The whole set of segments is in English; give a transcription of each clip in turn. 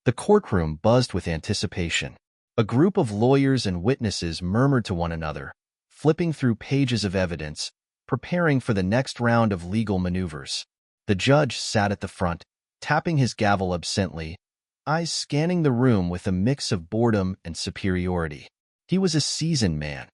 The courtroom buzzed with anticipation. A group of lawyers and witnesses murmured to one another, flipping through pages of evidence, preparing for the next round of legal maneuvers. The judge sat at the front, tapping his gavel absently, eyes scanning the room with a mix of boredom and superiority. He was a seasoned man,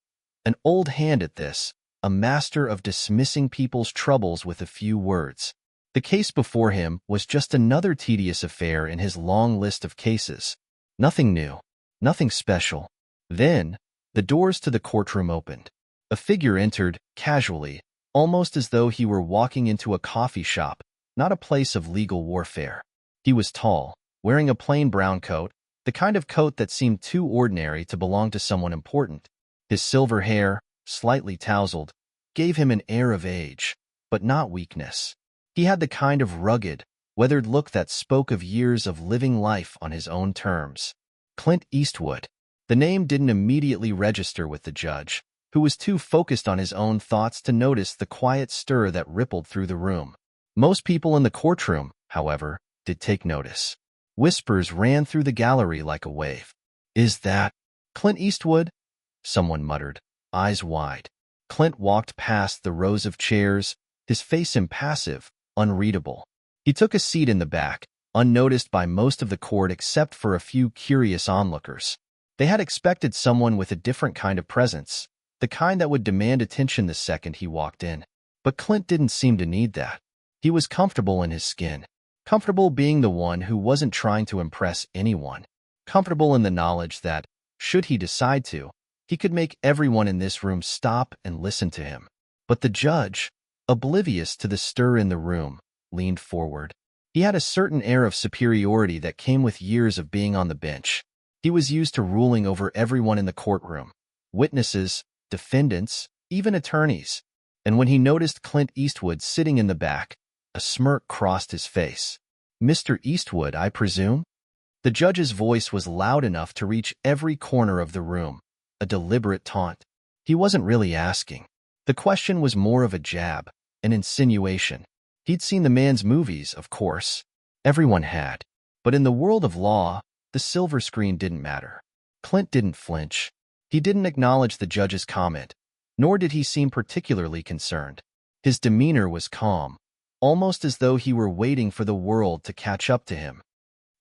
an old hand at this, a master of dismissing people's troubles with a few words. The case before him was just another tedious affair in his long list of cases. Nothing new, nothing special. Then, the doors to the courtroom opened. A figure entered, casually, almost as though he were walking into a coffee shop, not a place of legal warfare. He was tall, wearing a plain brown coat, the kind of coat that seemed too ordinary to belong to someone important. His silver hair, slightly tousled, gave him an air of age, but not weakness. He had the kind of rugged, weathered look that spoke of years of living life on his own terms. Clint Eastwood. The name didn't immediately register with the judge, who was too focused on his own thoughts to notice the quiet stir that rippled through the room. Most people in the courtroom, however, did take notice. Whispers ran through the gallery like a wave. "Is that Clint Eastwood?" someone muttered, eyes wide. Clint walked past the rows of chairs, his face impassive, unreadable. He took a seat in the back, unnoticed by most of the court except for a few curious onlookers. They had expected someone with a different kind of presence, the kind that would demand attention the second he walked in. But Clint didn't seem to need that. He was comfortable in his skin, comfortable being the one who wasn't trying to impress anyone, comfortable in the knowledge that, should he decide to, he could make everyone in this room stop and listen to him. But the judge, oblivious to the stir in the room, leaned forward. He had a certain air of superiority that came with years of being on the bench. He was used to ruling over everyone in the courtroom, witnesses, defendants, even attorneys. And when he noticed Clint Eastwood sitting in the back, a smirk crossed his face. "Mr. Eastwood, I presume?" The judge's voice was loud enough to reach every corner of the room, a deliberate taunt. He wasn't really asking. The question was more of a jab, an insinuation. He'd seen the man's movies, of course. Everyone had. But in the world of law, the silver screen didn't matter. Clint didn't flinch. He didn't acknowledge the judge's comment, nor did he seem particularly concerned. His demeanor was calm, almost as though he were waiting for the world to catch up to him.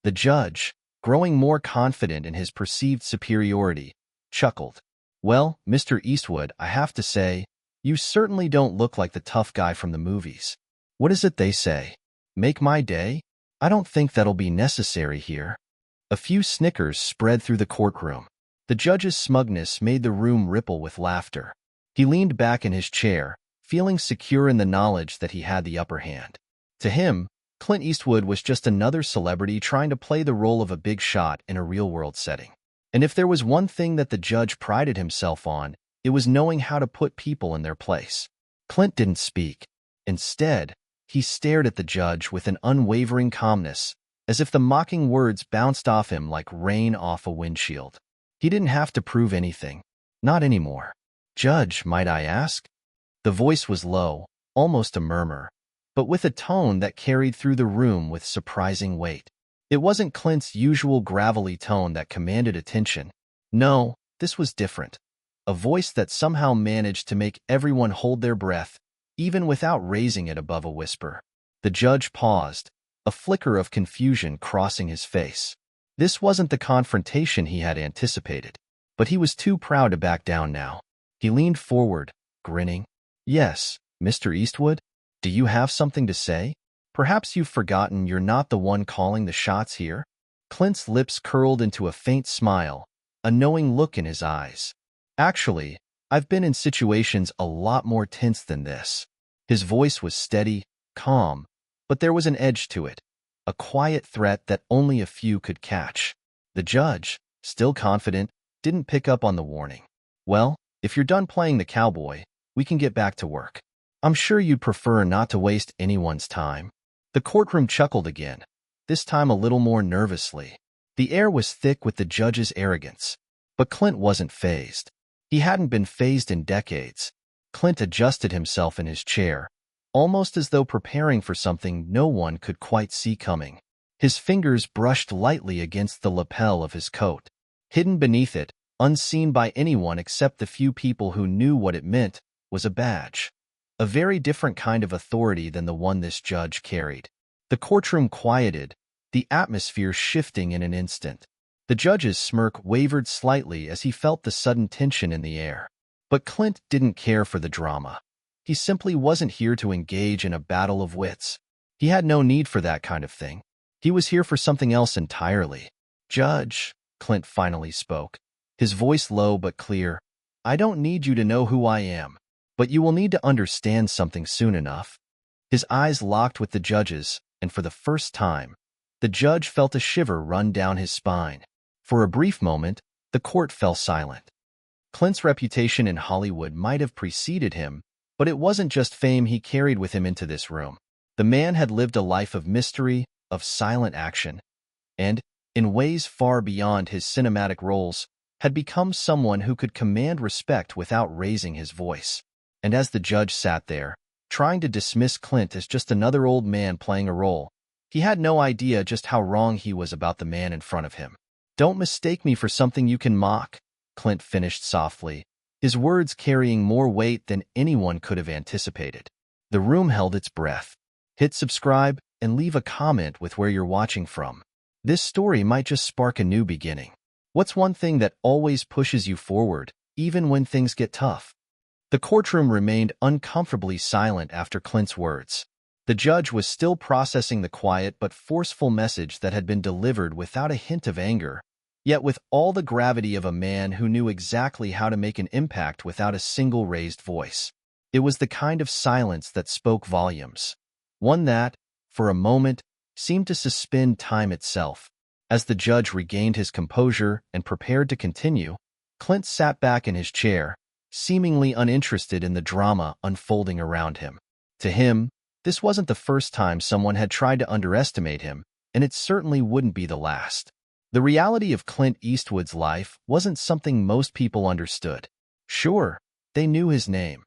The judge, growing more confident in his perceived superiority, chuckled. "Well, Mr. Eastwood, I have to say, you certainly don't look like the tough guy from the movies. What is it they say? Make my day? I don't think that'll be necessary here." A few snickers spread through the courtroom. The judge's smugness made the room ripple with laughter. He leaned back in his chair, feeling secure in the knowledge that he had the upper hand. To him, Clint Eastwood was just another celebrity trying to play the role of a big shot in a real-world setting. And if there was one thing that the judge prided himself on, it was knowing how to put people in their place. Clint didn't speak. Instead, he stared at the judge with an unwavering calmness, as if the mocking words bounced off him like rain off a windshield. He didn't have to prove anything. Not anymore. "Judge, might I ask?" The voice was low, almost a murmur, but with a tone that carried through the room with surprising weight. It wasn't Clint's usual gravelly tone that commanded attention. No, this was different. A voice that somehow managed to make everyone hold their breath, even without raising it above a whisper. The judge paused, a flicker of confusion crossing his face. This wasn't the confrontation he had anticipated, but he was too proud to back down now. He leaned forward, grinning. "Yes, Mr. Eastwood? Do you have something to say? Perhaps you've forgotten you're not the one calling the shots here?" Clint's lips curled into a faint smile, a knowing look in his eyes. "Actually, I've been in situations a lot more tense than this." His voice was steady, calm, but there was an edge to it, a quiet threat that only a few could catch. The judge, still confident, didn't pick up on the warning. "Well, if you're done playing the cowboy, we can get back to work. I'm sure you'd prefer not to waste anyone's time." The courtroom chuckled again, this time a little more nervously. The air was thick with the judge's arrogance. But Clint wasn't fazed. He hadn't been fazed in decades. Clint adjusted himself in his chair, almost as though preparing for something no one could quite see coming. His fingers brushed lightly against the lapel of his coat. Hidden beneath it, unseen by anyone except the few people who knew what it meant, was a badge. A very different kind of authority than the one this judge carried. The courtroom quieted, the atmosphere shifting in an instant. The judge's smirk wavered slightly as he felt the sudden tension in the air. But Clint didn't care for the drama. He simply wasn't here to engage in a battle of wits. He had no need for that kind of thing. He was here for something else entirely. "Judge," Clint finally spoke, his voice low but clear, "I don't need you to know who I am, but you will need to understand something soon enough." His eyes locked with the judge's, and for the first time, the judge felt a shiver run down his spine. For a brief moment, the court fell silent. Clint's reputation in Hollywood might have preceded him, but it wasn't just fame he carried with him into this room. The man had lived a life of mystery, of silent action, and, in ways far beyond his cinematic roles, had become someone who could command respect without raising his voice. And as the judge sat there, trying to dismiss Clint as just another old man playing a role, he had no idea just how wrong he was about the man in front of him. "Don't mistake me for something you can mock," Clint finished softly, his words carrying more weight than anyone could have anticipated. The room held its breath. Hit subscribe and leave a comment with where you're watching from. This story might just spark a new beginning. What's one thing that always pushes you forward, even when things get tough? The courtroom remained uncomfortably silent after Clint's words. The judge was still processing the quiet but forceful message that had been delivered without a hint of anger, yet with all the gravity of a man who knew exactly how to make an impact without a single raised voice. It was the kind of silence that spoke volumes. One that, for a moment, seemed to suspend time itself. As the judge regained his composure and prepared to continue, Clint sat back in his chair, seemingly uninterested in the drama unfolding around him. To him, this wasn't the first time someone had tried to underestimate him, and it certainly wouldn't be the last. The reality of Clint Eastwood's life wasn't something most people understood. Sure, they knew his name.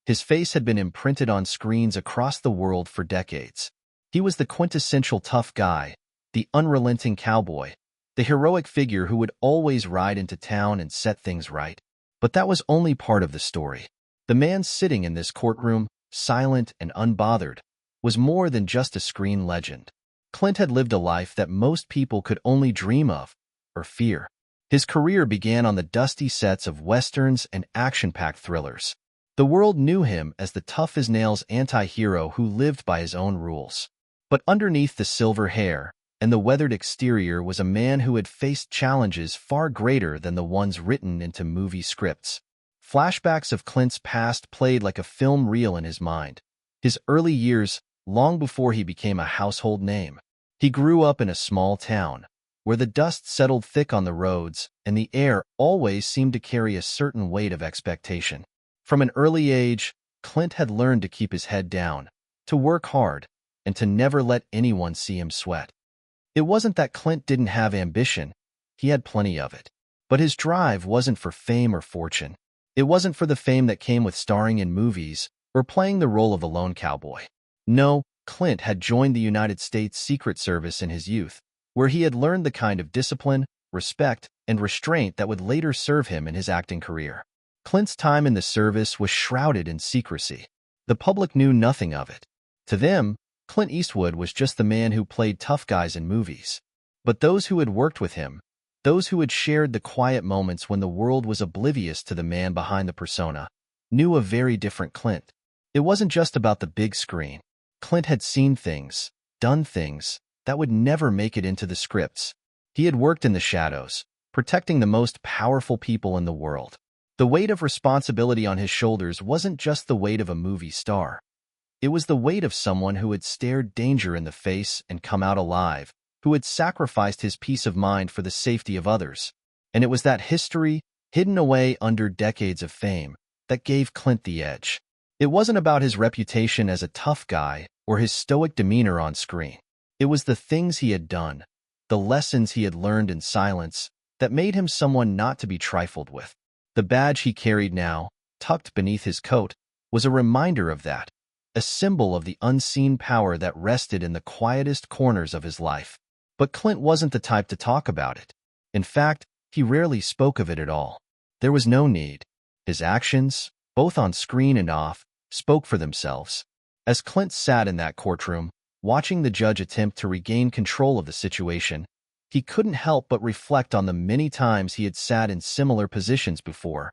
His face had been imprinted on screens across the world for decades. He was the quintessential tough guy, the unrelenting cowboy, the heroic figure who would always ride into town and set things right. But that was only part of the story. The man sitting in this courtroom, silent and unbothered, was more than just a screen legend. Clint had lived a life that most people could only dream of, or fear. His career began on the dusty sets of westerns and action-packed thrillers. The world knew him as the tough-as-nails anti-hero who lived by his own rules. But underneath the silver hair and the weathered exterior was a man who had faced challenges far greater than the ones written into movie scripts. Flashbacks of Clint's past played like a film reel in his mind. His early years, long before he became a household name. He grew up in a small town, where the dust settled thick on the roads and the air always seemed to carry a certain weight of expectation. From an early age, Clint had learned to keep his head down, to work hard, and to never let anyone see him sweat. It wasn't that Clint didn't have ambition, he had plenty of it. But his drive wasn't for fame or fortune. It wasn't for the fame that came with starring in movies or playing the role of a lone cowboy. No, Clint had joined the United States Secret Service in his youth, where he had learned the kind of discipline, respect, and restraint that would later serve him in his acting career. Clint's time in the service was shrouded in secrecy. The public knew nothing of it. To them, Clint Eastwood was just the man who played tough guys in movies. But those who had worked with him, those who had shared the quiet moments when the world was oblivious to the man behind the persona, knew a very different Clint. It wasn't just about the big screen. Clint had seen things, done things, that would never make it into the scripts. He had worked in the shadows, protecting the most powerful people in the world. The weight of responsibility on his shoulders wasn't just the weight of a movie star. It was the weight of someone who had stared danger in the face and come out alive, who had sacrificed his peace of mind for the safety of others. And it was that history, hidden away under decades of fame, that gave Clint the edge. It wasn't about his reputation as a tough guy or his stoic demeanor on screen. It was the things he had done, the lessons he had learned in silence, that made him someone not to be trifled with. The badge he carried now, tucked beneath his coat, was a reminder of that, a symbol of the unseen power that rested in the quietest corners of his life. But Clint wasn't the type to talk about it. In fact, he rarely spoke of it at all. There was no need. His actions, both on screen and off, spoke for themselves. As Clint sat in that courtroom, watching the judge attempt to regain control of the situation, he couldn't help but reflect on the many times he had sat in similar positions before,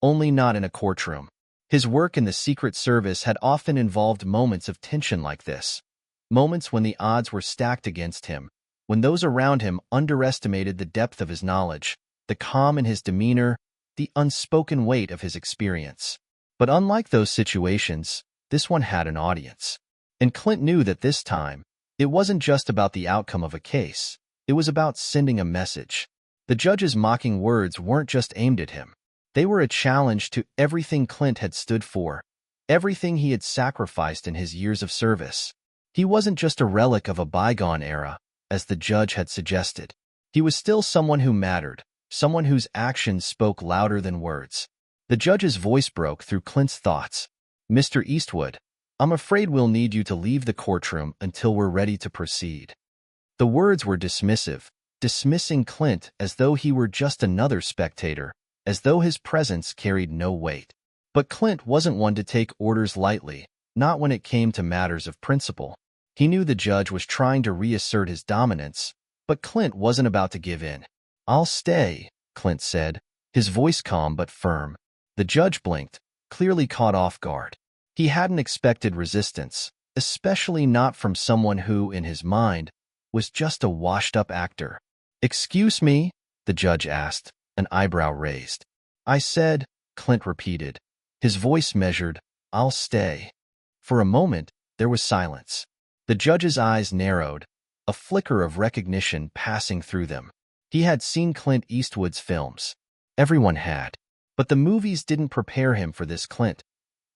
only not in a courtroom. His work in the Secret Service had often involved moments of tension like this, moments when the odds were stacked against him, when those around him underestimated the depth of his knowledge, the calm in his demeanor, the unspoken weight of his experience. But unlike those situations, this one had an audience. And Clint knew that this time, it wasn't just about the outcome of a case, it was about sending a message. The judge's mocking words weren't just aimed at him. They were a challenge to everything Clint had stood for, everything he had sacrificed in his years of service. He wasn't just a relic of a bygone era, as the judge had suggested. He was still someone who mattered, someone whose actions spoke louder than words. The judge's voice broke through Clint's thoughts. "Mr. Eastwood, I'm afraid we'll need you to leave the courtroom until we're ready to proceed." The words were dismissive, dismissing Clint as though he were just another spectator, as though his presence carried no weight. But Clint wasn't one to take orders lightly, not when it came to matters of principle. He knew the judge was trying to reassert his dominance, but Clint wasn't about to give in. "I'll stay," Clint said, his voice calm but firm. The judge blinked, clearly caught off guard. He hadn't expected resistance, especially not from someone who, in his mind, was just a washed-up actor. "Excuse me?" the judge asked, an eyebrow raised. "I said," Clint repeated, his voice measured, "I'll stay." For a moment, there was silence. The judge's eyes narrowed, a flicker of recognition passing through them. He had seen Clint Eastwood's films. Everyone had. But the movies didn't prepare him for this Clint.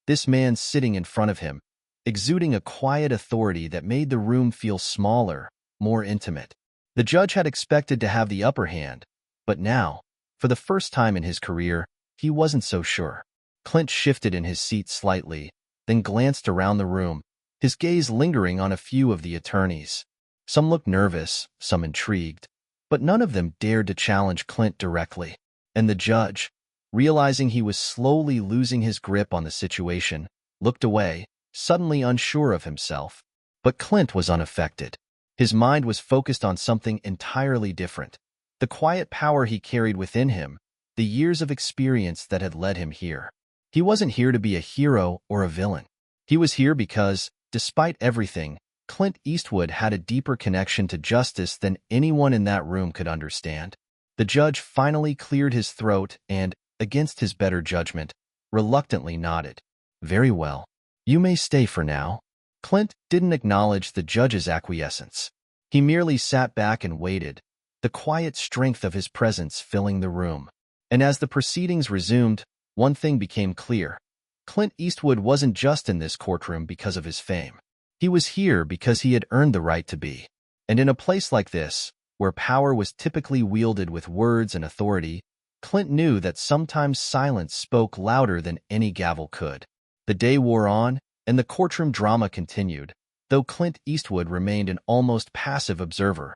This man sitting in front of him, exuding a quiet authority that made the room feel smaller, more intimate. The judge had expected to have the upper hand, but now, for the first time in his career, he wasn't so sure. Clint shifted in his seat slightly, then glanced around the room, his gaze lingering on a few of the attorneys. Some looked nervous, some intrigued, but none of them dared to challenge Clint directly. And the judge, realizing he was slowly losing his grip on the situation, looked away, suddenly unsure of himself. But Clint was unaffected. His mind was focused on something entirely different. The quiet power he carried within him, the years of experience that had led him here. He wasn't here to be a hero or a villain. He was here because, despite everything, Clint Eastwood had a deeper connection to justice than anyone in that room could understand. The judge finally cleared his throat and, against his better judgment, reluctantly nodded. "Very well. You may stay for now." Clint didn't acknowledge the judge's acquiescence. He merely sat back and waited, the quiet strength of his presence filling the room. And as the proceedings resumed, one thing became clear. Clint Eastwood wasn't just in this courtroom because of his fame. He was here because he had earned the right to be. And in a place like this, where power was typically wielded with words and authority, Clint knew that sometimes silence spoke louder than any gavel could. The day wore on, and the courtroom drama continued, though Clint Eastwood remained an almost passive observer,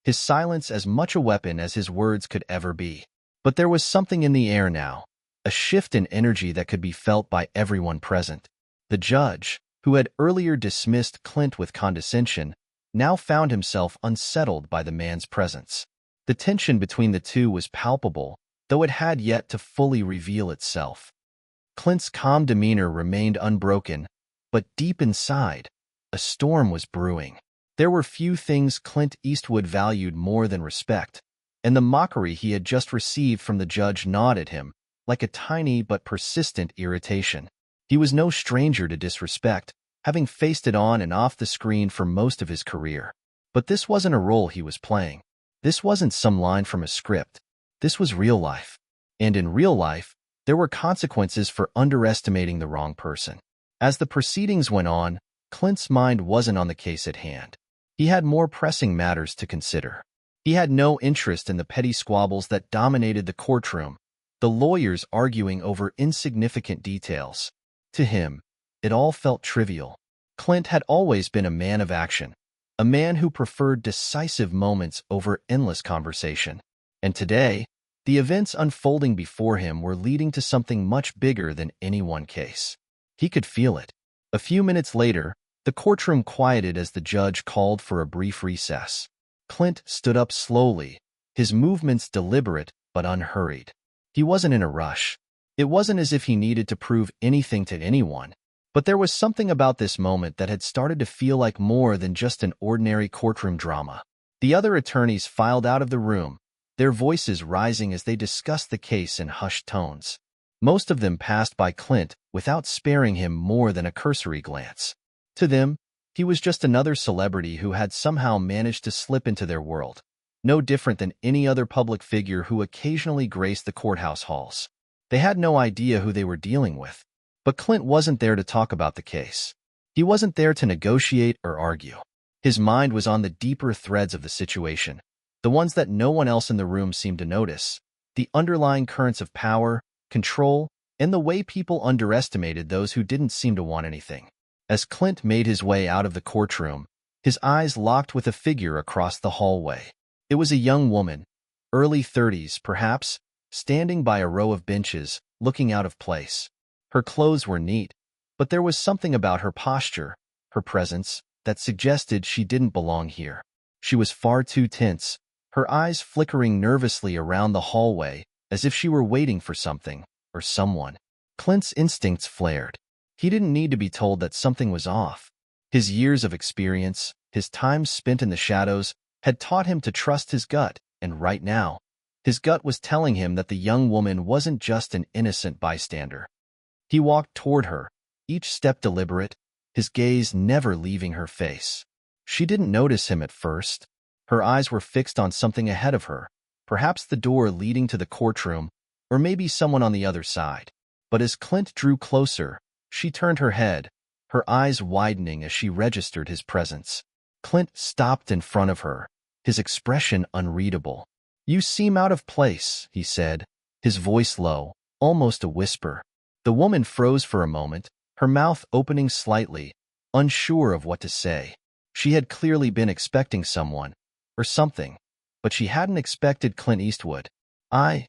his silence as much a weapon as his words could ever be. But there was something in the air now, a shift in energy that could be felt by everyone present. The judge, who had earlier dismissed Clint with condescension, now found himself unsettled by the man's presence. The tension between the two was palpable, though it had yet to fully reveal itself. Clint's calm demeanor remained unbroken, but deep inside, a storm was brewing. There were few things Clint Eastwood valued more than respect, and the mockery he had just received from the judge gnawed at him, like a tiny but persistent irritation. He was no stranger to disrespect, having faced it on and off the screen for most of his career. But this wasn't a role he was playing. This wasn't some line from a script. This was real life. And in real life, there were consequences for underestimating the wrong person. As the proceedings went on, Clint's mind wasn't on the case at hand. He had more pressing matters to consider. He had no interest in the petty squabbles that dominated the courtroom, the lawyers arguing over insignificant details. To him, it all felt trivial. Clint had always been a man of action, a man who preferred decisive moments over endless conversation. And today, the events unfolding before him were leading to something much bigger than any one case. He could feel it. A few minutes later, the courtroom quieted as the judge called for a brief recess. Clint stood up slowly, his movements deliberate but unhurried. He wasn't in a rush. It wasn't as if he needed to prove anything to anyone. But there was something about this moment that had started to feel like more than just an ordinary courtroom drama. The other attorneys filed out of the room, their voices rising as they discussed the case in hushed tones. Most of them passed by Clint without sparing him more than a cursory glance. To them, he was just another celebrity who had somehow managed to slip into their world, no different than any other public figure who occasionally graced the courthouse halls. They had no idea who they were dealing with. But Clint wasn't there to talk about the case. He wasn't there to negotiate or argue. His mind was on the deeper threads of the situation, the ones that no one else in the room seemed to notice, the underlying currents of power, control, and the way people underestimated those who didn't seem to want anything. As Clint made his way out of the courtroom, his eyes locked with a figure across the hallway. It was a young woman, early 30s perhaps, standing by a row of benches, looking out of place. Her clothes were neat, but there was something about her posture, her presence, that suggested she didn't belong here. She was far too tense, her eyes flickering nervously around the hallway, as if she were waiting for something, or someone. Clint's instincts flared. He didn't need to be told that something was off. His years of experience, his time spent in the shadows, had taught him to trust his gut, and right now, his gut was telling him that the young woman wasn't just an innocent bystander. He walked toward her, each step deliberate, his gaze never leaving her face. She didn't notice him at first. Her eyes were fixed on something ahead of her, perhaps the door leading to the courtroom, or maybe someone on the other side. But as Clint drew closer, she turned her head, her eyes widening as she registered his presence. Clint stopped in front of her, his expression unreadable. "You seem out of place," he said, his voice low, almost a whisper. The woman froze for a moment, her mouth opening slightly, unsure of what to say. She had clearly been expecting someone, or something, but she hadn't expected Clint Eastwood. I'm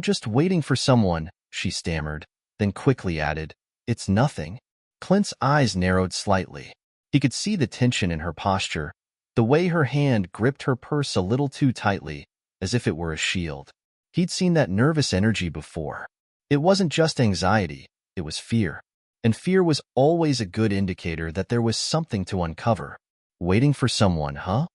just waiting for someone," she stammered, then quickly added, "It's nothing." Clint's eyes narrowed slightly. He could see the tension in her posture, the way her hand gripped her purse a little too tightly, as if it were a shield. He'd seen that nervous energy before. It wasn't just anxiety, it was fear. And fear was always a good indicator that there was something to uncover. "Waiting for someone, huh?"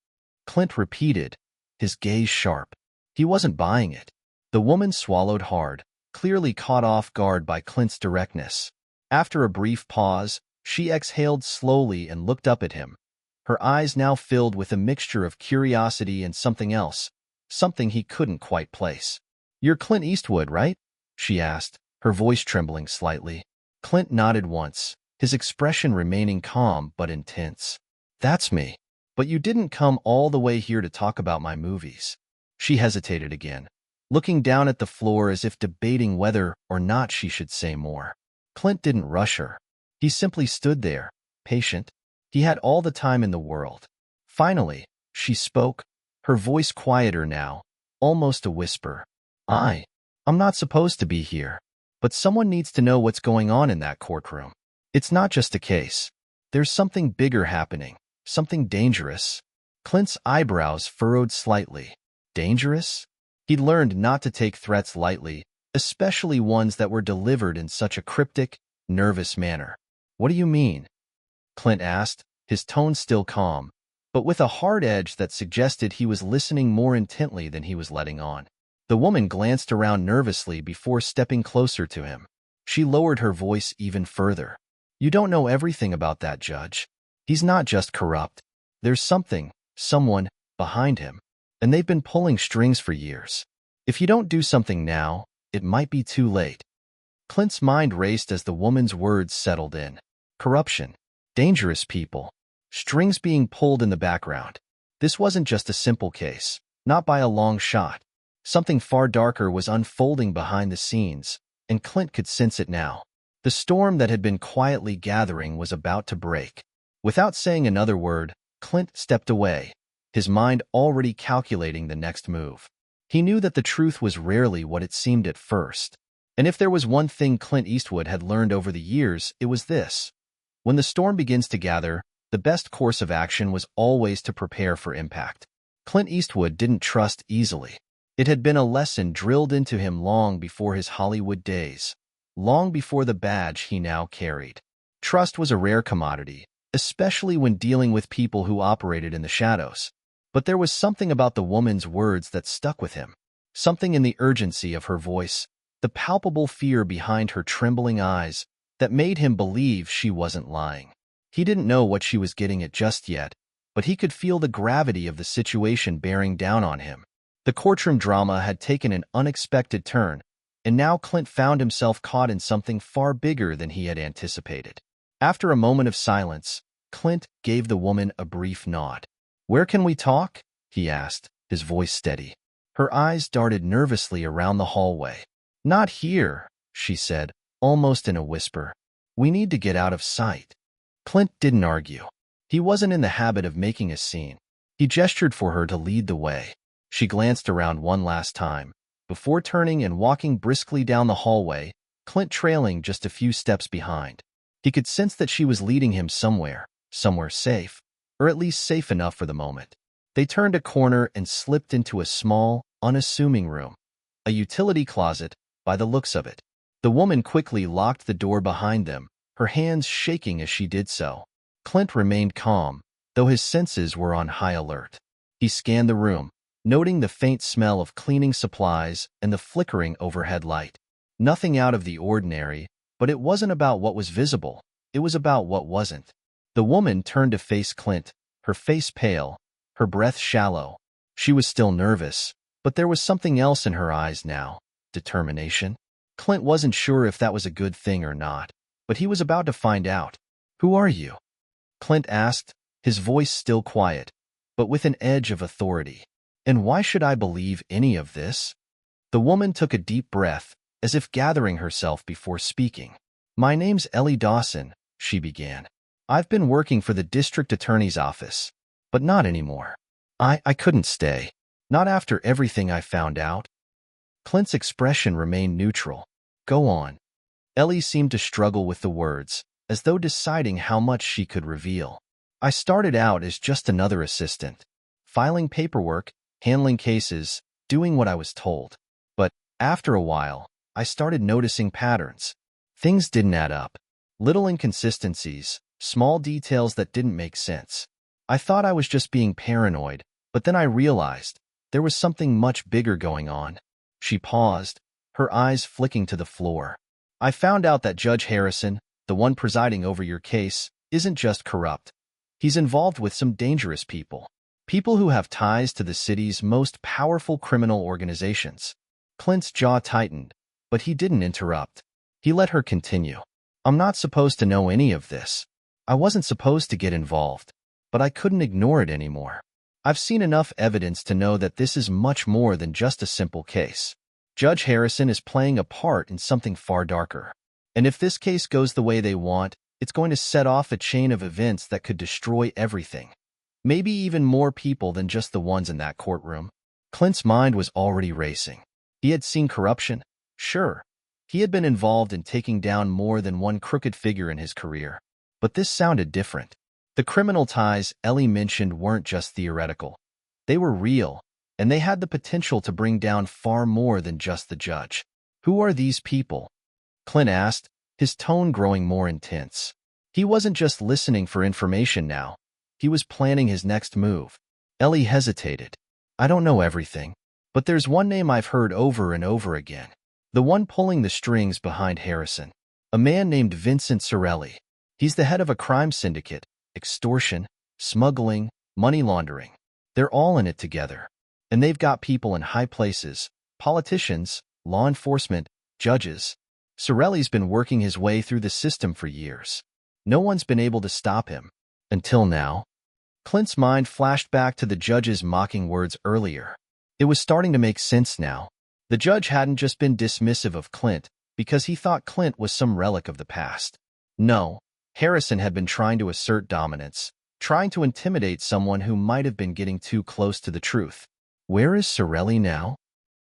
Clint repeated, his gaze sharp. He wasn't buying it. The woman swallowed hard, clearly caught off guard by Clint's directness. After a brief pause, she exhaled slowly and looked up at him, her eyes now filled with a mixture of curiosity and something else, something he couldn't quite place. "You're Clint Eastwood, right?" she asked, her voice trembling slightly. Clint nodded once, his expression remaining calm but intense. "That's me. But you didn't come all the way here to talk about my movies." She hesitated again, looking down at the floor as if debating whether or not she should say more. Clint didn't rush her. He simply stood there, patient. He had all the time in the world. Finally, she spoke, her voice quieter now, almost a whisper. I'm not supposed to be here, but someone needs to know what's going on in that courtroom. It's not just a case. There's something bigger happening, something dangerous." Clint's eyebrows furrowed slightly. Dangerous? He'd learned not to take threats lightly, especially ones that were delivered in such a cryptic, nervous manner. "What do you mean?" Clint asked, his tone still calm, but with a hard edge that suggested he was listening more intently than he was letting on. The woman glanced around nervously before stepping closer to him. She lowered her voice even further. "You don't know everything about that judge. He's not just corrupt. There's someone, behind him. And they've been pulling strings for years. If you don't do something now, it might be too late." Clint's mind raced as the woman's words settled in. Corruption. Dangerous people. Strings being pulled in the background. This wasn't just a simple case, not by a long shot. Something far darker was unfolding behind the scenes, and Clint could sense it now. The storm that had been quietly gathering was about to break. Without saying another word, Clint stepped away, his mind already calculating the next move. He knew that the truth was rarely what it seemed at first. And if there was one thing Clint Eastwood had learned over the years, it was this. When the storm begins to gather, the best course of action was always to prepare for impact. Clint Eastwood didn't trust easily. It had been a lesson drilled into him long before his Hollywood days, long before the badge he now carried. Trust was a rare commodity, especially when dealing with people who operated in the shadows. But there was something about the woman's words that stuck with him, something in the urgency of her voice, the palpable fear behind her trembling eyes, that made him believe she wasn't lying. He didn't know what she was getting at just yet, but he could feel the gravity of the situation bearing down on him. The courtroom drama had taken an unexpected turn, and now Clint found himself caught in something far bigger than he had anticipated. After a moment of silence, Clint gave the woman a brief nod. "Where can we talk?" he asked, his voice steady. Her eyes darted nervously around the hallway. "Not here," she said, almost in a whisper. "We need to get out of sight." Clint didn't argue. He wasn't in the habit of making a scene. He gestured for her to lead the way. She glanced around one last time, before turning and walking briskly down the hallway, Clint trailing just a few steps behind. He could sense that she was leading him somewhere safe, or at least safe enough for the moment. They turned a corner and slipped into a small, unassuming room, a utility closet, by the looks of it. The woman quickly locked the door behind them, her hands shaking as she did so. Clint remained calm, though his senses were on high alert. He scanned the room, noting the faint smell of cleaning supplies and the flickering overhead light. Nothing out of the ordinary, but it wasn't about what was visible, it was about what wasn't. The woman turned to face Clint, her face pale, her breath shallow. She was still nervous, but there was something else in her eyes now, determination. Clint wasn't sure if that was a good thing or not, but he was about to find out. "Who are you?" Clint asked, his voice still quiet, but with an edge of authority. "And why should I believe any of this?" The woman took a deep breath, as if gathering herself before speaking. "My name's Ellie Dawson," she began. "I've been working for the district attorney's office, but not anymore. I couldn't stay. Not after everything I found out." Clint's expression remained neutral. "Go on." Ellie seemed to struggle with the words, as though deciding how much she could reveal. "I started out as just another assistant, filing paperwork, handling cases, doing what I was told. But after a while, I started noticing patterns. Things didn't add up. Little inconsistencies, small details that didn't make sense. I thought I was just being paranoid, but then I realized there was something much bigger going on." She paused, her eyes flicking to the floor. "I found out that Judge Harrison, the one presiding over your case, isn't just corrupt. He's involved with some dangerous people. People who have ties to the city's most powerful criminal organizations." Clint's jaw tightened, but he didn't interrupt. He let her continue. "I'm not supposed to know any of this. I wasn't supposed to get involved, but I couldn't ignore it anymore. I've seen enough evidence to know that this is much more than just a simple case. Judge Harrison is playing a part in something far darker. And if this case goes the way they want, it's going to set off a chain of events that could destroy everything. Maybe even more people than just the ones in that courtroom." Clint's mind was already racing. He had seen corruption. Sure, he had been involved in taking down more than one crooked figure in his career. But this sounded different. The criminal ties Ellie mentioned weren't just theoretical. They were real, and they had the potential to bring down far more than just the judge. "Who are these people?" Clint asked, his tone growing more intense. He wasn't just listening for information now. He was planning his next move. Ellie hesitated. "I don't know everything, but there's one name I've heard over and over again. The one pulling the strings behind Harrison. A man named Vincent Sorelli. He's the head of a crime syndicate, extortion, smuggling, money laundering. They're all in it together. And they've got people in high places, politicians, law enforcement, judges. Sorelli's been working his way through the system for years. No one's been able to stop him. Until now." Clint's mind flashed back to the judge's mocking words earlier. It was starting to make sense now. The judge hadn't just been dismissive of Clint because he thought Clint was some relic of the past. No, Harrison had been trying to assert dominance, trying to intimidate someone who might have been getting too close to the truth. "Where is Sorelli now?"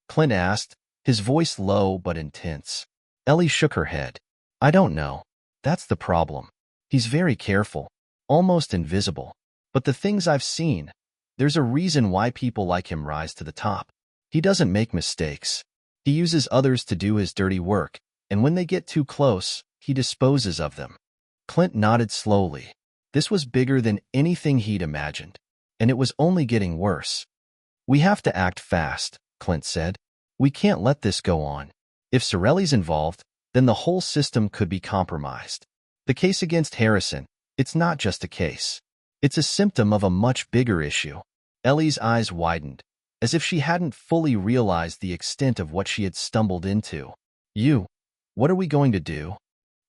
Clint asked, his voice low but intense. Ellie shook her head. "I don't know. That's the problem. He's very careful, almost invisible. But the things I've seen, there's a reason why people like him rise to the top. He doesn't make mistakes. He uses others to do his dirty work, and when they get too close, he disposes of them." Clint nodded slowly. This was bigger than anything he'd imagined, and it was only getting worse. "We have to act fast," Clint said. "We can't let this go on. If Sorelli's involved, then the whole system could be compromised. The case against Harrison, it's not just a case. It's a symptom of a much bigger issue." Ellie's eyes widened, as if she hadn't fully realized the extent of what she had stumbled into. What are we going to do?"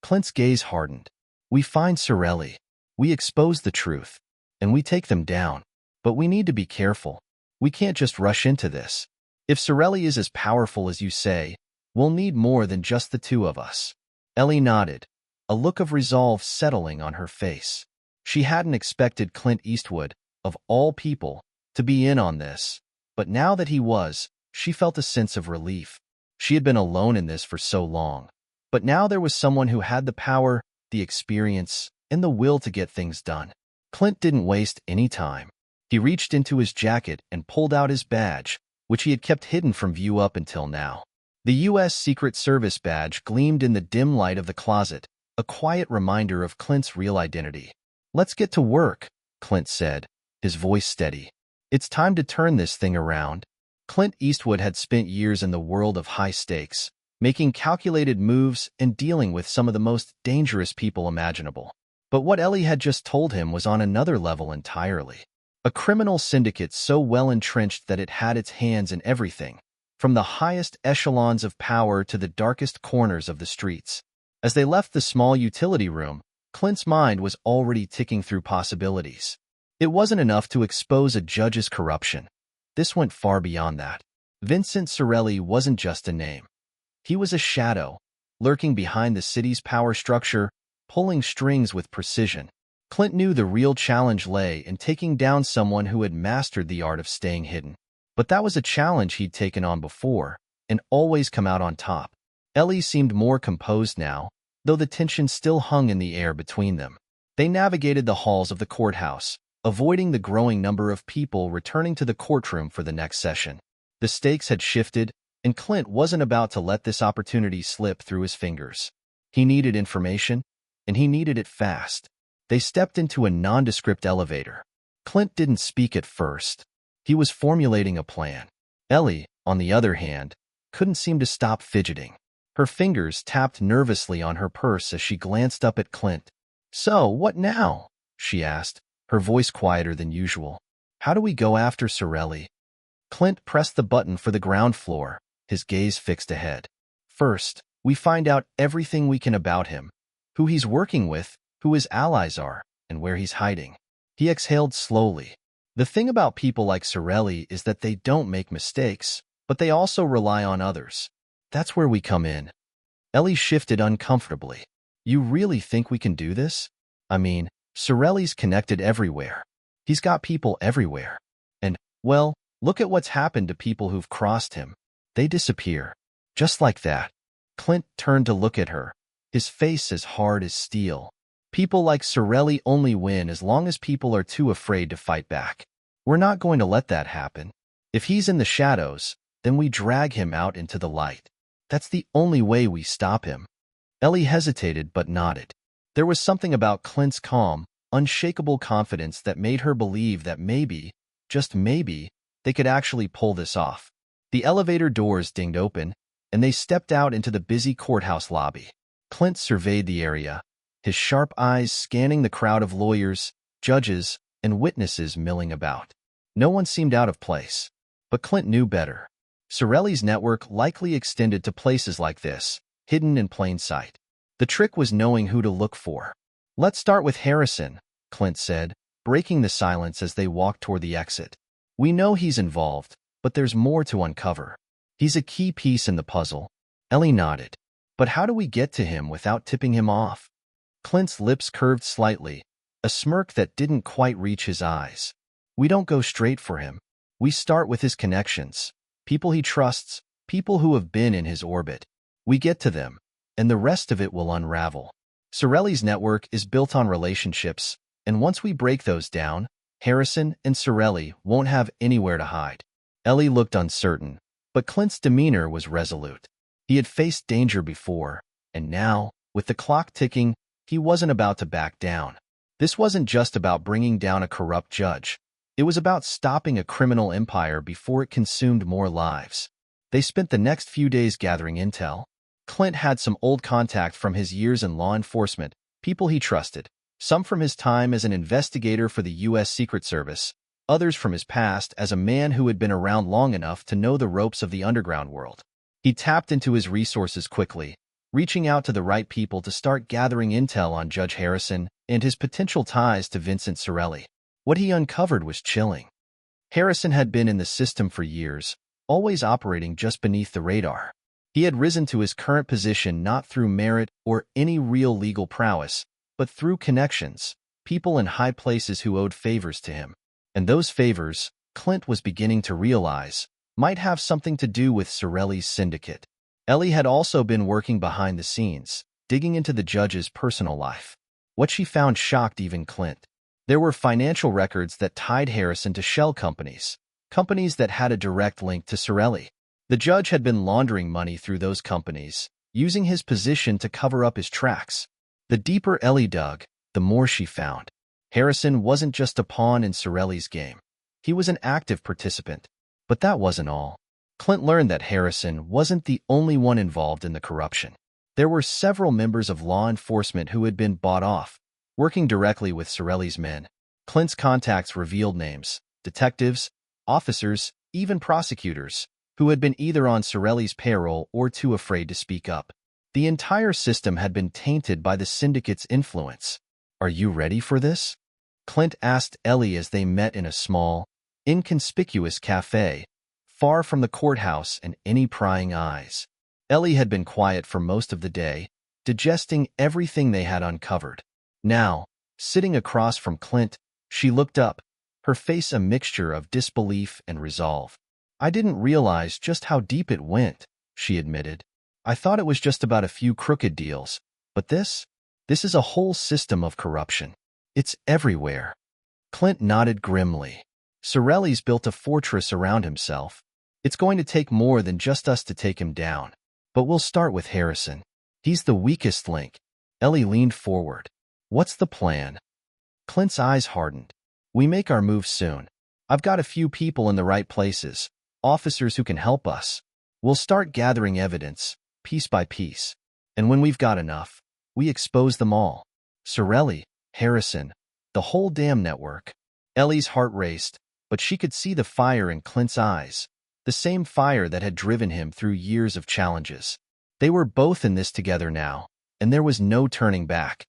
Clint's gaze hardened. "We find Sorelli. We expose the truth, and we take them down. But we need to be careful. We can't just rush into this. If Sorelli is as powerful as you say, we'll need more than just the two of us." Ellie nodded, a look of resolve settling on her face. She hadn't expected Clint Eastwood, of all people, to be in on this, but now that he was, she felt a sense of relief. She had been alone in this for so long, but now there was someone who had the power, the experience, and the will to get things done. Clint didn't waste any time. He reached into his jacket and pulled out his badge, which he had kept hidden from view up until now. The U.S. Secret Service badge gleamed in the dim light of the closet, a quiet reminder of Clint's real identity. "Let's get to work," Clint said, his voice steady. "It's time to turn this thing around." Clint Eastwood had spent years in the world of high stakes, making calculated moves and dealing with some of the most dangerous people imaginable. But what Ellie had just told him was on another level entirely. A criminal syndicate so well entrenched that it had its hands in everything, from the highest echelons of power to the darkest corners of the streets. As they left the small utility room, Clint's mind was already ticking through possibilities. It wasn't enough to expose a judge's corruption. This went far beyond that. Vincent Sorelli wasn't just a name. He was a shadow, lurking behind the city's power structure, pulling strings with precision. Clint knew the real challenge lay in taking down someone who had mastered the art of staying hidden. But that was a challenge he'd taken on before, and always come out on top. Ellie seemed more composed now, though the tension still hung in the air between them. They navigated the halls of the courthouse, avoiding the growing number of people returning to the courtroom for the next session. The stakes had shifted, and Clint wasn't about to let this opportunity slip through his fingers. He needed information, and he needed it fast. They stepped into a nondescript elevator. Clint didn't speak at first. He was formulating a plan. Ellie, on the other hand, couldn't seem to stop fidgeting. Her fingers tapped nervously on her purse as she glanced up at Clint. "So, what now?" she asked, her voice quieter than usual. "How do we go after Sorelli?" Clint pressed the button for the ground floor, his gaze fixed ahead. "First, we find out everything we can about him, who he's working with, who his allies are, and where he's hiding." He exhaled slowly. The thing about people like Sorelli is that they don't make mistakes, but they also rely on others. That's where we come in. Ellie shifted uncomfortably. "You really think we can do this? I mean, Sorelli's connected everywhere. He's got people everywhere. And, well, look at what's happened to people who've crossed him. They disappear. Just like that." Clint turned to look at her, his face as hard as steel. "People like Sorelli only win as long as people are too afraid to fight back. We're not going to let that happen. If he's in the shadows, then we drag him out into the light. That's the only way we stop him." Ellie hesitated but nodded. There was something about Clint's calm, unshakable confidence that made her believe that maybe, just maybe, they could actually pull this off. The elevator doors dinged open, and they stepped out into the busy courthouse lobby. Clint surveyed the area, his sharp eyes scanning the crowd of lawyers, judges, and witnesses milling about. No one seemed out of place. But Clint knew better. Sorelli's network likely extended to places like this, hidden in plain sight. The trick was knowing who to look for. "Let's start with Harrison," Clint said, breaking the silence as they walked toward the exit. "We know he's involved, but there's more to uncover. He's a key piece in the puzzle." Ellie nodded. "But how do we get to him without tipping him off?" Clint's lips curved slightly, a smirk that didn't quite reach his eyes. We don't go straight for him. We start with his connections, people he trusts, people who have been in his orbit. We get to them, and the rest of it will unravel. Sorelli's network is built on relationships, and once we break those down, Harrison and Sorelli won't have anywhere to hide. Ellie looked uncertain, but Clint's demeanor was resolute. He had faced danger before, and now, with the clock ticking, he wasn't about to back down. This wasn't just about bringing down a corrupt judge. It was about stopping a criminal empire before it consumed more lives. They spent the next few days gathering intel. Clint had some old contact from his years in law enforcement, people he trusted, some from his time as an investigator for the U.S. Secret Service, others from his past as a man who had been around long enough to know the ropes of the underground world. He tapped into his resources quickly, reaching out to the right people to start gathering intel on Judge Harrison and his potential ties to Vincent Sorelli. What he uncovered was chilling. Harrison had been in the system for years, always operating just beneath the radar. He had risen to his current position not through merit or any real legal prowess, but through connections, people in high places who owed favors to him. And those favors, Clint was beginning to realize, might have something to do with Sorelli's syndicate. Ellie had also been working behind the scenes, digging into the judge's personal life. What she found shocked even Clint. There were financial records that tied Harrison to shell companies, companies that had a direct link to Sorelli. The judge had been laundering money through those companies, using his position to cover up his tracks. The deeper Ellie dug, the more she found. Harrison wasn't just a pawn in Sorelli's game. He was an active participant. But that wasn't all. Clint learned that Harrison wasn't the only one involved in the corruption. There were several members of law enforcement who had been bought off, working directly with Sorelli's men. Clint's contacts revealed names, detectives, officers, even prosecutors, who had been either on Sorelli's payroll or too afraid to speak up. The entire system had been tainted by the syndicate's influence. "Are you ready for this?" Clint asked Ellie as they met in a small, inconspicuous cafe, far from the courthouse and any prying eyes. Ellie had been quiet for most of the day, digesting everything they had uncovered. Now, sitting across from Clint, she looked up, her face a mixture of disbelief and resolve. "I didn't realize just how deep it went," she admitted. "I thought it was just about a few crooked deals, but this is a whole system of corruption. It's everywhere." Clint nodded grimly. "Sorelli's built a fortress around himself. It's going to take more than just us to take him down. But we'll start with Harrison. He's the weakest link." Ellie leaned forward. "What's the plan?" Clint's eyes hardened. "We make our move soon. I've got a few people in the right places, officers who can help us. We'll start gathering evidence, piece by piece. And when we've got enough, we expose them all. Sorelli, Harrison, the whole damn network." Ellie's heart raced, but she could see the fire in Clint's eyes, the same fire that had driven him through years of challenges. They were both in this together now, and there was no turning back.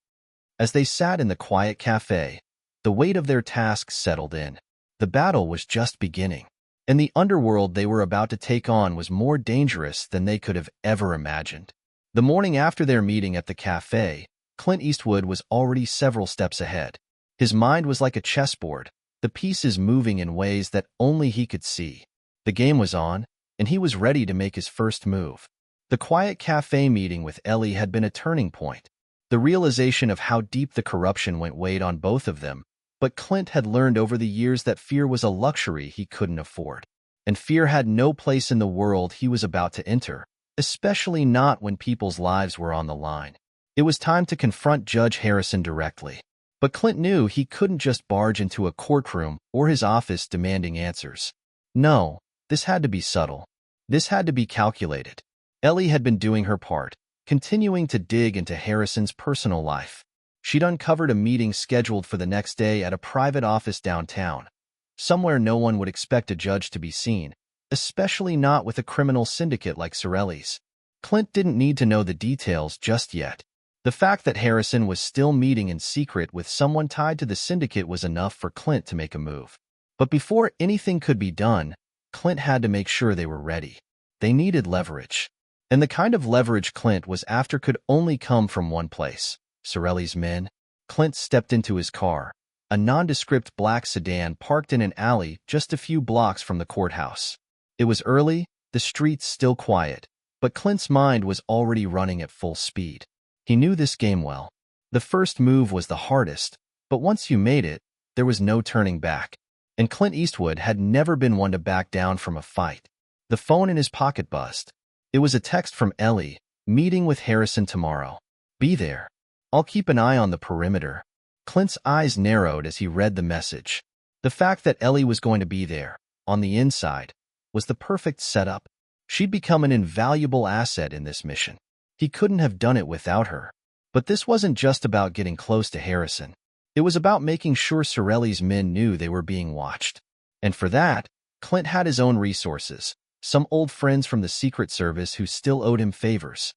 As they sat in the quiet cafe, the weight of their task settled in. The battle was just beginning, and the underworld they were about to take on was more dangerous than they could have ever imagined. The morning after their meeting at the cafe, Clint Eastwood was already several steps ahead. His mind was like a chessboard, the pieces moving in ways that only he could see. The game was on, and he was ready to make his first move. The quiet cafe meeting with Ellie had been a turning point. The realization of how deep the corruption went weighed on both of them, but Clint had learned over the years that fear was a luxury he couldn't afford. And fear had no place in the world he was about to enter, especially not when people's lives were on the line. It was time to confront Judge Harrison directly. But Clint knew he couldn't just barge into a courtroom or his office demanding answers. No, this had to be subtle. This had to be calculated. Ellie had been doing her part, continuing to dig into Harrison's personal life. She'd uncovered a meeting scheduled for the next day at a private office downtown, somewhere no one would expect a judge to be seen, especially not with a criminal syndicate like Sorelli's. Clint didn't need to know the details just yet. The fact that Harrison was still meeting in secret with someone tied to the syndicate was enough for Clint to make a move. But before anything could be done, Clint had to make sure they were ready. They needed leverage. And the kind of leverage Clint was after could only come from one place: Sorelli's men. Clint stepped into his car, a nondescript black sedan parked in an alley just a few blocks from the courthouse. It was early, the streets still quiet, but Clint's mind was already running at full speed. He knew this game well. The first move was the hardest, but once you made it, there was no turning back. And Clint Eastwood had never been one to back down from a fight. The phone in his pocket buzzed. It was a text from Ellie, meeting with Harrison tomorrow. Be there. I'll keep an eye on the perimeter. Clint's eyes narrowed as he read the message. The fact that Ellie was going to be there, on the inside, was the perfect setup. She'd become an invaluable asset in this mission. He couldn't have done it without her. But this wasn't just about getting close to Harrison. It was about making sure Sorelli's men knew they were being watched. And for that, Clint had his own resources, some old friends from the Secret Service who still owed him favors.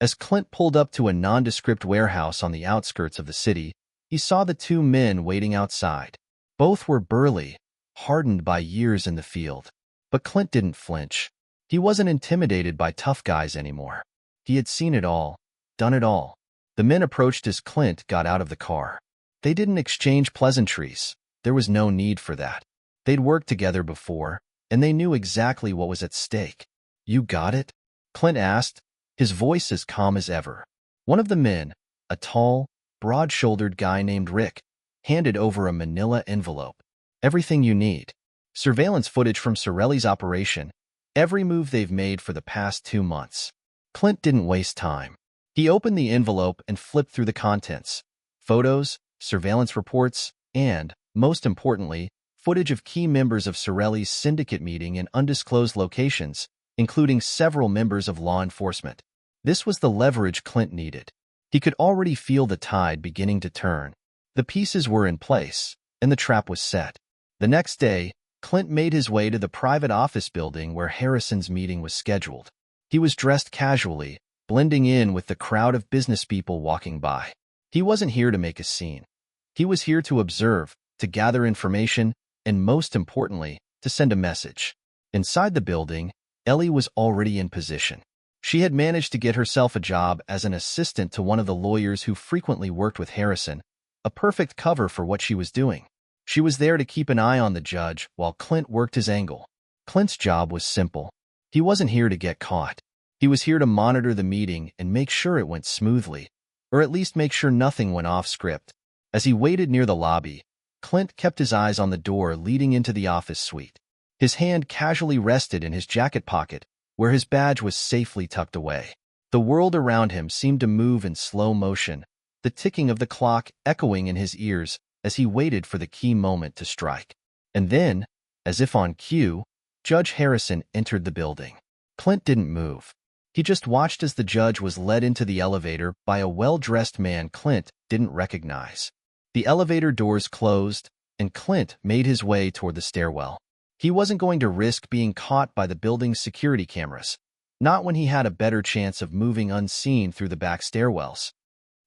As Clint pulled up to a nondescript warehouse on the outskirts of the city, he saw the two men waiting outside. Both were burly, hardened by years in the field. But Clint didn't flinch. He wasn't intimidated by tough guys anymore. He had seen it all, done it all. The men approached as Clint got out of the car. They didn't exchange pleasantries. There was no need for that. They'd worked together before, and they knew exactly what was at stake. "You got it?" Clint asked, his voice as calm as ever. One of the men, a tall, broad-shouldered guy named Rick, handed over a manila envelope. "Everything you need. Surveillance footage from Sorelli's operation, every move they've made for the past 2 months." Clint didn't waste time. He opened the envelope and flipped through the contents. Photos, surveillance reports, and, most importantly, footage of key members of Sorelli's syndicate meeting in undisclosed locations, including several members of law enforcement. This was the leverage Clint needed. He could already feel the tide beginning to turn. The pieces were in place, and the trap was set. The next day, Clint made his way to the private office building where Harrison's meeting was scheduled. He was dressed casually, blending in with the crowd of businesspeople walking by. He wasn't here to make a scene. He was here to observe, to gather information, and most importantly, to send a message. Inside the building, Ellie was already in position. She had managed to get herself a job as an assistant to one of the lawyers who frequently worked with Harrison, a perfect cover for what she was doing. She was there to keep an eye on the judge while Clint worked his angle. Clint's job was simple. He wasn't here to get caught. He was here to monitor the meeting and make sure it went smoothly, or at least make sure nothing went off script. As he waited near the lobby, Clint kept his eyes on the door leading into the office suite. His hand casually rested in his jacket pocket, where his badge was safely tucked away. The world around him seemed to move in slow motion, the ticking of the clock echoing in his ears as he waited for the key moment to strike. And then, as if on cue, Judge Harrison entered the building. Clint didn't move. He just watched as the judge was led into the elevator by a well-dressed man Clint didn't recognize. The elevator doors closed, and Clint made his way toward the stairwell. He wasn't going to risk being caught by the building's security cameras, not when he had a better chance of moving unseen through the back stairwells.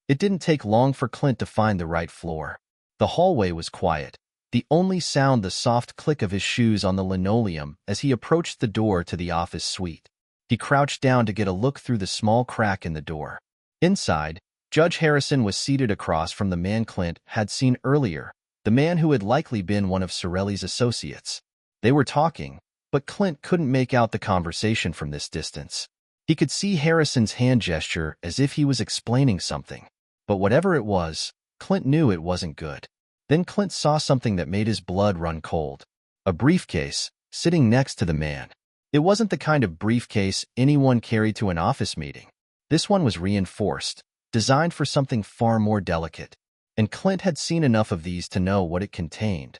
It didn't take long for Clint to find the right floor. The hallway was quiet, the only sound the soft click of his shoes on the linoleum as he approached the door to the office suite. He crouched down to get a look through the small crack in the door. Inside, Judge Harrison was seated across from the man Clint had seen earlier, the man who had likely been one of Sorelli's associates. They were talking, but Clint couldn't make out the conversation from this distance. He could see Harrison's hand gesture as if he was explaining something. But whatever it was, Clint knew it wasn't good. Then Clint saw something that made his blood run cold. A briefcase, sitting next to the man. It wasn't the kind of briefcase anyone carried to an office meeting. This one was reinforced, designed for something far more delicate. And Clint had seen enough of these to know what it contained.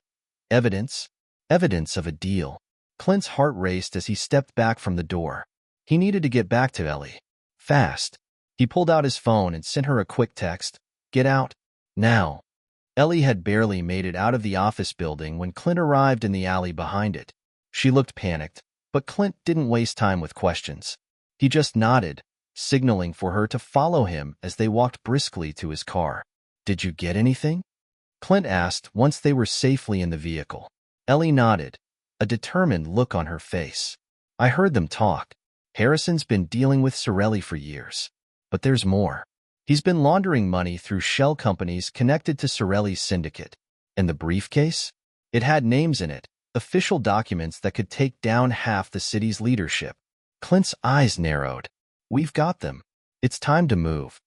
Evidence. Evidence of a deal. Clint's heart raced as he stepped back from the door. He needed to get back to Ellie. Fast. He pulled out his phone and sent her a quick text. "Get out. Now." Ellie had barely made it out of the office building when Clint arrived in the alley behind it. She looked panicked, but Clint didn't waste time with questions. He just nodded, signaling for her to follow him as they walked briskly to his car. "Did you get anything?" Clint asked once they were safely in the vehicle. Ellie nodded, a determined look on her face. "I heard them talk. Harrison's been dealing with Sorelli for years. But there's more." He's been laundering money through shell companies connected to Sorelli's syndicate. And the briefcase? It had names in it, official documents that could take down half the city's leadership. Clint's eyes narrowed. We've got them. It's time to move.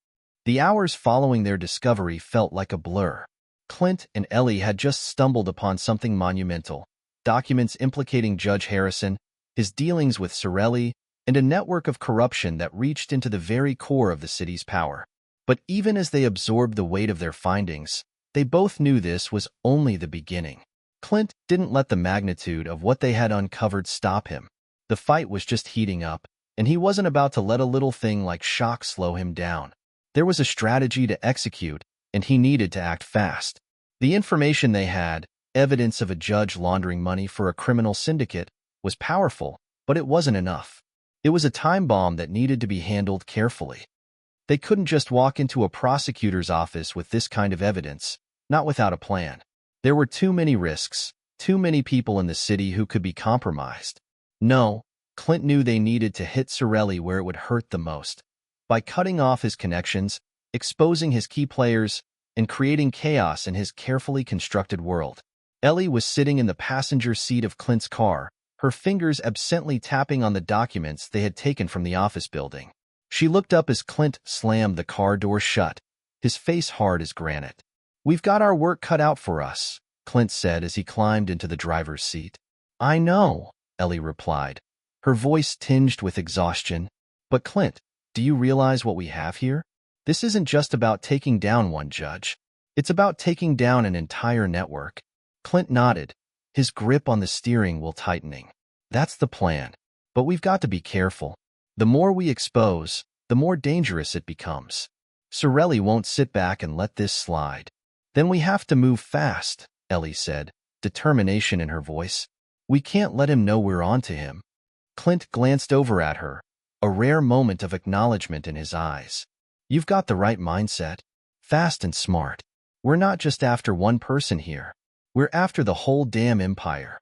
The hours following their discovery felt like a blur. Clint and Ellie had just stumbled upon something monumental: documents implicating Judge Harrison, his dealings with Sorelli, and a network of corruption that reached into the very core of the city's power. But even as they absorbed the weight of their findings, they both knew this was only the beginning. Clint didn't let the magnitude of what they had uncovered stop him. The fight was just heating up, and he wasn't about to let a little thing like shock slow him down. There was a strategy to execute, and he needed to act fast. The information they had, evidence of a judge laundering money for a criminal syndicate, was powerful, but it wasn't enough. It was a time bomb that needed to be handled carefully. They couldn't just walk into a prosecutor's office with this kind of evidence, not without a plan. There were too many risks, too many people in the city who could be compromised. No, Clint knew they needed to hit Sorelli where it would hurt the most. By cutting off his connections, exposing his key players, and creating chaos in his carefully constructed world. Ellie was sitting in the passenger seat of Clint's car, her fingers absently tapping on the documents they had taken from the office building. She looked up as Clint slammed the car door shut, his face hard as granite. "We've got our work cut out for us," Clint said as he climbed into the driver's seat. "I know," Ellie replied, her voice tinged with exhaustion. "But Clint, do you realize what we have here? This isn't just about taking down one judge. It's about taking down an entire network." Clint nodded, his grip on the steering wheel tightening. "That's the plan. But we've got to be careful. The more we expose, the more dangerous it becomes. Sorelli won't sit back and let this slide." "Then we have to move fast," Ellie said, determination in her voice. "We can't let him know we're onto him." Clint glanced over at her, a rare moment of acknowledgement in his eyes. "You've got the right mindset. Fast and smart. We're not just after one person here. We're after the whole damn empire."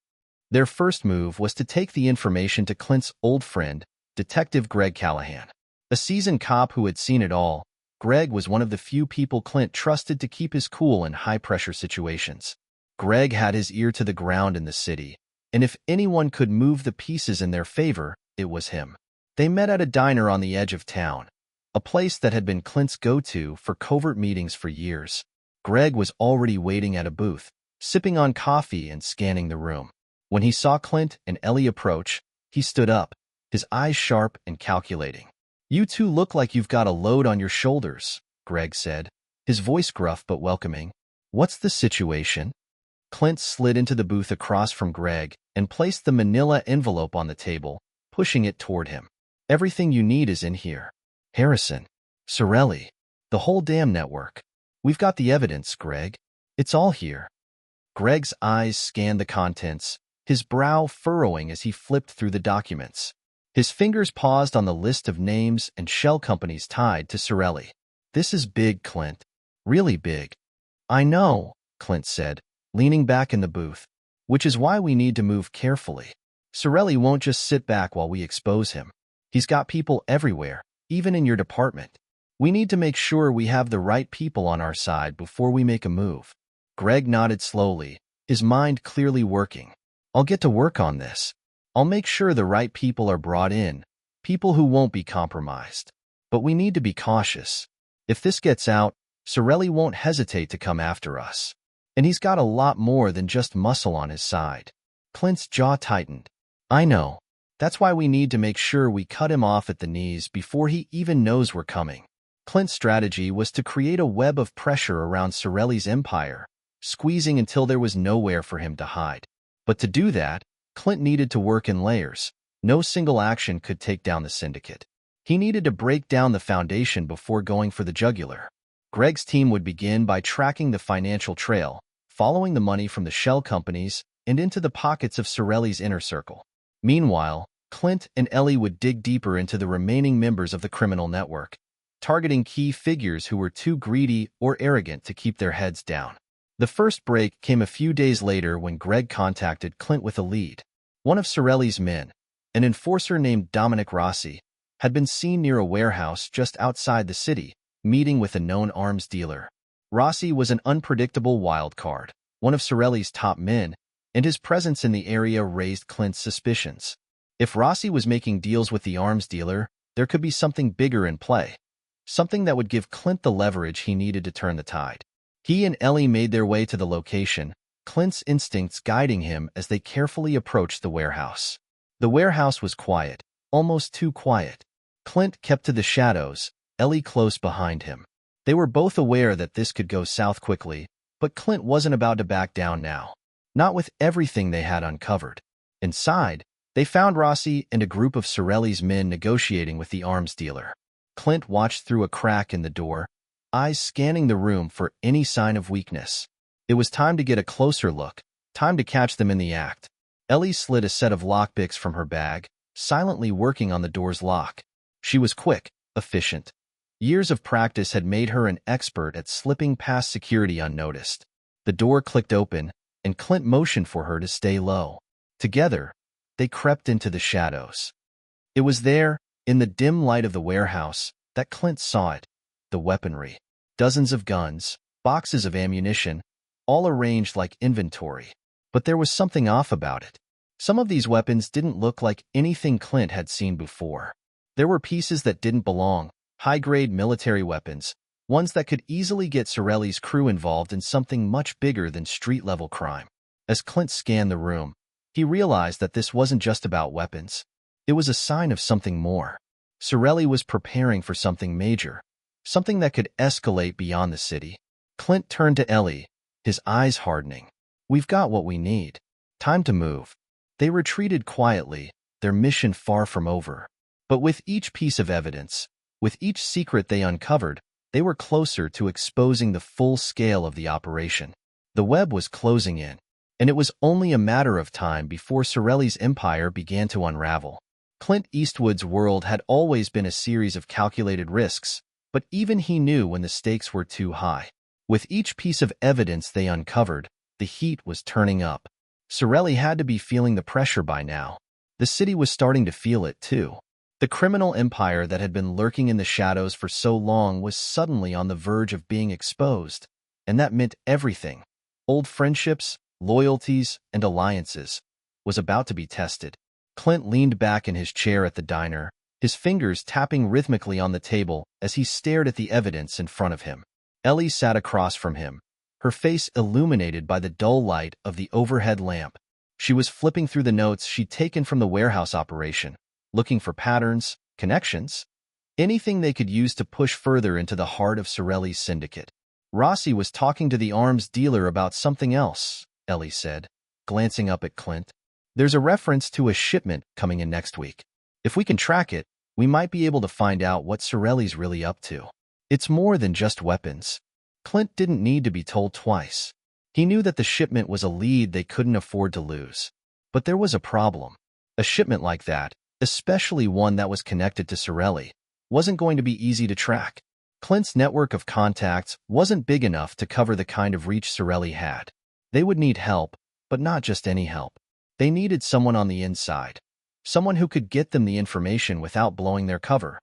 Their first move was to take the information to Clint's old friend, Detective Greg Callahan. A seasoned cop who had seen it all, Greg was one of the few people Clint trusted to keep his cool in high-pressure situations. Greg had his ear to the ground in the city, and if anyone could move the pieces in their favor, it was him. They met at a diner on the edge of town, a place that had been Clint's go-to for covert meetings for years. Greg was already waiting at a booth, sipping on coffee and scanning the room. When he saw Clint and Ellie approach, he stood up, his eyes sharp and calculating. "You two look like you've got a load on your shoulders," Greg said, his voice gruff but welcoming. "What's the situation?" Clint slid into the booth across from Greg and placed the manila envelope on the table, pushing it toward him. "Everything you need is in here. Harrison, Sorelli, the whole damn network. We've got the evidence, Greg. It's all here." Greg's eyes scanned the contents, his brow furrowing as he flipped through the documents. His fingers paused on the list of names and shell companies tied to Sorelli. "This is big, Clint. Really big." "I know," Clint said, leaning back in the booth, "which is why we need to move carefully. Sorelli won't just sit back while we expose him. He's got people everywhere, even in your department. We need to make sure we have the right people on our side before we make a move." Greg nodded slowly, his mind clearly working. "I'll get to work on this. I'll make sure the right people are brought in, people who won't be compromised. But we need to be cautious. If this gets out, Sorelli won't hesitate to come after us. And he's got a lot more than just muscle on his side." Clint's jaw tightened. "I know. That's why we need to make sure we cut him off at the knees before he even knows we're coming." Clint's strategy was to create a web of pressure around Sorelli's empire, squeezing until there was nowhere for him to hide. But to do that, Clint needed to work in layers. No single action could take down the syndicate. He needed to break down the foundation before going for the jugular. Greg's team would begin by tracking the financial trail, following the money from the shell companies and into the pockets of Sorelli's inner circle. Meanwhile, Clint and Ellie would dig deeper into the remaining members of the criminal network, targeting key figures who were too greedy or arrogant to keep their heads down. The first break came a few days later when Greg contacted Clint with a lead. One of Sorelli's men, an enforcer named Dominic Rossi, had been seen near a warehouse just outside the city, meeting with a known arms dealer. Rossi was an unpredictable wild card, one of Sorelli's top men, and his presence in the area raised Clint's suspicions. If Rossi was making deals with the arms dealer, there could be something bigger in play, something that would give Clint the leverage he needed to turn the tide. He and Ellie made their way to the location, Clint's instincts guiding him as they carefully approached the warehouse. The warehouse was quiet, almost too quiet. Clint kept to the shadows, Ellie close behind him. They were both aware that this could go south quickly, but Clint wasn't about to back down now. Not with everything they had uncovered. Inside, they found Rossi and a group of Sorelli's men negotiating with the arms dealer. Clint watched through a crack in the door, eyes scanning the room for any sign of weakness. It was time to get a closer look, time to catch them in the act. Ellie slid a set of lockpicks from her bag, silently working on the door's lock. She was quick, efficient. Years of practice had made her an expert at slipping past security unnoticed. The door clicked open, and Clint motioned for her to stay low. Together, they crept into the shadows. It was there, in the dim light of the warehouse, that Clint saw it, the weaponry. Dozens of guns, boxes of ammunition, all arranged like inventory. But there was something off about it. Some of these weapons didn't look like anything Clint had seen before. There were pieces that didn't belong, high-grade military weapons, ones that could easily get Sorelli's crew involved in something much bigger than street-level crime. As Clint scanned the room, he realized that this wasn't just about weapons. It was a sign of something more. Sorelli was preparing for something major, something that could escalate beyond the city. Clint turned to Ellie, his eyes hardening. "We've got what we need. Time to move." They retreated quietly, their mission far from over. But with each piece of evidence, with each secret they uncovered, they were closer to exposing the full scale of the operation. The web was closing in, and it was only a matter of time before Sorelli's empire began to unravel. Clint Eastwood's world had always been a series of calculated risks, but even he knew when the stakes were too high. With each piece of evidence they uncovered, the heat was turning up. Sorelli had to be feeling the pressure by now. The city was starting to feel it too. The criminal empire that had been lurking in the shadows for so long was suddenly on the verge of being exposed, and that meant everything. Old friendships, loyalties, and alliances was about to be tested. Clint leaned back in his chair at the diner, his fingers tapping rhythmically on the table as he stared at the evidence in front of him. Ellie sat across from him, her face illuminated by the dull light of the overhead lamp. She was flipping through the notes she'd taken from the warehouse operation, looking for patterns, connections, anything they could use to push further into the heart of Sorelli's syndicate. Rossi was talking to the arms dealer about something else, Ellie said, glancing up at Clint. "There's a reference to a shipment coming in next week. If we can track it, we might be able to find out what Sorelli's really up to. It's more than just weapons." Clint didn't need to be told twice. He knew that the shipment was a lead they couldn't afford to lose. But there was a problem. A shipment like that, especially one that was connected to Sorelli, wasn't going to be easy to track. Clint's network of contacts wasn't big enough to cover the kind of reach Sorelli had. They would need help, but not just any help. They needed someone on the inside, someone who could get them the information without blowing their cover.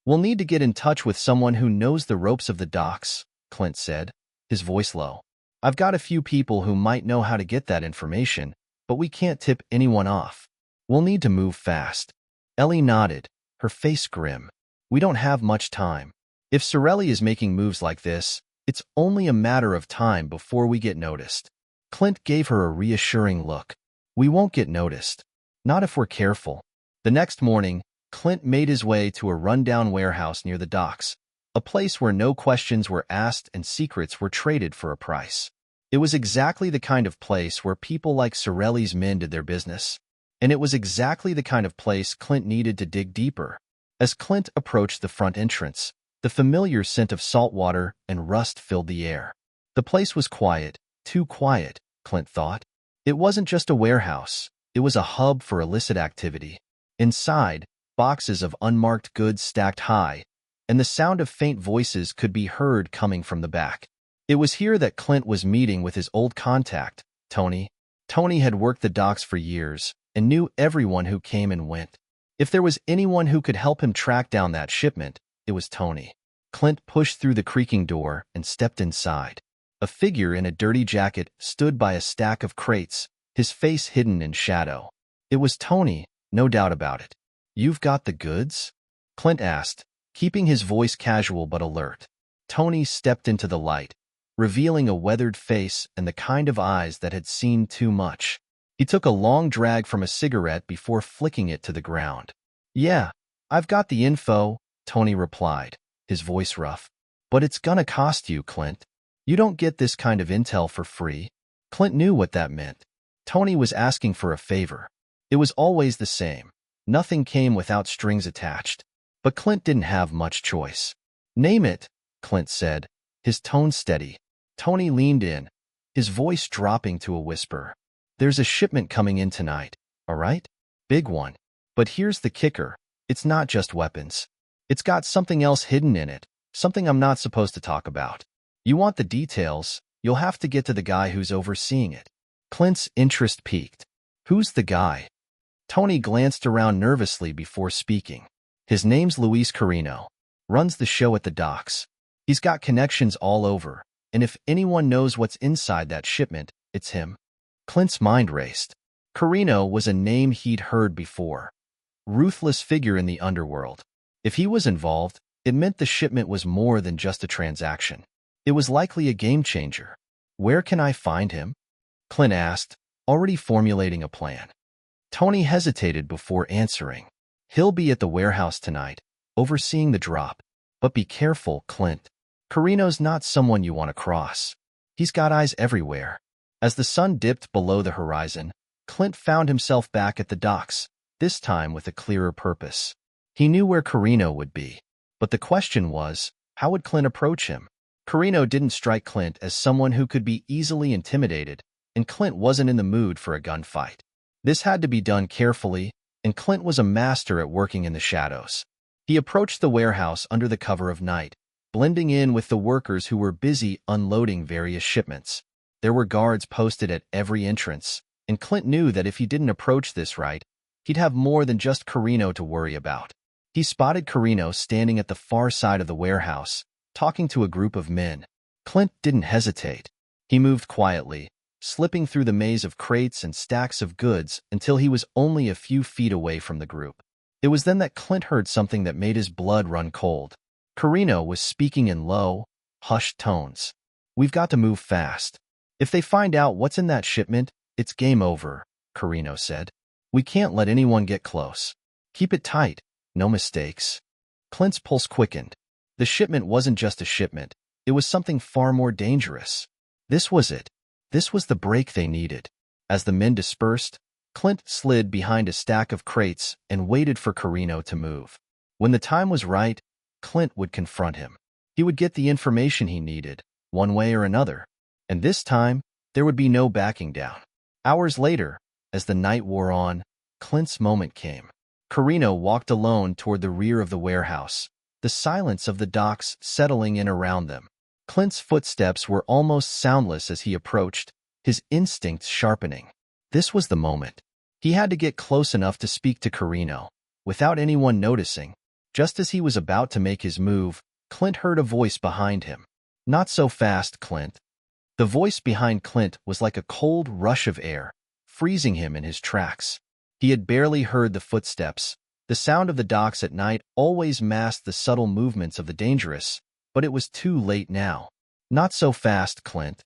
"We'll need to get in touch with someone who knows the ropes of the docks," Clint said, his voice low. "I've got a few people who might know how to get that information, but we can't tip anyone off. We'll need to move fast." Ellie nodded, her face grim. "We don't have much time. If Sorelli is making moves like this, it's only a matter of time before we get noticed." Clint gave her a reassuring look. "We won't get noticed. Not if we're careful." The next morning, Clint made his way to a rundown warehouse near the docks, a place where no questions were asked and secrets were traded for a price. It was exactly the kind of place where people like Sorelli's men did their business. And it was exactly the kind of place Clint needed to dig deeper. As Clint approached the front entrance, the familiar scent of salt water and rust filled the air. The place was quiet, too quiet, Clint thought. It wasn't just a warehouse, it was a hub for illicit activity. Inside, boxes of unmarked goods stacked high, and the sound of faint voices could be heard coming from the back. It was here that Clint was meeting with his old contact, Tony. Tony had worked the docks for years and knew everyone who came and went. If there was anyone who could help him track down that shipment, it was Tony. Clint pushed through the creaking door and stepped inside. A figure in a dirty jacket stood by a stack of crates, his face hidden in shadow. It was Tony, no doubt about it. "You've got the goods?" Clint asked, keeping his voice casual but alert. Tony stepped into the light, revealing a weathered face and the kind of eyes that had seen too much. He took a long drag from a cigarette before flicking it to the ground. "Yeah, I've got the info," Tony replied, his voice rough. "But it's gonna cost you, Clint. You don't get this kind of intel for free." Clint knew what that meant. Tony was asking for a favor. It was always the same. Nothing came without strings attached. But Clint didn't have much choice. "Name it," Clint said, his tone steady. Tony leaned in, his voice dropping to a whisper. "There's a shipment coming in tonight, all right? Big one. But here's the kicker. It's not just weapons. It's got something else hidden in it, something I'm not supposed to talk about. You want the details, you'll have to get to the guy who's overseeing it." Clint's interest peaked. "Who's the guy?" Tony glanced around nervously before speaking. "His name's Luis Carino. Runs the show at the docks. He's got connections all over, and if anyone knows what's inside that shipment, it's him." Clint's mind raced. Carino was a name he'd heard before. Ruthless figure in the underworld. If he was involved, it meant the shipment was more than just a transaction. It was likely a game changer. "Where can I find him?" Clint asked, already formulating a plan. Tony hesitated before answering. "He'll be at the warehouse tonight, overseeing the drop. But be careful, Clint. Carino's not someone you want to cross. He's got eyes everywhere." As the sun dipped below the horizon, Clint found himself back at the docks, this time with a clearer purpose. He knew where Carino would be, but the question was, how would Clint approach him? Carino didn't strike Clint as someone who could be easily intimidated, and Clint wasn't in the mood for a gunfight. This had to be done carefully, and Clint was a master at working in the shadows. He approached the warehouse under the cover of night, blending in with the workers who were busy unloading various shipments. There were guards posted at every entrance, and Clint knew that if he didn't approach this right, he'd have more than just Carino to worry about. He spotted Carino standing at the far side of the warehouse, talking to a group of men. Clint didn't hesitate. He moved quietly, slipping through the maze of crates and stacks of goods until he was only a few feet away from the group. It was then that Clint heard something that made his blood run cold. Carino was speaking in low, hushed tones. "We've got to move fast. If they find out what's in that shipment, it's game over," Carino said. "We can't let anyone get close. Keep it tight, no mistakes." Clint's pulse quickened. The shipment wasn't just a shipment. It was something far more dangerous. This was it. This was the break they needed. As the men dispersed, Clint slid behind a stack of crates and waited for Carino to move. When the time was right, Clint would confront him. He would get the information he needed, one way or another. And this time, there would be no backing down. Hours later, as the night wore on, Clint's moment came. Carino walked alone toward the rear of the warehouse, the silence of the docks settling in around them. Clint's footsteps were almost soundless as he approached, his instincts sharpening. This was the moment. He had to get close enough to speak to Carino, without anyone noticing. Just as he was about to make his move, Clint heard a voice behind him. "Not so fast, Clint." The voice behind Clint was like a cold rush of air, freezing him in his tracks. He had barely heard the footsteps. The sound of the docks at night always masked the subtle movements of the dangerous, but it was too late now. "Not so fast, Clint."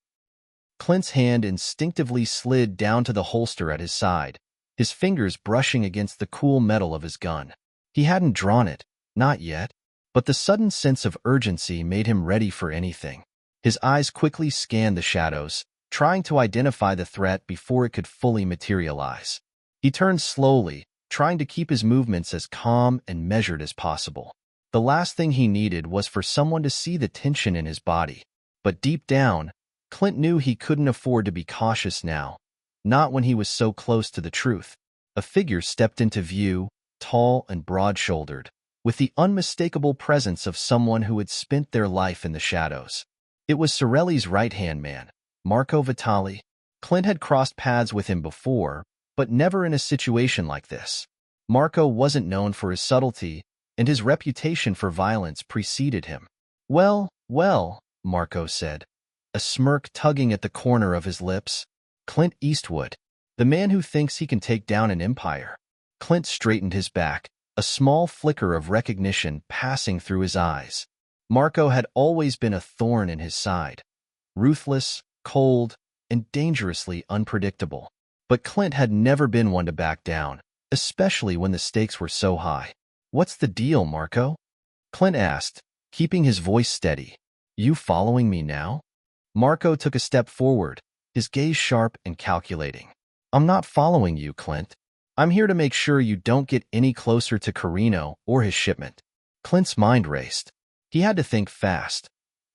Clint's hand instinctively slid down to the holster at his side, his fingers brushing against the cool metal of his gun. He hadn't drawn it, not yet, but the sudden sense of urgency made him ready for anything. His eyes quickly scanned the shadows, trying to identify the threat before it could fully materialize. He turned slowly, trying to keep his movements as calm and measured as possible. The last thing he needed was for someone to see the tension in his body. But deep down, Clint knew he couldn't afford to be cautious now, not when he was so close to the truth. A figure stepped into view, tall and broad-shouldered, with the unmistakable presence of someone who had spent their life in the shadows. It was Sorelli's right-hand man, Marco Vitali. Clint had crossed paths with him before, but never in a situation like this. Marco wasn't known for his subtlety, and his reputation for violence preceded him. Well, well, Marco said, a smirk tugging at the corner of his lips. Clint Eastwood, the man who thinks he can take down an empire. Clint straightened his back, a small flicker of recognition passing through his eyes. Marco had always been a thorn in his side. Ruthless, cold, and dangerously unpredictable. But Clint had never been one to back down, especially when the stakes were so high. "What's the deal, Marco?" Clint asked, keeping his voice steady. "You following me now?" Marco took a step forward, his gaze sharp and calculating. "I'm not following you, Clint. I'm here to make sure you don't get any closer to Carino or his shipment." Clint's mind raced. He had to think fast.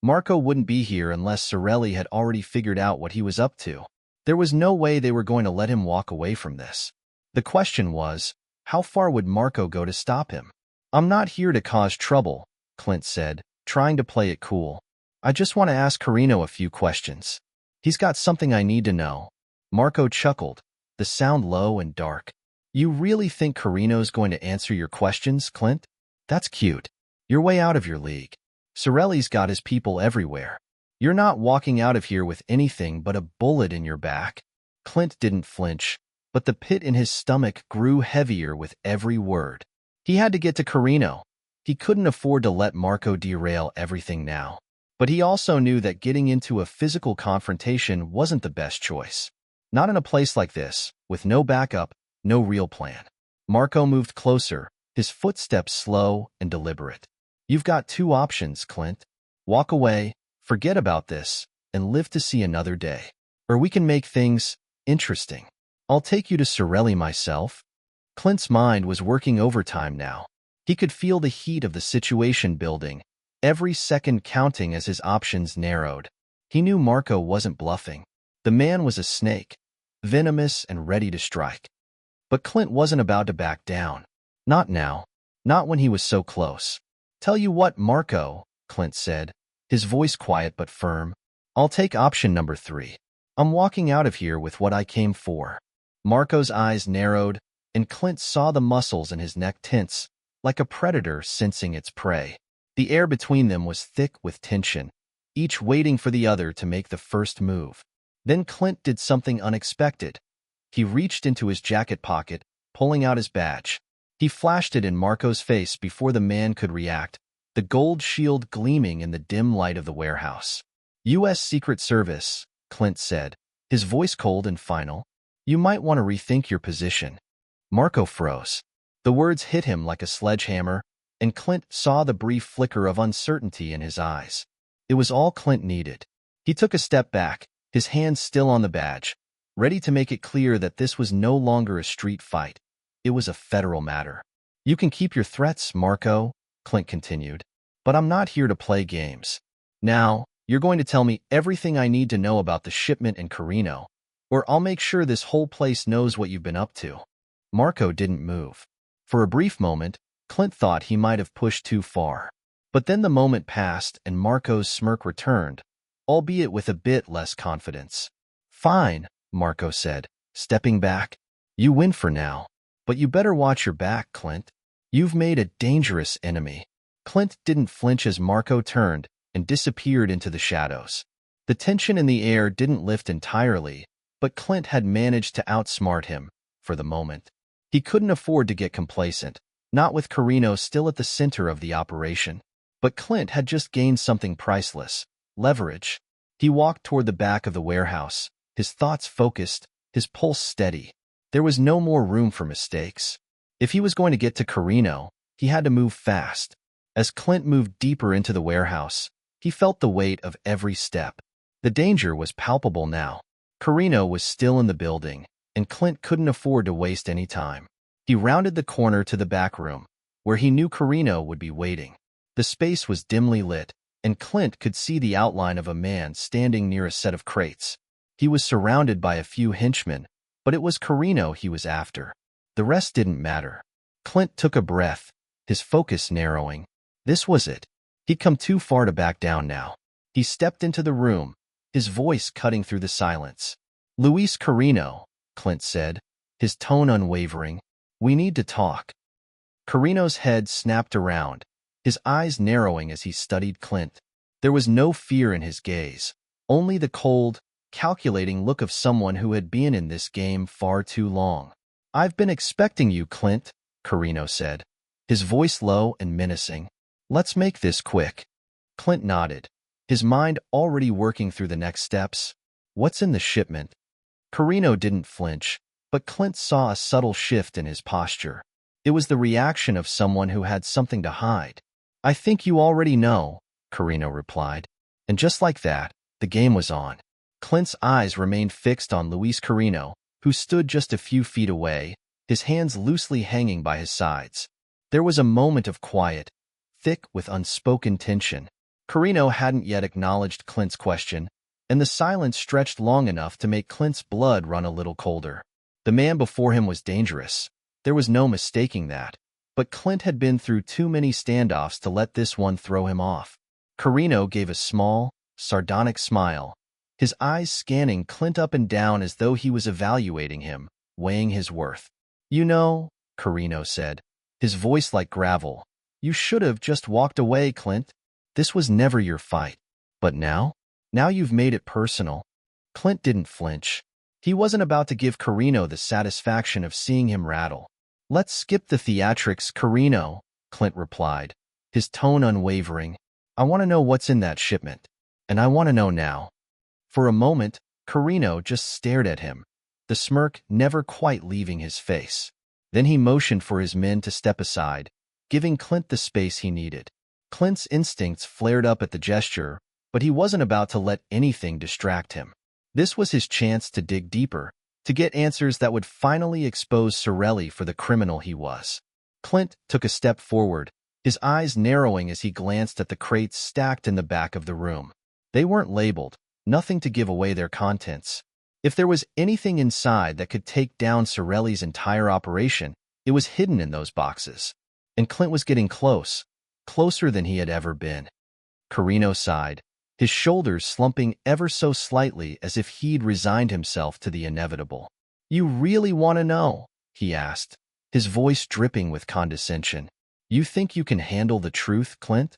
Marco wouldn't be here unless Sorelli had already figured out what he was up to. There was no way they were going to let him walk away from this. The question was, how far would Marco go to stop him? "I'm not here to cause trouble," Clint said, trying to play it cool. "I just want to ask Carino a few questions. He's got something I need to know." Marco chuckled, the sound low and dark. "You really think Carino's going to answer your questions, Clint? That's cute. You're way out of your league. Sorelli's got his people everywhere. You're not walking out of here with anything but a bullet in your back." Clint didn't flinch, but the pit in his stomach grew heavier with every word. He had to get to Carino. He couldn't afford to let Marco derail everything now. But he also knew that getting into a physical confrontation wasn't the best choice. Not in a place like this, with no backup, no real plan. Marco moved closer, his footsteps slow and deliberate. "You've got two options, Clint. Walk away, forget about this, and live to see another day. Or we can make things interesting. I'll take you to Sorelli myself." Clint's mind was working overtime now. He could feel the heat of the situation building, every second counting as his options narrowed. He knew Marco wasn't bluffing. The man was a snake, venomous and ready to strike. But Clint wasn't about to back down. Not now. Not when he was so close. "Tell you what, Marco," Clint said, his voice quiet but firm. "I'll take option number 3. I'm walking out of here with what I came for." Marco's eyes narrowed, and Clint saw the muscles in his neck tense, like a predator sensing its prey. The air between them was thick with tension, each waiting for the other to make the first move. Then Clint did something unexpected. He reached into his jacket pocket, pulling out his badge. He flashed it in Marco's face before the man could react, the gold shield gleaming in the dim light of the warehouse. "U.S. Secret Service," Clint said, his voice cold and final. "You might want to rethink your position." Marco froze. The words hit him like a sledgehammer, and Clint saw the brief flicker of uncertainty in his eyes. It was all Clint needed. He took a step back, his hands still on the badge, ready to make it clear that this was no longer a street fight. It was a federal matter. "You can keep your threats, Marco," Clint continued, "but I'm not here to play games. Now, you're going to tell me everything I need to know about the shipment in Carino, or I'll make sure this whole place knows what you've been up to." Marco didn't move. For a brief moment, Clint thought he might have pushed too far. But then the moment passed and Marco's smirk returned, albeit with a bit less confidence. "Fine," Marco said, stepping back. "You win for now. But you better watch your back, Clint. You've made a dangerous enemy." Clint didn't flinch as Marco turned and disappeared into the shadows. The tension in the air didn't lift entirely, but Clint had managed to outsmart him, for the moment. He couldn't afford to get complacent, not with Carino still at the center of the operation. But Clint had just gained something priceless: leverage. He walked toward the back of the warehouse, his thoughts focused, his pulse steady. There was no more room for mistakes. If he was going to get to Carino, he had to move fast. As Clint moved deeper into the warehouse, he felt the weight of every step. The danger was palpable now. Carino was still in the building, and Clint couldn't afford to waste any time. He rounded the corner to the back room, where he knew Carino would be waiting. The space was dimly lit, and Clint could see the outline of a man standing near a set of crates. He was surrounded by a few henchmen, but it was Carino he was after. The rest didn't matter. Clint took a breath, his focus narrowing. This was it. He'd come too far to back down now. He stepped into the room, his voice cutting through the silence. "Luis Carino," Clint said, his tone unwavering. "We need to talk." Carino's head snapped around, his eyes narrowing as he studied Clint. There was no fear in his gaze, only the cold, calculating look of someone who had been in this game far too long. "I've been expecting you, Clint," Carino said, his voice low and menacing. "Let's make this quick." Clint nodded, his mind already working through the next steps. "What's in the shipment?" Carino didn't flinch, but Clint saw a subtle shift in his posture. It was the reaction of someone who had something to hide. "I think you already know," Carino replied. And just like that, the game was on. Clint's eyes remained fixed on Luis Carino, who stood just a few feet away, his hands loosely hanging by his sides. There was a moment of quiet, thick with unspoken tension. Carino hadn't yet acknowledged Clint's question, and the silence stretched long enough to make Clint's blood run a little colder. The man before him was dangerous. There was no mistaking that. But Clint had been through too many standoffs to let this one throw him off. Carino gave a small, sardonic smile, his eyes scanning Clint up and down as though he was evaluating him, weighing his worth. "You know," Carino said, his voice like gravel, "you should have just walked away, Clint. This was never your fight. But now? Now you've made it personal." Clint didn't flinch. He wasn't about to give Carino the satisfaction of seeing him rattle. "Let's skip the theatrics, Carino," Clint replied, his tone unwavering. "I want to know what's in that shipment. And I want to know now." For a moment, Carino just stared at him, the smirk never quite leaving his face. Then he motioned for his men to step aside, giving Clint the space he needed. Clint's instincts flared up at the gesture, but he wasn't about to let anything distract him. This was his chance to dig deeper, to get answers that would finally expose Sorelli for the criminal he was. Clint took a step forward, his eyes narrowing as he glanced at the crates stacked in the back of the room. They weren't labeled, nothing to give away their contents. If there was anything inside that could take down Sorelli's entire operation, it was hidden in those boxes. And Clint was getting close, closer than he had ever been. Carino sighed, his shoulders slumping ever so slightly as if he'd resigned himself to the inevitable. "You really want to know?" he asked, his voice dripping with condescension. "You think you can handle the truth, Clint?"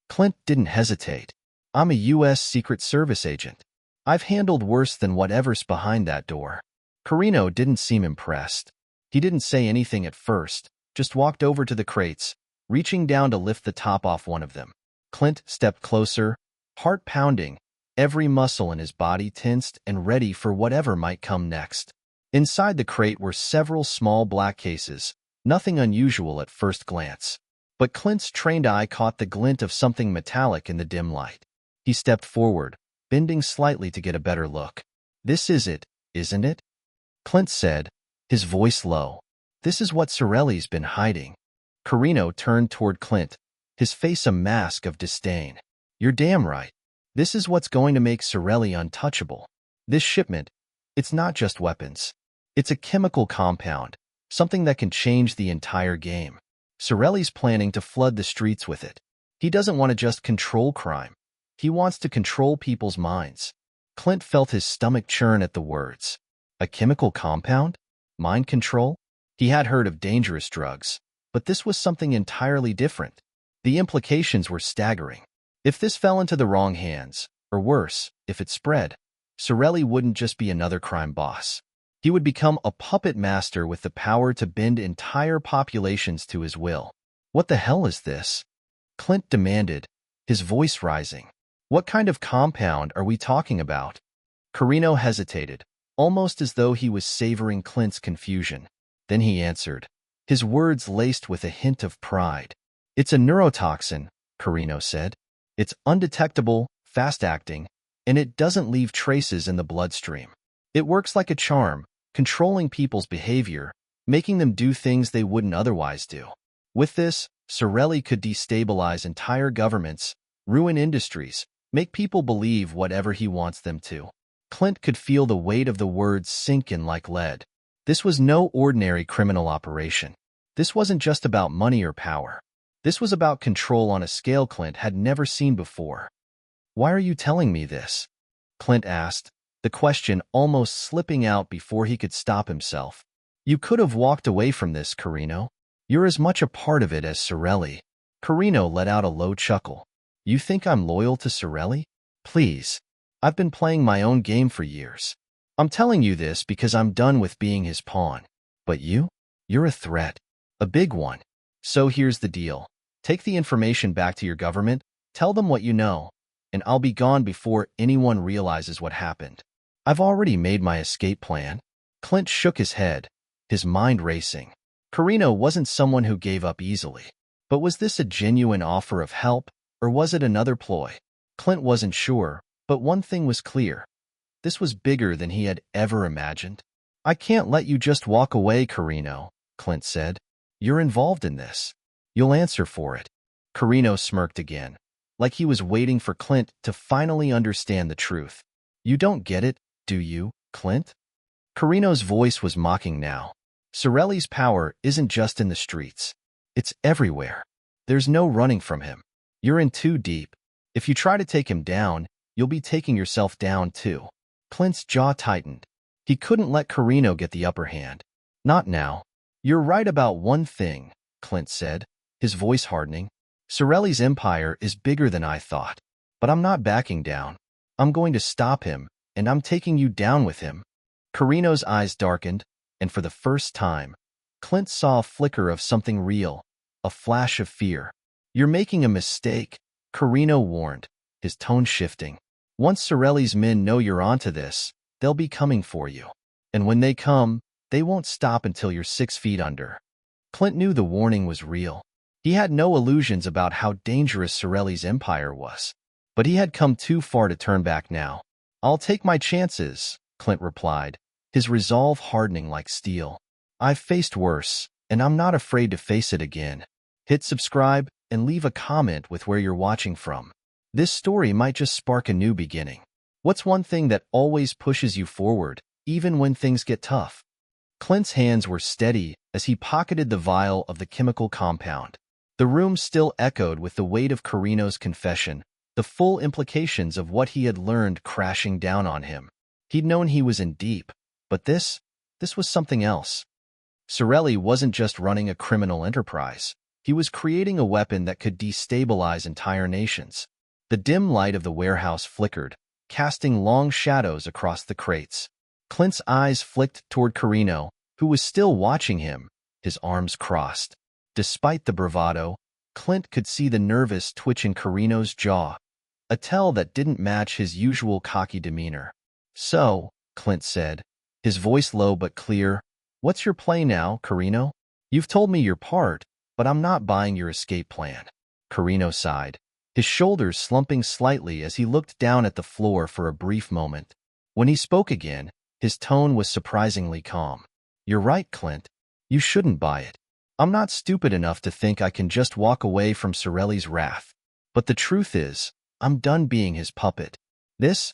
Clint didn't hesitate. "I'm a U.S. Secret Service agent. I've handled worse than whatever's behind that door." Carino didn't seem impressed. He didn't say anything at first, just walked over to the crates, reaching down to lift the top off one of them. Clint stepped closer, heart pounding, every muscle in his body tensed and ready for whatever might come next. Inside the crate were several small black cases, nothing unusual at first glance. But Clint's trained eye caught the glint of something metallic in the dim light. He stepped forward, bending slightly to get a better look. "This is it, isn't it?" Clint said, his voice low. "This is what Sorelli's been hiding." Carino turned toward Clint, his face a mask of disdain. "You're damn right. This is what's going to make Sorelli untouchable. This shipment, it's not just weapons. It's a chemical compound, something that can change the entire game. Sorelli's planning to flood the streets with it. He doesn't want to just control crime. He wants to control people's minds." Clint felt his stomach churn at the words. A chemical compound? Mind control? He had heard of dangerous drugs, but this was something entirely different. The implications were staggering. If this fell into the wrong hands, or worse, if it spread, Sorelli wouldn't just be another crime boss. He would become a puppet master with the power to bend entire populations to his will. "What the hell is this?" Clint demanded, his voice rising. "What kind of compound are we talking about?" Carino hesitated, almost as though he was savoring Clint's confusion. Then he answered, his words laced with a hint of pride. "It's a neurotoxin," Carino said. "It's undetectable, fast-acting, and it doesn't leave traces in the bloodstream. It works like a charm, controlling people's behavior, making them do things they wouldn't otherwise do. With this, Sorelli could destabilize entire governments, ruin industries, make people believe whatever he wants them to." Clint could feel the weight of the words sink in like lead. This was no ordinary criminal operation. This wasn't just about money or power. This was about control on a scale Clint had never seen before. "Why are you telling me this?" Clint asked, the question almost slipping out before he could stop himself. "You could have walked away from this, Carino. You're as much a part of it as Sorelli." Carino let out a low chuckle. You think I'm loyal to Sorelli? Please. I've been playing my own game for years. I'm telling you this because I'm done with being his pawn. But you? You're a threat. A big one. So here's the deal. Take the information back to your government, tell them what you know, and I'll be gone before anyone realizes what happened. I've already made my escape plan. Clint shook his head, his mind racing. Carino wasn't someone who gave up easily. But was this a genuine offer of help, or was it another ploy? Clint wasn't sure, but one thing was clear. This was bigger than he had ever imagined. I can't let you just walk away, Carino, Clint said. You're involved in this. You'll answer for it. Carino smirked again, like he was waiting for Clint to finally understand the truth. You don't get it, do you, Clint? Carino's voice was mocking now. Sorelli's power isn't just in the streets. It's everywhere. There's no running from him. You're in too deep. If you try to take him down, you'll be taking yourself down too. Clint's jaw tightened. He couldn't let Carino get the upper hand. Not now. You're right about one thing, Clint said, his voice hardening. Sorelli's empire is bigger than I thought. But I'm not backing down. I'm going to stop him, and I'm taking you down with him. Carino's eyes darkened, and for the first time, Clint saw a flicker of something real, a flash of fear. You're making a mistake, Carino warned, his tone shifting. Once Sorelli's men know you're onto this, they'll be coming for you. And when they come, they won't stop until you're 6 feet under. Clint knew the warning was real. He had no illusions about how dangerous Sorelli's empire was. But he had come too far to turn back now. I'll take my chances, Clint replied, his resolve hardening like steel. I've faced worse, and I'm not afraid to face it again. Hit subscribe and leave a comment with where you're watching from. This story might just spark a new beginning. What's one thing that always pushes you forward, even when things get tough? Clint's hands were steady as he pocketed the vial of the chemical compound. The room still echoed with the weight of Carino's confession, the full implications of what he had learned crashing down on him. He'd known he was in deep, but this was something else. Sorelli wasn't just running a criminal enterprise. He was creating a weapon that could destabilize entire nations. The dim light of the warehouse flickered, casting long shadows across the crates. Clint's eyes flicked toward Carino, who was still watching him, his arms crossed. Despite the bravado, Clint could see the nervous twitch in Carino's jaw, a tell that didn't match his usual cocky demeanor. So, Clint said, his voice low but clear, what's your play now, Carino? You've told me your part, but I'm not buying your escape plan. Carino sighed, his shoulders slumping slightly as he looked down at the floor for a brief moment. When he spoke again, his tone was surprisingly calm. You're right, Clint. You shouldn't buy it. I'm not stupid enough to think I can just walk away from Sorelli's wrath. But the truth is, I'm done being his puppet. This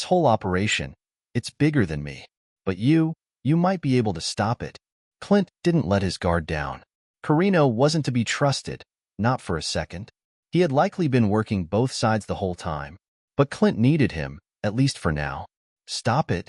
whole operation, it's bigger than me. But you might be able to stop it. Clint didn't let his guard down. Carino wasn't to be trusted, not for a second. He had likely been working both sides the whole time. But Clint needed him, at least for now. Stop it?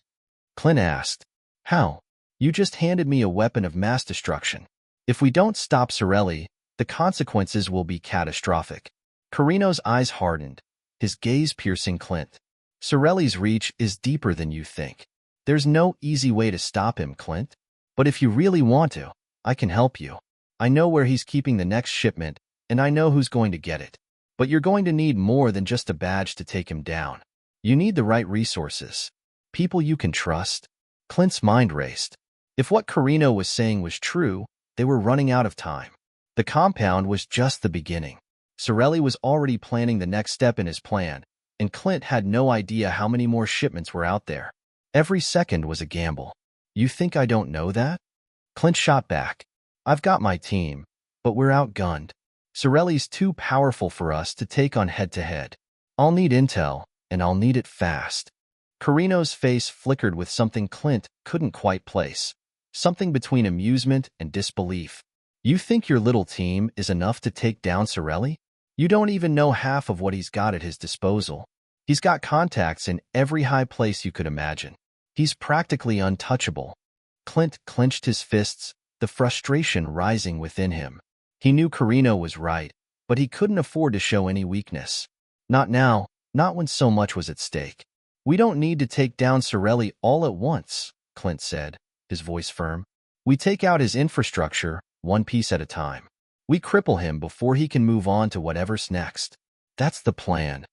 Clint asked. How? You just handed me a weapon of mass destruction. If we don't stop Sorelli, the consequences will be catastrophic. Carino's eyes hardened, his gaze piercing Clint. Sorelli's reach is deeper than you think. There's no easy way to stop him, Clint. But if you really want to, I can help you. I know where he's keeping the next shipment, and I know who's going to get it. But you're going to need more than just a badge to take him down. You need the right resources. People you can trust. Clint's mind raced. If what Carino was saying was true, they were running out of time. The compound was just the beginning. Sorelli was already planning the next step in his plan, and Clint had no idea how many more shipments were out there. Every second was a gamble. You think I don't know that? Clint shot back. I've got my team, but we're outgunned. Sorelli's too powerful for us to take on head-to-head. I'll need intel, and I'll need it fast. Carino's face flickered with something Clint couldn't quite place. Something between amusement and disbelief. You think your little team is enough to take down Sorelli? You don't even know half of what he's got at his disposal. He's got contacts in every high place you could imagine. He's practically untouchable. Clint clenched his fists, the frustration rising within him. He knew Carino was right, but he couldn't afford to show any weakness. Not now, not when so much was at stake. We don't need to take down Sorelli all at once, Clint said, his voice firm. We take out his infrastructure, one piece at a time. We cripple him before he can move on to whatever's next. That's the plan.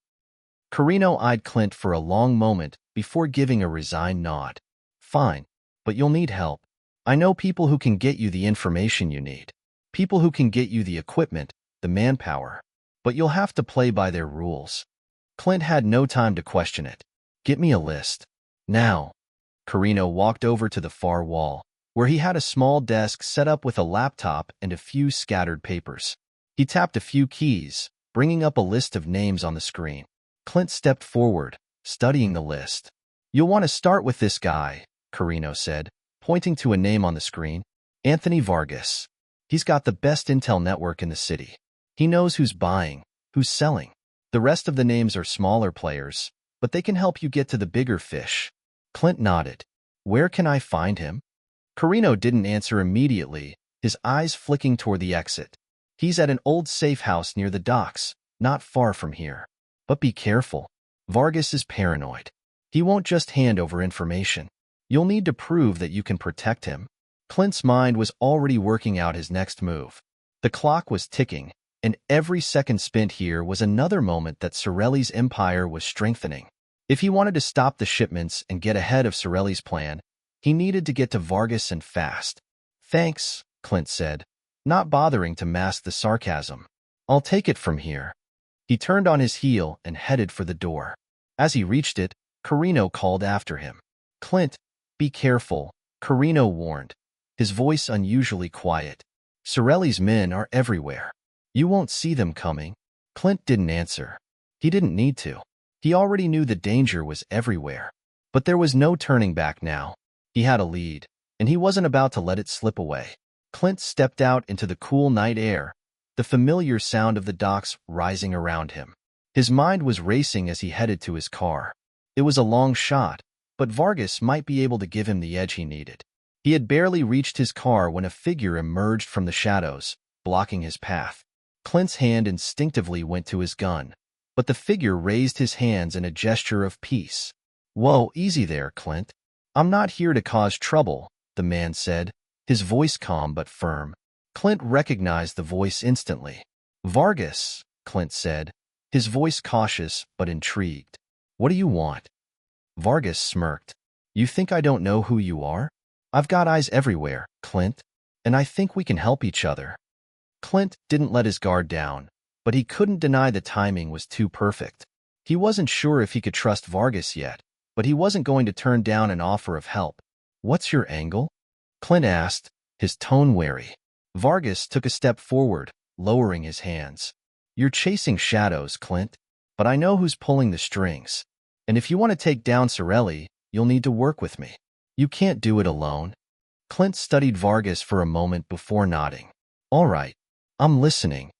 Carino eyed Clint for a long moment before giving a resigned nod. Fine, but you'll need help. I know people who can get you the information you need. People who can get you the equipment, the manpower. But you'll have to play by their rules. Clint had no time to question it. Get me a list. Now. Carino walked over to the far wall, where he had a small desk set up with a laptop and a few scattered papers. He tapped a few keys, bringing up a list of names on the screen. Clint stepped forward, studying the list. You'll want to start with this guy, Carino said, pointing to a name on the screen. Anthony Vargas. He's got the best intel network in the city. He knows who's buying, who's selling. The rest of the names are smaller players, but they can help you get to the bigger fish. Clint nodded. Where can I find him? Carino didn't answer immediately, his eyes flicking toward the exit. He's at an old safe house near the docks, not far from here. But be careful. Vargas is paranoid. He won't just hand over information. You'll need to prove that you can protect him. Clint's mind was already working out his next move. The clock was ticking, and every second spent here was another moment that Sorelli's empire was strengthening. If he wanted to stop the shipments and get ahead of Sorelli's plan, he needed to get to Vargas and fast. Thanks, Clint said, not bothering to mask the sarcasm. I'll take it from here. He turned on his heel and headed for the door. As he reached it, Carino called after him. Clint, be careful, Carino warned, his voice unusually quiet. Sorelli's men are everywhere. You won't see them coming. Clint didn't answer. He didn't need to. He already knew the danger was everywhere. But there was no turning back now. He had a lead, and he wasn't about to let it slip away. Clint stepped out into the cool night air, the familiar sound of the docks rising around him. His mind was racing as he headed to his car. It was a long shot, but Vargas might be able to give him the edge he needed. He had barely reached his car when a figure emerged from the shadows, blocking his path. Clint's hand instinctively went to his gun, but the figure raised his hands in a gesture of peace. Whoa, easy there, Clint. I'm not here to cause trouble, the man said, his voice calm but firm. Clint recognized the voice instantly. Vargas, Clint said, his voice cautious but intrigued. What do you want? Vargas smirked. You think I don't know who you are? I've got eyes everywhere, Clint, and I think we can help each other. Clint didn't let his guard down, but he couldn't deny the timing was too perfect. He wasn't sure if he could trust Vargas yet, but he wasn't going to turn down an offer of help. What's your angle? Clint asked, his tone wary. Vargas took a step forward, lowering his hands. You're chasing shadows, Clint, but I know who's pulling the strings. And if you want to take down Sorelli, you'll need to work with me. You can't do it alone. Clint studied Vargas for a moment before nodding. All right, I'm listening.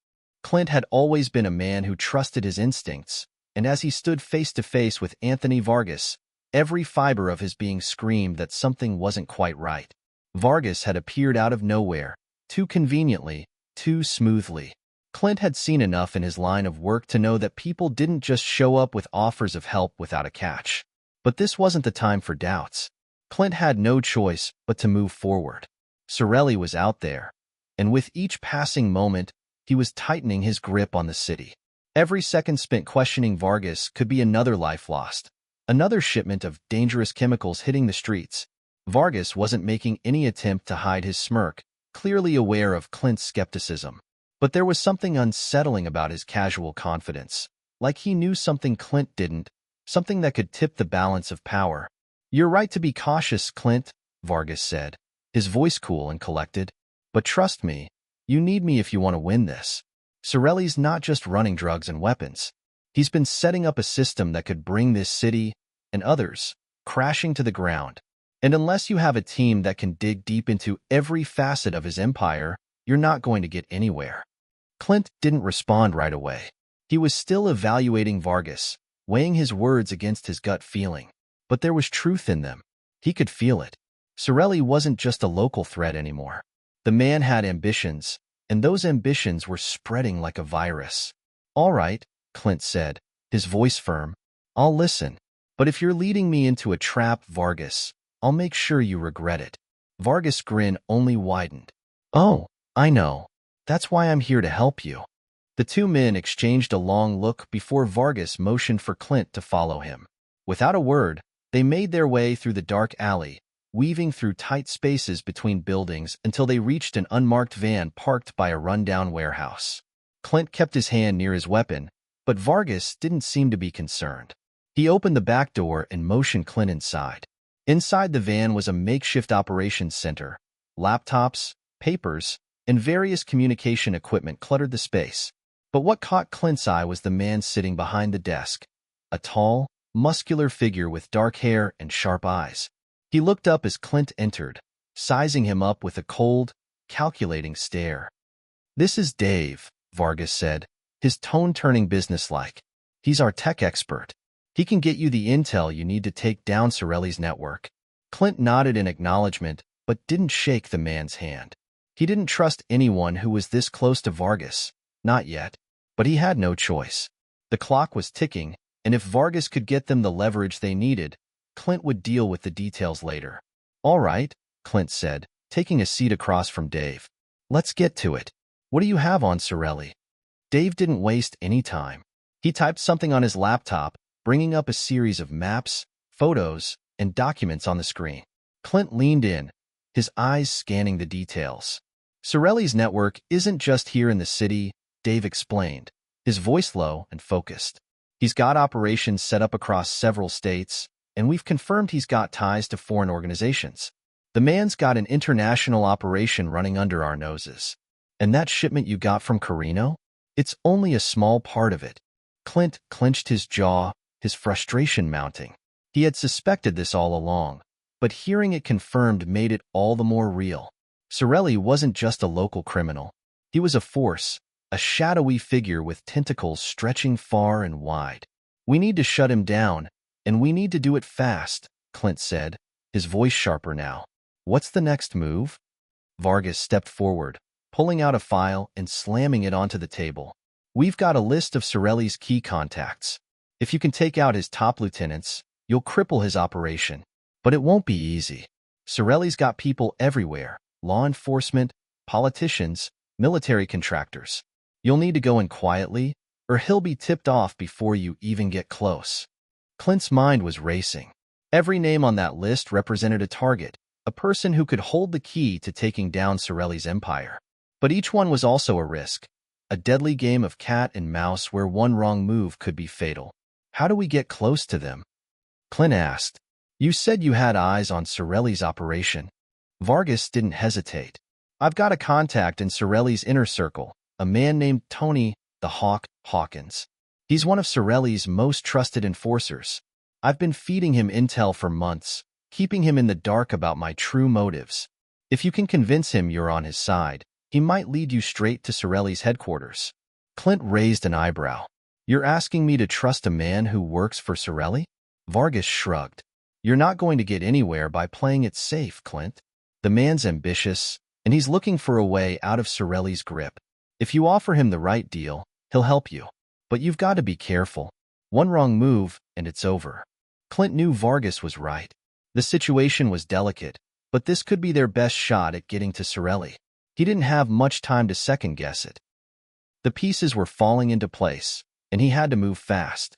Clint had always been a man who trusted his instincts, and as he stood face to face with Anthony Vargas, every fiber of his being screamed that something wasn't quite right. Vargas had appeared out of nowhere, too conveniently, too smoothly. Clint had seen enough in his line of work to know that people didn't just show up with offers of help without a catch. But this wasn't the time for doubts. Clint had no choice but to move forward. Sorelli was out there, and with each passing moment, he was tightening his grip on the city. Every second spent questioning Vargas could be another life lost, another shipment of dangerous chemicals hitting the streets. Vargas wasn't making any attempt to hide his smirk, clearly aware of Clint's skepticism. But there was something unsettling about his casual confidence, like he knew something Clint didn't, something that could tip the balance of power. You're right to be cautious, Clint, Vargas said, his voice cool and collected. But trust me, you need me if you want to win this. Sorelli's not just running drugs and weapons. He's been setting up a system that could bring this city, and others, crashing to the ground. And unless you have a team that can dig deep into every facet of his empire, you're not going to get anywhere. Clint didn't respond right away. He was still evaluating Vargas, weighing his words against his gut feeling. But there was truth in them. He could feel it. Sorelli wasn't just a local threat anymore. The man had ambitions, and those ambitions were spreading like a virus. "All right," Clint said, his voice firm. "I'll listen. But if you're leading me into a trap, Vargas, I'll make sure you regret it." Vargas' grin only widened. "Oh, I know. That's why I'm here to help you." The two men exchanged a long look before Vargas motioned for Clint to follow him. Without a word, they made their way through the dark alley, weaving through tight spaces between buildings until they reached an unmarked van parked by a rundown warehouse. Clint kept his hand near his weapon, but Vargas didn't seem to be concerned. He opened the back door and motioned Clint inside. Inside the van was a makeshift operations center. Laptops, papers, and various communication equipment cluttered the space. But what caught Clint's eye was the man sitting behind the desk, a tall, muscular figure with dark hair and sharp eyes. He looked up as Clint entered, sizing him up with a cold, calculating stare. "This is Dave," Vargas said, his tone turning businesslike. "He's our tech expert. He can get you the intel you need to take down Sorelli's network." Clint nodded in acknowledgement, but didn't shake the man's hand. He didn't trust anyone who was this close to Vargas, not yet, but he had no choice. The clock was ticking, and if Vargas could get them the leverage they needed, Clint would deal with the details later. "All right," Clint said, taking a seat across from Dave. "Let's get to it. What do you have on Sorelli?" Dave didn't waste any time. He typed something on his laptop, bringing up a series of maps, photos, and documents on the screen. Clint leaned in, his eyes scanning the details. "Sorelli's network isn't just here in the city," Dave explained, his voice low and focused. "He's got operations set up across several states, and we've confirmed he's got ties to foreign organizations. The man's got an international operation running under our noses. And that shipment you got from Carino? It's only a small part of it." Clint clenched his jaw, his frustration mounting. He had suspected this all along, but hearing it confirmed made it all the more real. Sorelli wasn't just a local criminal. He was a force, a shadowy figure with tentacles stretching far and wide. "We need to shut him down, and we need to do it fast," Clint said, his voice sharper now. "What's the next move?" Vargas stepped forward, pulling out a file and slamming it onto the table. "We've got a list of Sorelli's key contacts. If you can take out his top lieutenants, you'll cripple his operation. But it won't be easy. Sorelli's got people everywhere, law enforcement, politicians, military contractors. You'll need to go in quietly, or he'll be tipped off before you even get close." Clint's mind was racing. Every name on that list represented a target, a person who could hold the key to taking down Sorelli's empire. But each one was also a risk, a deadly game of cat and mouse where one wrong move could be fatal. "How do we get close to them?" Clint asked. "You said you had eyes on Sorelli's operation." Vargas didn't hesitate. "I've got a contact in Sorelli's inner circle, a man named Tony the Hawk Hawkins. He's one of Sorelli's most trusted enforcers. I've been feeding him intel for months, keeping him in the dark about my true motives. If you can convince him you're on his side, he might lead you straight to Sorelli's headquarters." Clint raised an eyebrow. "You're asking me to trust a man who works for Sorelli?" Vargas shrugged. "You're not going to get anywhere by playing it safe, Clint. The man's ambitious, and he's looking for a way out of Sorelli's grip. If you offer him the right deal, he'll help you. But you've got to be careful. One wrong move, and it's over." Clint knew Vargas was right. The situation was delicate, but this could be their best shot at getting to Sorelli. He didn't have much time to second-guess it. The pieces were falling into place, and he had to move fast.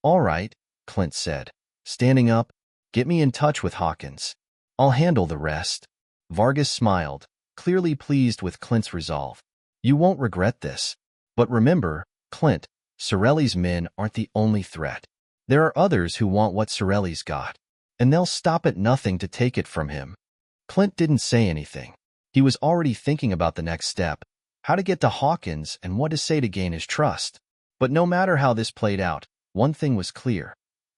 "All right," Clint said, standing up. "Get me in touch with Hawkins. I'll handle the rest." Vargas smiled, clearly pleased with Clint's resolve. "You won't regret this. But remember, Clint, Sorelli's men aren't the only threat. There are others who want what Sorelli's got, and they'll stop at nothing to take it from him." Clint didn't say anything. He was already thinking about the next step, how to get to Hawkins and what to say to gain his trust. But no matter how this played out, one thing was clear.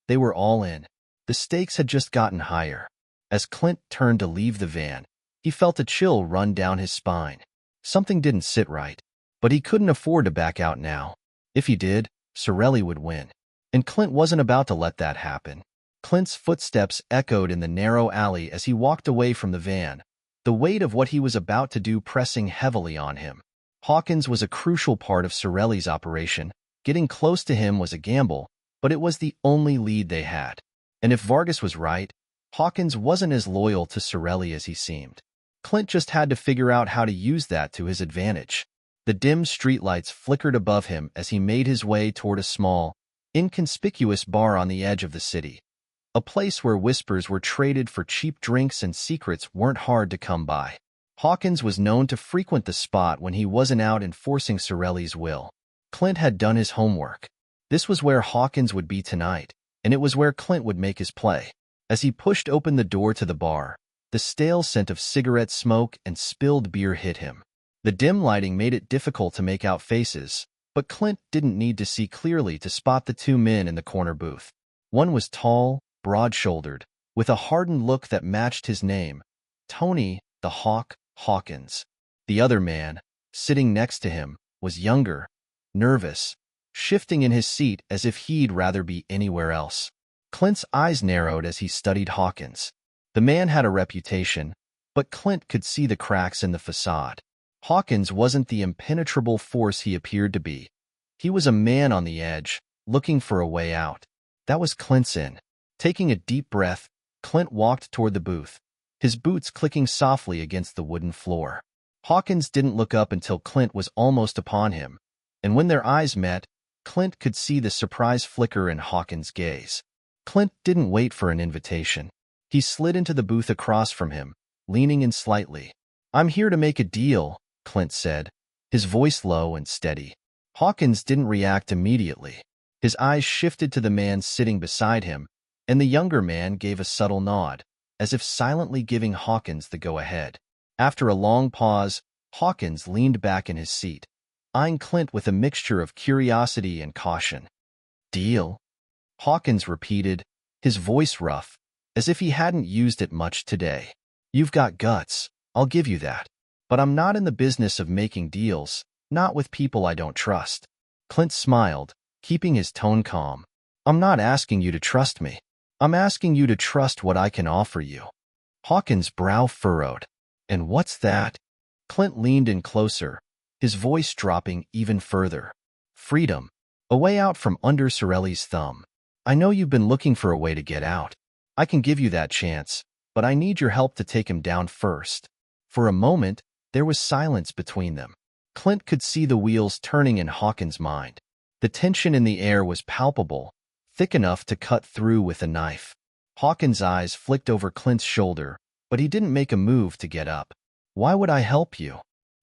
They were all in. The stakes had just gotten higher. As Clint turned to leave the van, he felt a chill run down his spine. Something didn't sit right, but he couldn't afford to back out now. If he did, Sorelli would win. And Clint wasn't about to let that happen. Clint's footsteps echoed in the narrow alley as he walked away from the van, the weight of what he was about to do pressing heavily on him. Hawkins was a crucial part of Sorelli's operation. Getting close to him was a gamble, but it was the only lead they had. And if Vargas was right, Hawkins wasn't as loyal to Sorelli as he seemed. Clint just had to figure out how to use that to his advantage. The dim streetlights flickered above him as he made his way toward a small, inconspicuous bar on the edge of the city. A place where whispers were traded for cheap drinks and secrets weren't hard to come by. Hawkins was known to frequent the spot when he wasn't out enforcing Sorelli's will. Clint had done his homework. This was where Hawkins would be tonight, and it was where Clint would make his play. As he pushed open the door to the bar, the stale scent of cigarette smoke and spilled beer hit him. The dim lighting made it difficult to make out faces, but Clint didn't need to see clearly to spot the two men in the corner booth. One was tall, broad-shouldered, with a hardened look that matched his name, Tony the Hawk Hawkins. The other man, sitting next to him, was younger, nervous, shifting in his seat as if he'd rather be anywhere else. Clint's eyes narrowed as he studied Hawkins. The man had a reputation, but Clint could see the cracks in the facade. Hawkins wasn't the impenetrable force he appeared to be. He was a man on the edge, looking for a way out. That was Clint's in. Taking a deep breath, Clint walked toward the booth, his boots clicking softly against the wooden floor. Hawkins didn't look up until Clint was almost upon him, and when their eyes met, Clint could see the surprise flicker in Hawkins' gaze. Clint didn't wait for an invitation. He slid into the booth across from him, leaning in slightly. "I'm here to make a deal," Clint said, his voice low and steady. Hawkins didn't react immediately. His eyes shifted to the man sitting beside him, and the younger man gave a subtle nod, as if silently giving Hawkins the go-ahead. After a long pause, Hawkins leaned back in his seat, eyeing Clint with a mixture of curiosity and caution. "Deal?" Hawkins repeated, his voice rough, as if he hadn't used it much today. "You've got guts, I'll give you that. But I'm not in the business of making deals, not with people I don't trust." Clint smiled, keeping his tone calm. "I'm not asking you to trust me. I'm asking you to trust what I can offer you." Hawkins' brow furrowed. "And what's that?" Clint leaned in closer, his voice dropping even further. "Freedom. A way out from under Sorelli's thumb. I know you've been looking for a way to get out. I can give you that chance, but I need your help to take him down first." For a moment, there was silence between them. Clint could see the wheels turning in Hawkins' mind. The tension in the air was palpable, thick enough to cut through with a knife. Hawkins' eyes flicked over Clint's shoulder, but he didn't make a move to get up. "Why would I help you?"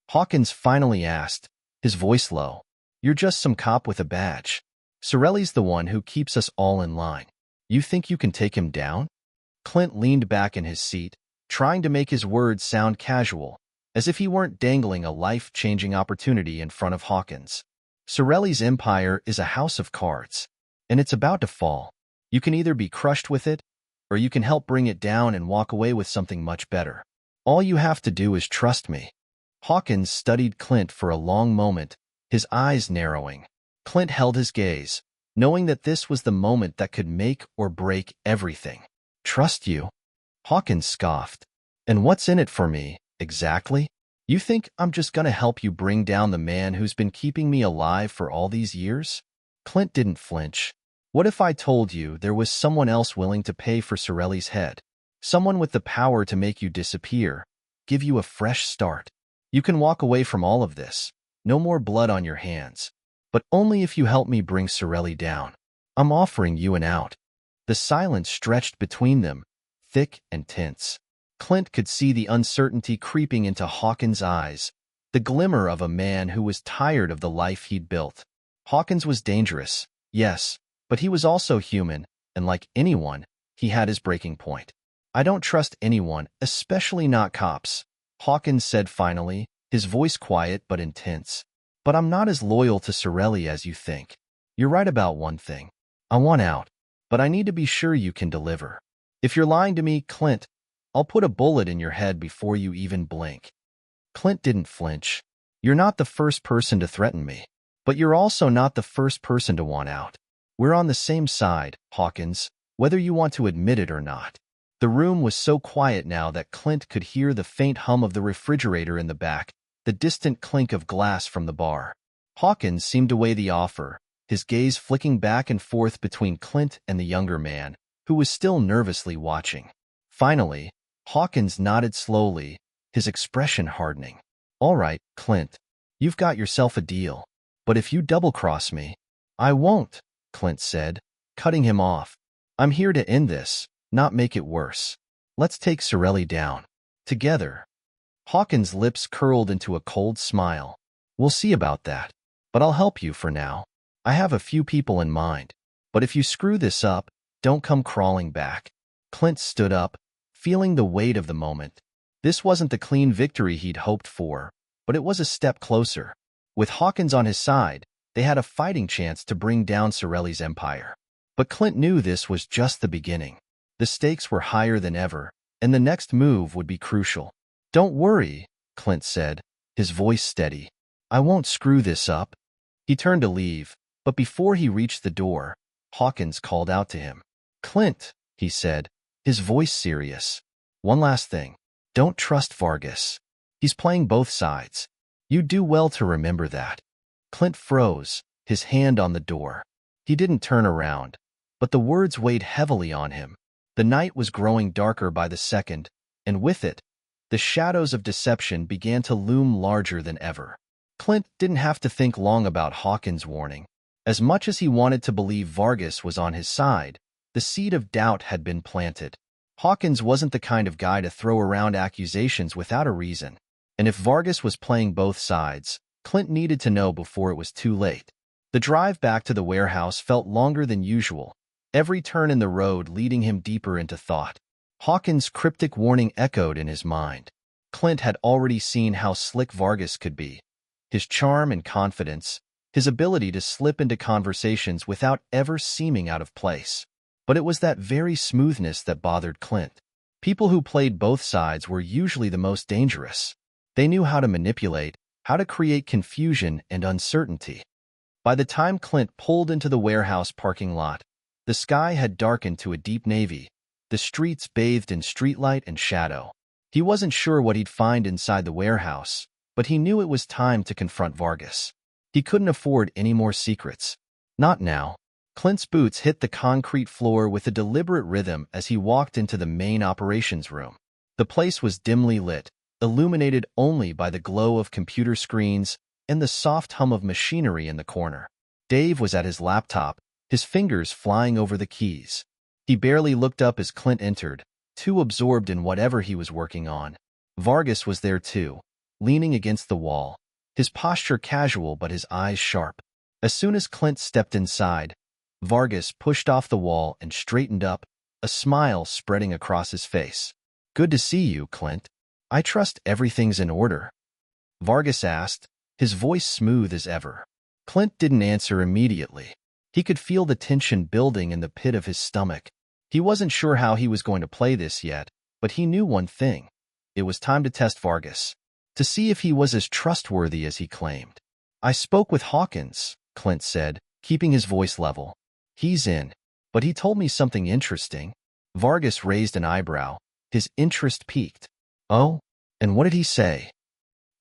Hawkins finally asked, his voice low. "You're just some cop with a badge. Sorelli's the one who keeps us all in line. You think you can take him down?" Clint leaned back in his seat, trying to make his words sound casual, as if he weren't dangling a life-changing opportunity in front of Hawkins. "Sorelli's empire is a house of cards, and it's about to fall. You can either be crushed with it, or you can help bring it down and walk away with something much better. All you have to do is trust me." Hawkins studied Clint for a long moment, his eyes narrowing. Clint held his gaze, knowing that this was the moment that could make or break everything. "Trust you?" Hawkins scoffed. "And what's in it for me, exactly? You think I'm just gonna help you bring down the man who's been keeping me alive for all these years?" Clint didn't flinch. "What if I told you there was someone else willing to pay for Sorelli's head? Someone with the power to make you disappear, give you a fresh start. You can walk away from all of this, no more blood on your hands. But only if you help me bring Sorelli down. I'm offering you an out." The silence stretched between them, thick and tense. Clint could see the uncertainty creeping into Hawkins' eyes, the glimmer of a man who was tired of the life he'd built. Hawkins was dangerous, yes, but he was also human, and like anyone, he had his breaking point. "I don't trust anyone, especially not cops," Hawkins said finally, his voice quiet but intense. "But I'm not as loyal to Sorelli as you think. You're right about one thing. I want out, but I need to be sure you can deliver. If you're lying to me, Clint, I'll put a bullet in your head before you even blink." Clint didn't flinch. "You're not the first person to threaten me, but you're also not the first person to want out. We're on the same side, Hawkins, whether you want to admit it or not." The room was so quiet now that Clint could hear the faint hum of the refrigerator in the back, the distant clink of glass from the bar. Hawkins seemed to weigh the offer, his gaze flicking back and forth between Clint and the younger man, who was still nervously watching. Finally, Hawkins nodded slowly, his expression hardening. "All right, Clint, you've got yourself a deal. But if you double-cross me—" "I won't," Clint said, cutting him off. "I'm here to end this, not make it worse. Let's take Sorelli down. Together." Hawkins' lips curled into a cold smile. "We'll see about that. But I'll help you for now. I have a few people in mind. But if you screw this up, don't come crawling back." Clint stood up, feeling the weight of the moment. This wasn't the clean victory he'd hoped for, but it was a step closer. With Hawkins on his side, they had a fighting chance to bring down Sorelli's empire. But Clint knew this was just the beginning. The stakes were higher than ever, and the next move would be crucial. "Don't worry," Clint said, his voice steady. "I won't screw this up." He turned to leave, but before he reached the door, Hawkins called out to him. "Clint," he said, his voice serious. "One last thing. Don't trust Vargas. He's playing both sides. You do well to remember that." Clint froze, his hand on the door. He didn't turn around, but the words weighed heavily on him. The night was growing darker by the second, and with it, the shadows of deception began to loom larger than ever. Clint didn't have to think long about Hawkins' warning. As much as he wanted to believe Vargas was on his side, the seed of doubt had been planted. Hawkins wasn't the kind of guy to throw around accusations without a reason, and if Vargas was playing both sides, Clint needed to know before it was too late. The drive back to the warehouse felt longer than usual, every turn in the road leading him deeper into thought. Hawkins' cryptic warning echoed in his mind. Clint had already seen how slick Vargas could be. His charm and confidence, his ability to slip into conversations without ever seeming out of place. But it was that very smoothness that bothered Clint. People who played both sides were usually the most dangerous. They knew how to manipulate, how to create confusion and uncertainty. By the time Clint pulled into the warehouse parking lot, the sky had darkened to a deep navy, the streets bathed in streetlight and shadow. He wasn't sure what he'd find inside the warehouse, but he knew it was time to confront Vargas. He couldn't afford any more secrets. Not now. Clint's boots hit the concrete floor with a deliberate rhythm as he walked into the main operations room. The place was dimly lit, illuminated only by the glow of computer screens and the soft hum of machinery in the corner. Dave was at his laptop, his fingers flying over the keys. He barely looked up as Clint entered, too absorbed in whatever he was working on. Vargas was there too, leaning against the wall, his posture casual but his eyes sharp. As soon as Clint stepped inside, Vargas pushed off the wall and straightened up, a smile spreading across his face. "Good to see you, Clint. I trust everything's in order?" Vargas asked, his voice smooth as ever. Clint didn't answer immediately. He could feel the tension building in the pit of his stomach. He wasn't sure how he was going to play this yet, but he knew one thing. It was time to test Vargas, to see if he was as trustworthy as he claimed. "I spoke with Hawkins," Clint said, keeping his voice level. "He's in, but he told me something interesting." Vargas raised an eyebrow, his interest piqued. "Oh? And what did he say?"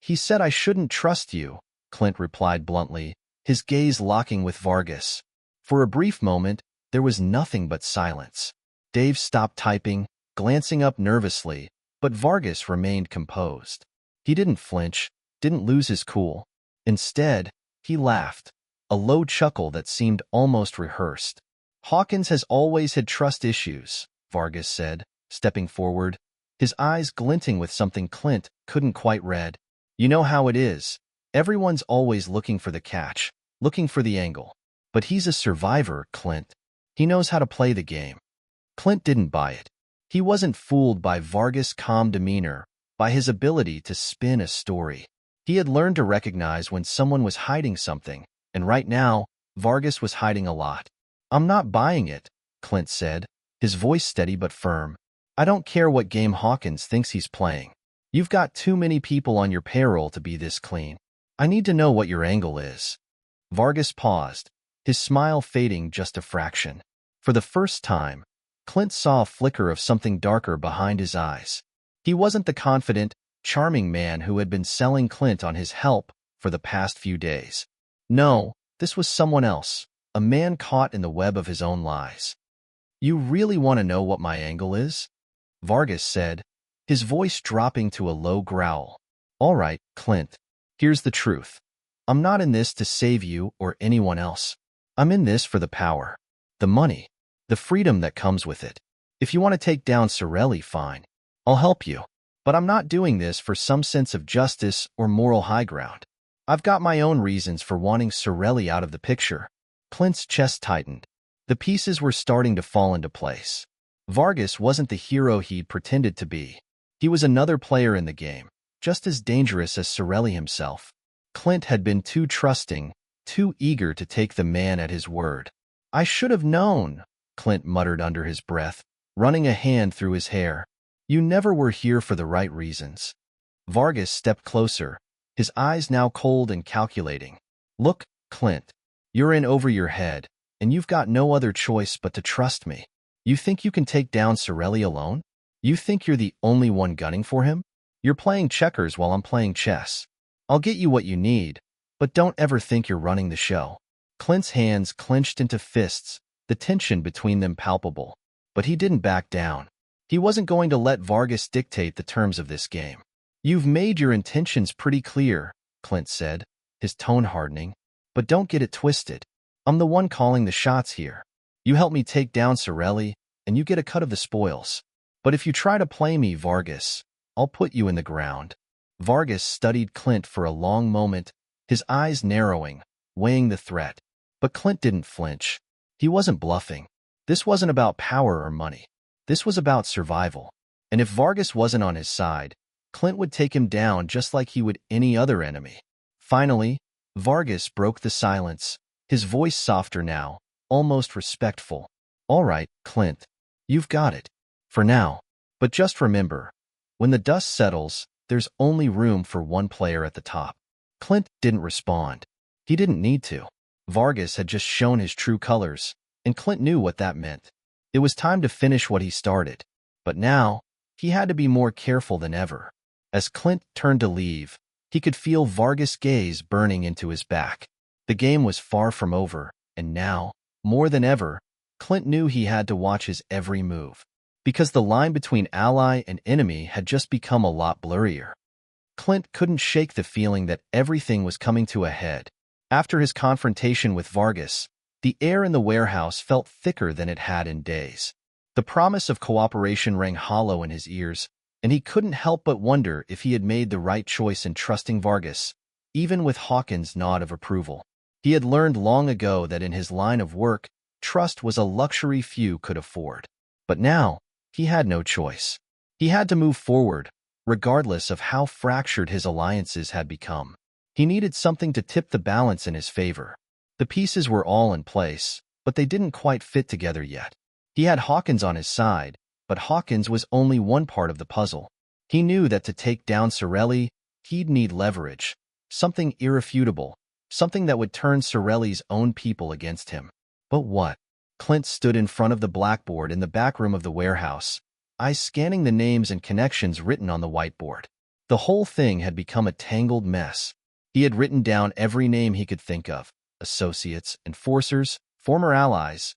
"He said I shouldn't trust you," Clint replied bluntly, his gaze locking with Vargas. For a brief moment, there was nothing but silence. Dave stopped typing, glancing up nervously, but Vargas remained composed. He didn't flinch, didn't lose his cool. Instead, he laughed, a low chuckle that seemed almost rehearsed. "Hawkins has always had trust issues," Vargas said, stepping forward, his eyes glinting with something Clint couldn't quite read. "You know how it is. Everyone's always looking for the catch, looking for the angle. But he's a survivor, Clint. He knows how to play the game." Clint didn't buy it. He wasn't fooled by Vargas' calm demeanor, by his ability to spin a story. He had learned to recognize when someone was hiding something, and right now, Vargas was hiding a lot. "I'm not buying it," Clint said, his voice steady but firm. "I don't care what game Hawkins thinks he's playing. You've got too many people on your payroll to be this clean. I need to know what your angle is." Vargas paused, his smile fading just a fraction. For the first time, Clint saw a flicker of something darker behind his eyes. He wasn't the confident, charming man who had been selling Clint on his help for the past few days. No, this was someone else, a man caught in the web of his own lies. "You really want to know what my angle is?" Vargas said, his voice dropping to a low growl. "All right, Clint, here's the truth. I'm not in this to save you or anyone else. I'm in this for the power, the money, the freedom that comes with it. If you want to take down Sorelli, fine. I'll help you. But I'm not doing this for some sense of justice or moral high ground. I've got my own reasons for wanting Sorelli out of the picture." Clint's chest tightened. The pieces were starting to fall into place. Vargas wasn't the hero he'd pretended to be. He was another player in the game, just as dangerous as Sorelli himself. Clint had been too trusting, too eager to take the man at his word. "I should have known," Clint muttered under his breath, running a hand through his hair. "You never were here for the right reasons." Vargas stepped closer, his eyes now cold and calculating. "Look, Clint, you're in over your head, and you've got no other choice but to trust me. You think you can take down Sorelli alone? You think you're the only one gunning for him? You're playing checkers while I'm playing chess. I'll get you what you need, but don't ever think you're running the show." Clint's hands clenched into fists, the tension between them palpable. But he didn't back down. He wasn't going to let Vargas dictate the terms of this game. "You've made your intentions pretty clear," Clint said, his tone hardening. "But don't get it twisted. I'm the one calling the shots here. You help me take down Sorelli, and you get a cut of the spoils. But if you try to play me, Vargas, I'll put you in the ground." Vargas studied Clint for a long moment, his eyes narrowing, weighing the threat. But Clint didn't flinch. He wasn't bluffing. This wasn't about power or money. This was about survival. And if Vargas wasn't on his side, Clint would take him down just like he would any other enemy. Finally, Vargas broke the silence, his voice softer now, almost respectful. "All right, Clint, you've got it. For now. But just remember, when the dust settles, there's only room for one player at the top." Clint didn't respond. He didn't need to. Vargas had just shown his true colors, and Clint knew what that meant. It was time to finish what he started. But now, he had to be more careful than ever. As Clint turned to leave, he could feel Vargas' gaze burning into his back. The game was far from over, and now, more than ever, Clint knew he had to watch his every move. Because the line between ally and enemy had just become a lot blurrier. Clint couldn't shake the feeling that everything was coming to a head. After his confrontation with Vargas, the air in the warehouse felt thicker than it had in days. The promise of cooperation rang hollow in his ears, and he couldn't help but wonder if he had made the right choice in trusting Vargas, even with Hawkins' nod of approval. He had learned long ago that in his line of work, trust was a luxury few could afford. But now, he had no choice. He had to move forward, regardless of how fractured his alliances had become. He needed something to tip the balance in his favor. The pieces were all in place, but they didn't quite fit together yet. He had Hawkins on his side, but Hawkins was only one part of the puzzle. He knew that to take down Sorelli, he'd need leverage, something irrefutable, something that would turn Sorelli's own people against him. But what? Clint stood in front of the blackboard in the back room of the warehouse, eyes scanning the names and connections written on the whiteboard. The whole thing had become a tangled mess. He had written down every name he could think of: associates, enforcers, former allies,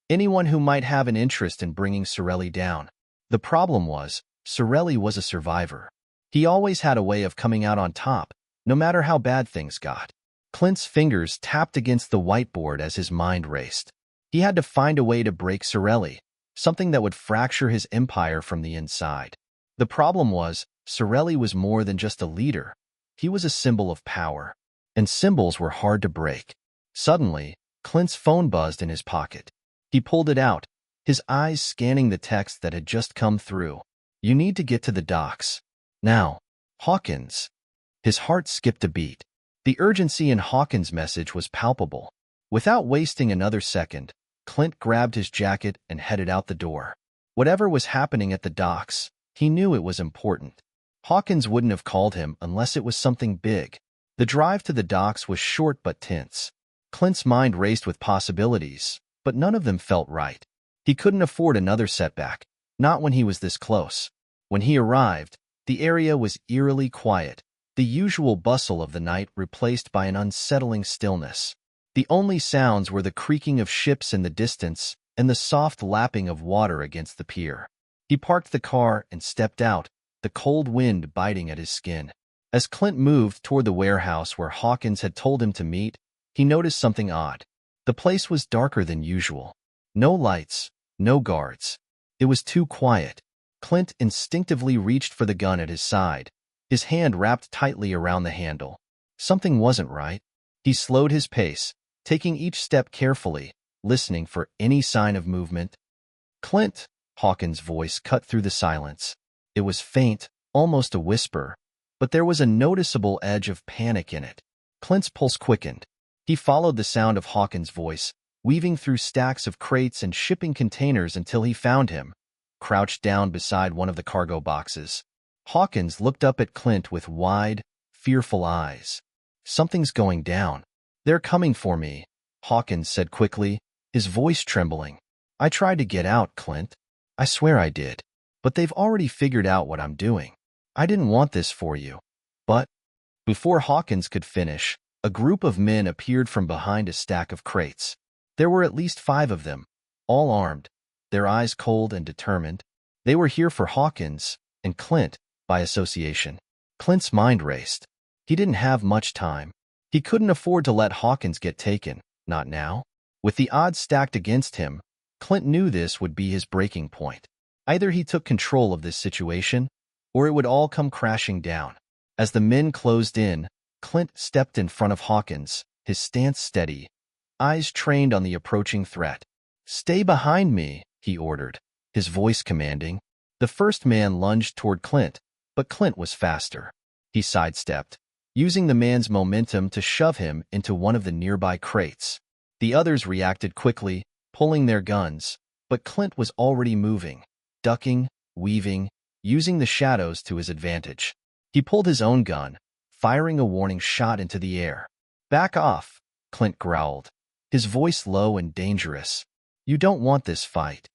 anyone who might have an interest in bringing Sorelli down. The problem was, Sorelli was a survivor. He always had a way of coming out on top, no matter how bad things got. Clint's fingers tapped against the whiteboard as his mind raced. He had to find a way to break Sorelli, something that would fracture his empire from the inside. The problem was, Sorelli was more than just a leader. He was a symbol of power, and symbols were hard to break. Suddenly, Clint's phone buzzed in his pocket. He pulled it out, his eyes scanning the text that had just come through. "You need to get to the docks. Now, Hawkins." His heart skipped a beat. The urgency in Hawkins' message was palpable. Without wasting another second, Clint grabbed his jacket and headed out the door. Whatever was happening at the docks, he knew it was important. Hawkins wouldn't have called him unless it was something big. The drive to the docks was short but tense. Clint's mind raced with possibilities, but none of them felt right. He couldn't afford another setback, not when he was this close. When he arrived, The area was eerily quiet, the usual bustle of the night replaced by an unsettling stillness. The only sounds were the creaking of ships in the distance and the soft lapping of water against the pier. He parked the car and stepped out, the cold wind biting at his skin. As Clint moved toward the warehouse where Hawkins had told him to meet, he noticed something odd. The place was darker than usual. No lights, no guards. It was too quiet. Clint instinctively reached for the gun at his side, his hand wrapped tightly around the handle. Something wasn't right. He slowed his pace, taking each step carefully, listening for any sign of movement. "Clint," Hawkins' voice cut through the silence. It was faint, almost a whisper, but there was a noticeable edge of panic in it. Clint's pulse quickened. He followed the sound of Hawkins' voice, weaving through stacks of crates and shipping containers until he found him, crouched down beside one of the cargo boxes. Hawkins looked up at Clint with wide, fearful eyes. "Something's going down. They're coming for me," Hawkins said quickly, his voice trembling. "I tried to get out, Clint. I swear I did. But they've already figured out what I'm doing. I didn't want this for you. But—" Before Hawkins could finish, a group of men appeared from behind a stack of crates. There were at least 5 of them, all armed, their eyes cold and determined. They were here for Hawkins and Clint, by association. Clint's mind raced. He didn't have much time. He couldn't afford to let Hawkins get taken, not now. With the odds stacked against him, Clint knew this would be his breaking point. Either he took control of this situation, or it would all come crashing down. As the men closed in, Clint stepped in front of Hawkins, his stance steady, eyes trained on the approaching threat. "Stay behind me," he ordered, his voice commanding. The first man lunged toward Clint, but Clint was faster. He sidestepped, using the man's momentum to shove him into one of the nearby crates. The others reacted quickly, pulling their guns, but Clint was already moving, ducking, weaving, using the shadows to his advantage. He pulled his own gun, firing a warning shot into the air. "Back off," Clint growled, his voice low and dangerous. "You don't want this fight."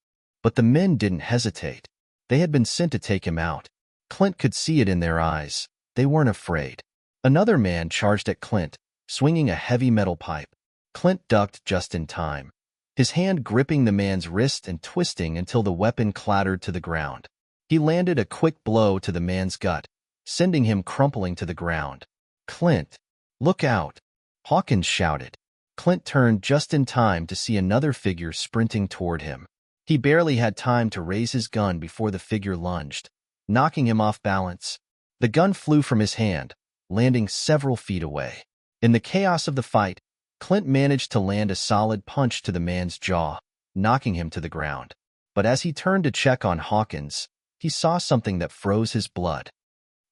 But the men didn't hesitate. They had been sent to take him out. Clint could see it in their eyes. They weren't afraid. Another man charged at Clint, swinging a heavy metal pipe. Clint ducked just in time, his hand gripping the man's wrist and twisting until the weapon clattered to the ground. He landed a quick blow to the man's gut, sending him crumpling to the ground. "Clint, look out!" Hawkins shouted. Clint turned just in time to see another figure sprinting toward him. He barely had time to raise his gun before the figure lunged, knocking him off balance. The gun flew from his hand, landing several feet away. In the chaos of the fight, Clint managed to land a solid punch to the man's jaw, knocking him to the ground. But as he turned to check on Hawkins, he saw something that froze his blood.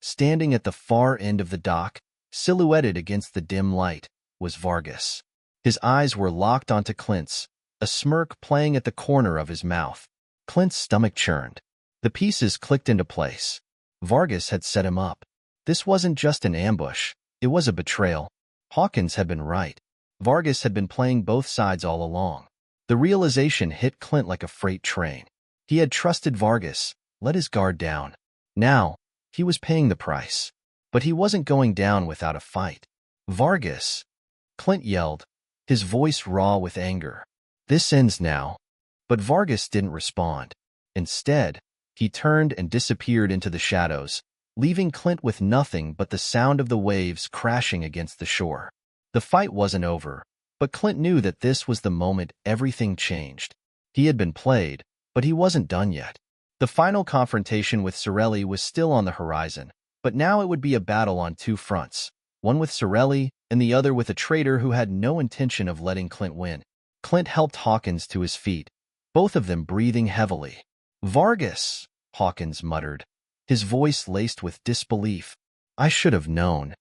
Standing at the far end of the dock, silhouetted against the dim light, was Vargas. His eyes were locked onto Clint's, a smirk playing at the corner of his mouth. Clint's stomach churned. The pieces clicked into place. Vargas had set him up. This wasn't just an ambush. It was a betrayal. Hawkins had been right. Vargas had been playing both sides all along. The realization hit Clint like a freight train. He had trusted Vargas, let his guard down. Now, he was paying the price. But he wasn't going down without a fight. "Vargas!" Clint yelled, his voice raw with anger. "This ends now." But Vargas didn't respond. Instead, he turned and disappeared into the shadows, leaving Clint with nothing but the sound of the waves crashing against the shore. The fight wasn't over, but Clint knew that this was the moment everything changed. He had been played, but he wasn't done yet. The final confrontation with Sorelli was still on the horizon, but now it would be a battle on 2 fronts, one with Sorelli and the other with a traitor who had no intention of letting Clint win. Clint helped Hawkins to his feet, both of them breathing heavily. "Vargas," Hawkins muttered, his voice laced with disbelief. "I should have known."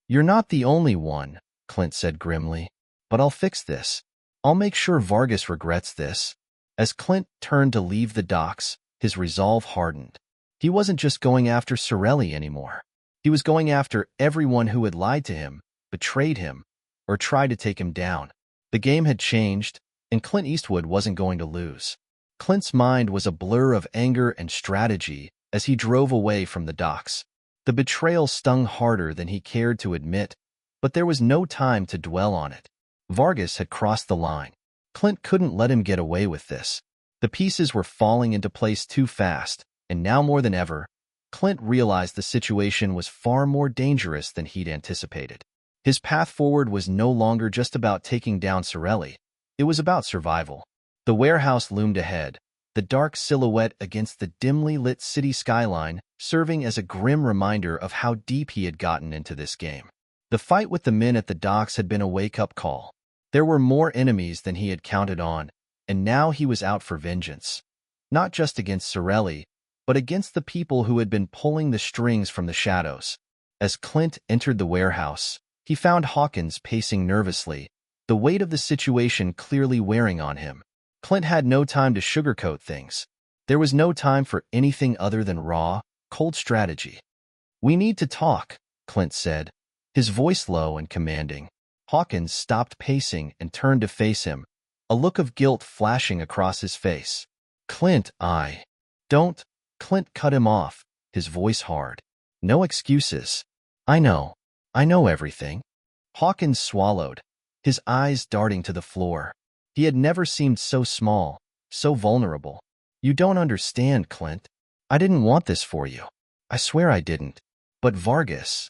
"You're not the only one," Clint said grimly. "But I'll fix this. I'll make sure Vargas regrets this." As Clint turned to leave the docks, his resolve hardened. He wasn't just going after Sorelli anymore. He was going after everyone who had lied to him, betrayed him, or tried to take him down. The game had changed, and Clint Eastwood wasn't going to lose. Clint's mind was a blur of anger and strategy as he drove away from the docks. The betrayal stung harder than he cared to admit, but there was no time to dwell on it. Vargas had crossed the line. Clint couldn't let him get away with this. The pieces were falling into place too fast, and now more than ever, Clint realized the situation was far more dangerous than he'd anticipated. His path forward was no longer just about taking down Sorelli. It was about survival. The warehouse loomed ahead, the dark silhouette against the dimly lit city skyline, serving as a grim reminder of how deep he had gotten into this game. The fight with the men at the docks had been a wake-up call. There were more enemies than he had counted on, and now he was out for vengeance. Not just against Sorelli, but against the people who had been pulling the strings from the shadows. As Clint entered the warehouse, he found Hawkins pacing nervously, the weight of the situation clearly wearing on him. Clint had no time to sugarcoat things. There was no time for anything other than raw, cold strategy. "We need to talk," Clint said, his voice low and commanding. Hawkins stopped pacing and turned to face him, a look of guilt flashing across his face. "Clint, I don't—" Clint cut him off, his voice hard. "No excuses. I know everything." Hawkins swallowed, his eyes darting to the floor. He had never seemed so small, so vulnerable. "You don't understand, Clint. I didn't want this for you. I swear I didn't. But Vargas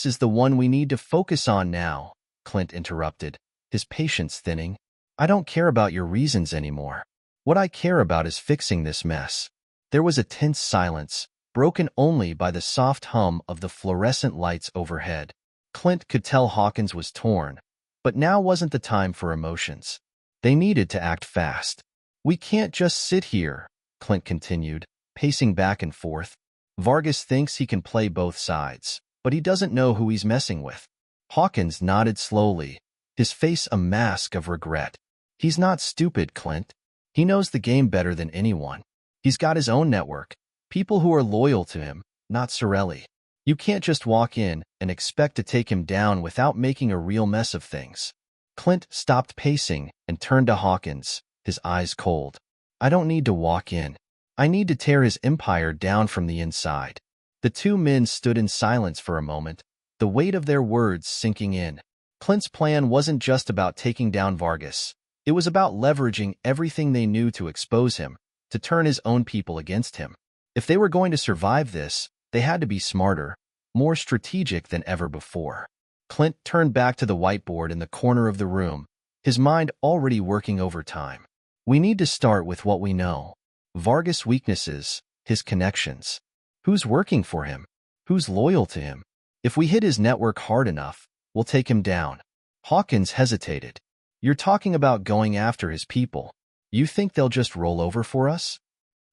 is the one we need to focus on now," Clint interrupted, his patience thinning. "I don't care about your reasons anymore. What I care about is fixing this mess." There was a tense silence, broken only by the soft hum of the fluorescent lights overhead. Clint could tell Hawkins was torn, but now wasn't the time for emotions. They needed to act fast. "We can't just sit here," Clint continued, pacing back and forth. "Vargas thinks he can play both sides, but he doesn't know who he's messing with." Hawkins nodded slowly, his face a mask of regret. "He's not stupid, Clint. He knows the game better than anyone. He's got his own network, people who are loyal to him, not Sorelli. You can't just walk in and expect to take him down without making a real mess of things." Clint stopped pacing and turned to Hawkins, his eyes cold. "I don't need to walk in. I need to tear his empire down from the inside." The two men stood in silence for a moment, the weight of their words sinking in. Clint's plan wasn't just about taking down Vargas. It was about leveraging everything they knew to expose him, to turn his own people against him. If they were going to survive this, they had to be smarter, more strategic than ever before. Clint turned back to the whiteboard in the corner of the room, his mind already working overtime. "We need to start with what we know. Vargas' weaknesses, his connections. Who's working for him? Who's loyal to him? If we hit his network hard enough, we'll take him down." Hawkins hesitated. "You're talking about going after his people. You think they'll just roll over for us?"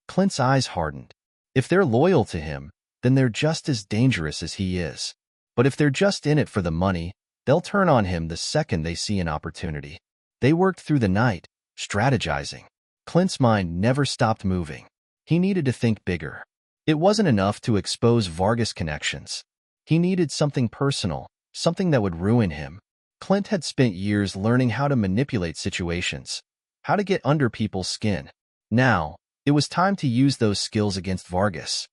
Clint's eyes hardened. "If they're loyal to him, then they're just as dangerous as he is. But if they're just in it for the money, they'll turn on him the second they see an opportunity." They worked through the night, strategizing. Clint's mind never stopped moving. He needed to think bigger. It wasn't enough to expose Vargas' connections. He needed something personal, something that would ruin him. Clint had spent years learning how to manipulate situations, how to get under people's skin. Now, it was time to use those skills against Vargas.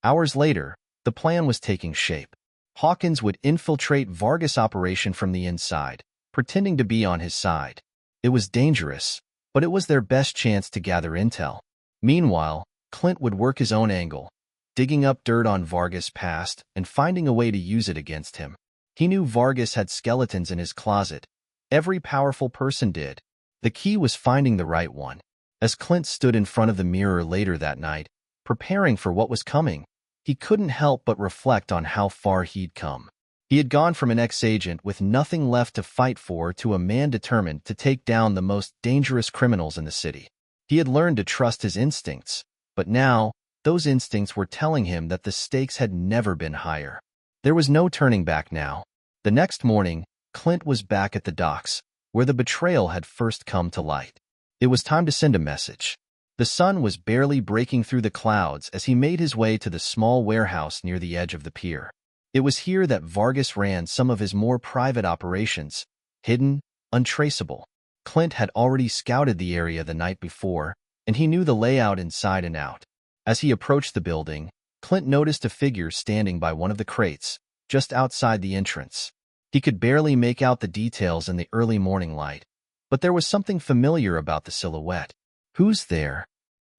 Hours later, the plan was taking shape. Hawkins would infiltrate Vargas' operation from the inside, pretending to be on his side. It was dangerous, but it was their best chance to gather intel. Meanwhile, Clint would work his own angle, digging up dirt on Vargas' past and finding a way to use it against him. He knew Vargas had skeletons in his closet. Every powerful person did. The key was finding the right one. As Clint stood in front of the mirror later that night, preparing for what was coming, he couldn't help but reflect on how far he'd come. He had gone from an ex-agent with nothing left to fight for to a man determined to take down the most dangerous criminals in the city. He had learned to trust his instincts, but now, those instincts were telling him that the stakes had never been higher. There was no turning back now. The next morning, Clint was back at the docks, where the betrayal had first come to light. It was time to send a message. The sun was barely breaking through the clouds as he made his way to the small warehouse near the edge of the pier. It was here that Vargas ran some of his more private operations, hidden, untraceable. Clint had already scouted the area the night before, and he knew the layout inside and out. As he approached the building, Clint noticed a figure standing by one of the crates, just outside the entrance. He could barely make out the details in the early morning light, but there was something familiar about the silhouette. "Who's there?"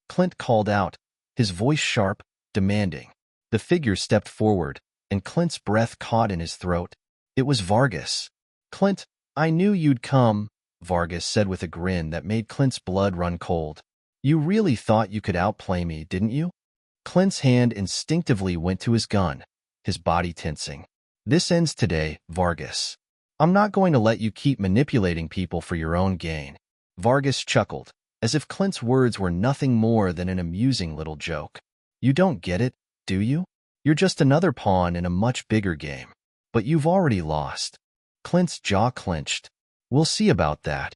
Clint called out, his voice sharp, demanding. The figure stepped forward, and Clint's breath caught in his throat. It was Vargas. "Clint, I knew you'd come," Vargas said with a grin that made Clint's blood run cold. "You really thought you could outplay me, didn't you?" Clint's hand instinctively went to his gun, his body tensing. "This ends today, Vargas. I'm not going to let you keep manipulating people for your own gain." Vargas chuckled, as if Clint's words were nothing more than an amusing little joke. "You don't get it, do you? You're just another pawn in a much bigger game. But you've already lost." Clint's jaw clenched. "We'll see about that."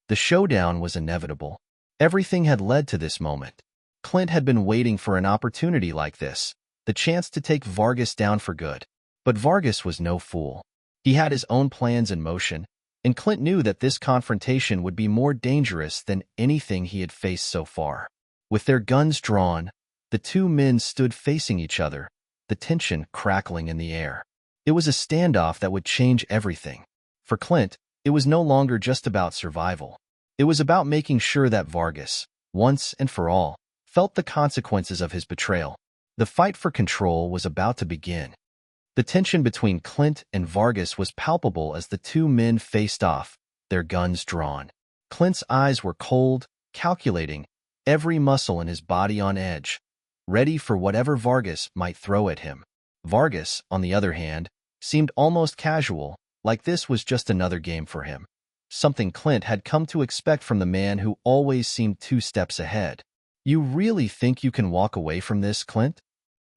The showdown was inevitable. Everything had led to this moment. Clint had been waiting for an opportunity like this, the chance to take Vargas down for good. But Vargas was no fool. He had his own plans in motion, and Clint knew that this confrontation would be more dangerous than anything he had faced so far. With their guns drawn, the two men stood facing each other, the tension crackling in the air. It was a standoff that would change everything. For Clint, it was no longer just about survival. It was about making sure that Vargas, once and for all, felt the consequences of his betrayal. The fight for control was about to begin. The tension between Clint and Vargas was palpable as the two men faced off, their guns drawn. Clint's eyes were cold, calculating, every muscle in his body on edge, ready for whatever Vargas might throw at him. Vargas, on the other hand, seemed almost casual, like this was just another game for him. Something Clint had come to expect from the man who always seemed 2 steps ahead. "You really think you can walk away from this, Clint?"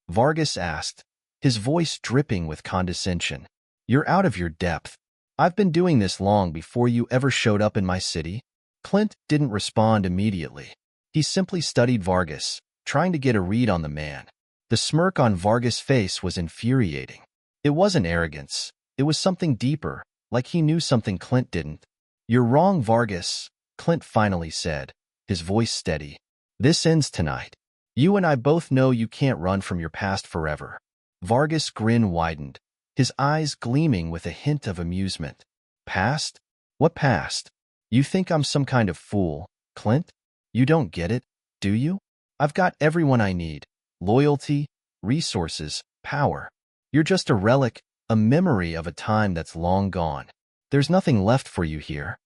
Vargas asked, his voice dripping with condescension. "You're out of your depth. I've been doing this long before you ever showed up in my city." Clint didn't respond immediately. He simply studied Vargas, trying to get a read on the man. The smirk on Vargas' face was infuriating. It wasn't arrogance. It was something deeper, like he knew something Clint didn't. "You're wrong, Vargas," Clint finally said, his voice steady. "This ends tonight. You and I both know you can't run from your past forever." Vargas' grin widened, his eyes gleaming with a hint of amusement. "Past? What past? You think I'm some kind of fool, Clint? You don't get it, do you? I've got everyone I need. Loyalty, resources, power. You're just a relic, a memory of a time that's long gone. There's nothing left for you here."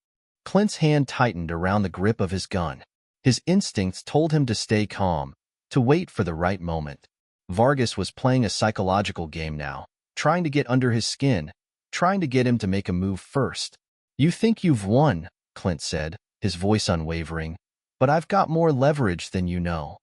Clint's hand tightened around the grip of his gun. His instincts told him to stay calm, to wait for the right moment. Vargas was playing a psychological game now, trying to get under his skin, trying to get him to make a move first. "You think you've won," Clint said, his voice unwavering, "but I've got more leverage than you know."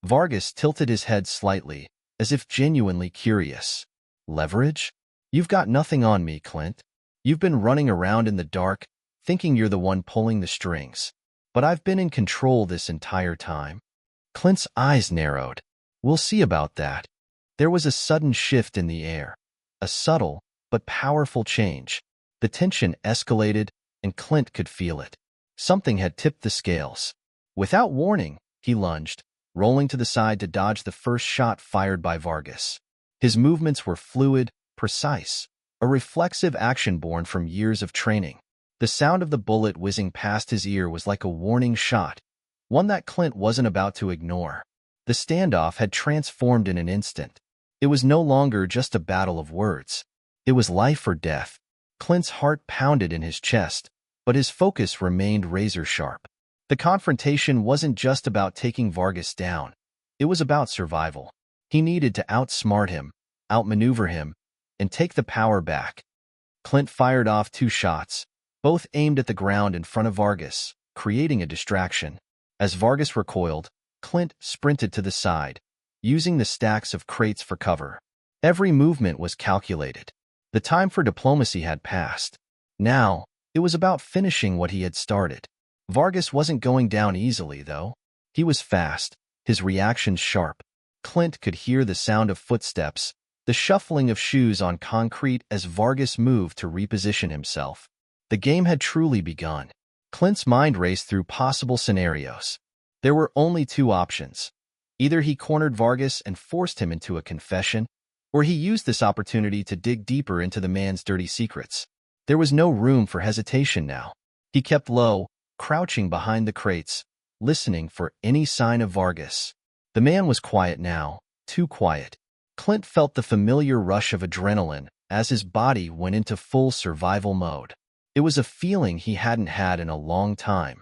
Vargas tilted his head slightly, as if genuinely curious. "Leverage? You've got nothing on me, Clint. You've been running around in the dark, thinking you're the one pulling the strings. But I've been in control this entire time." Clint's eyes narrowed. "We'll see about that." There was a sudden shift in the air, a subtle but powerful change. The tension escalated, and Clint could feel it. Something had tipped the scales. Without warning, he lunged, rolling to the side to dodge the first shot fired by Vargas. His movements were fluid, precise, a reflexive action born from years of training. The sound of the bullet whizzing past his ear was like a warning shot, one that Clint wasn't about to ignore. The standoff had transformed in an instant. It was no longer just a battle of words. It was life or death. Clint's heart pounded in his chest, but his focus remained razor-sharp. The confrontation wasn't just about taking Vargas down. It was about survival. He needed to outsmart him, outmaneuver him, and take the power back. Clint fired off 2 shots, both aimed at the ground in front of Vargas, creating a distraction. As Vargas recoiled, Clint sprinted to the side, using the stacks of crates for cover. Every movement was calculated. The time for diplomacy had passed. Now, it was about finishing what he had started. Vargas wasn't going down easily, though. He was fast, his reactions sharp. Clint could hear the sound of footsteps, the shuffling of shoes on concrete as Vargas moved to reposition himself. The game had truly begun. Clint's mind raced through possible scenarios. There were only 2 options. Either he cornered Vargas and forced him into a confession, or he used this opportunity to dig deeper into the man's dirty secrets. There was no room for hesitation now. He kept low, crouching behind the crates, listening for any sign of Vargas. The man was quiet now, too quiet. Clint felt the familiar rush of adrenaline as his body went into full survival mode. It was a feeling he hadn't had in a long time.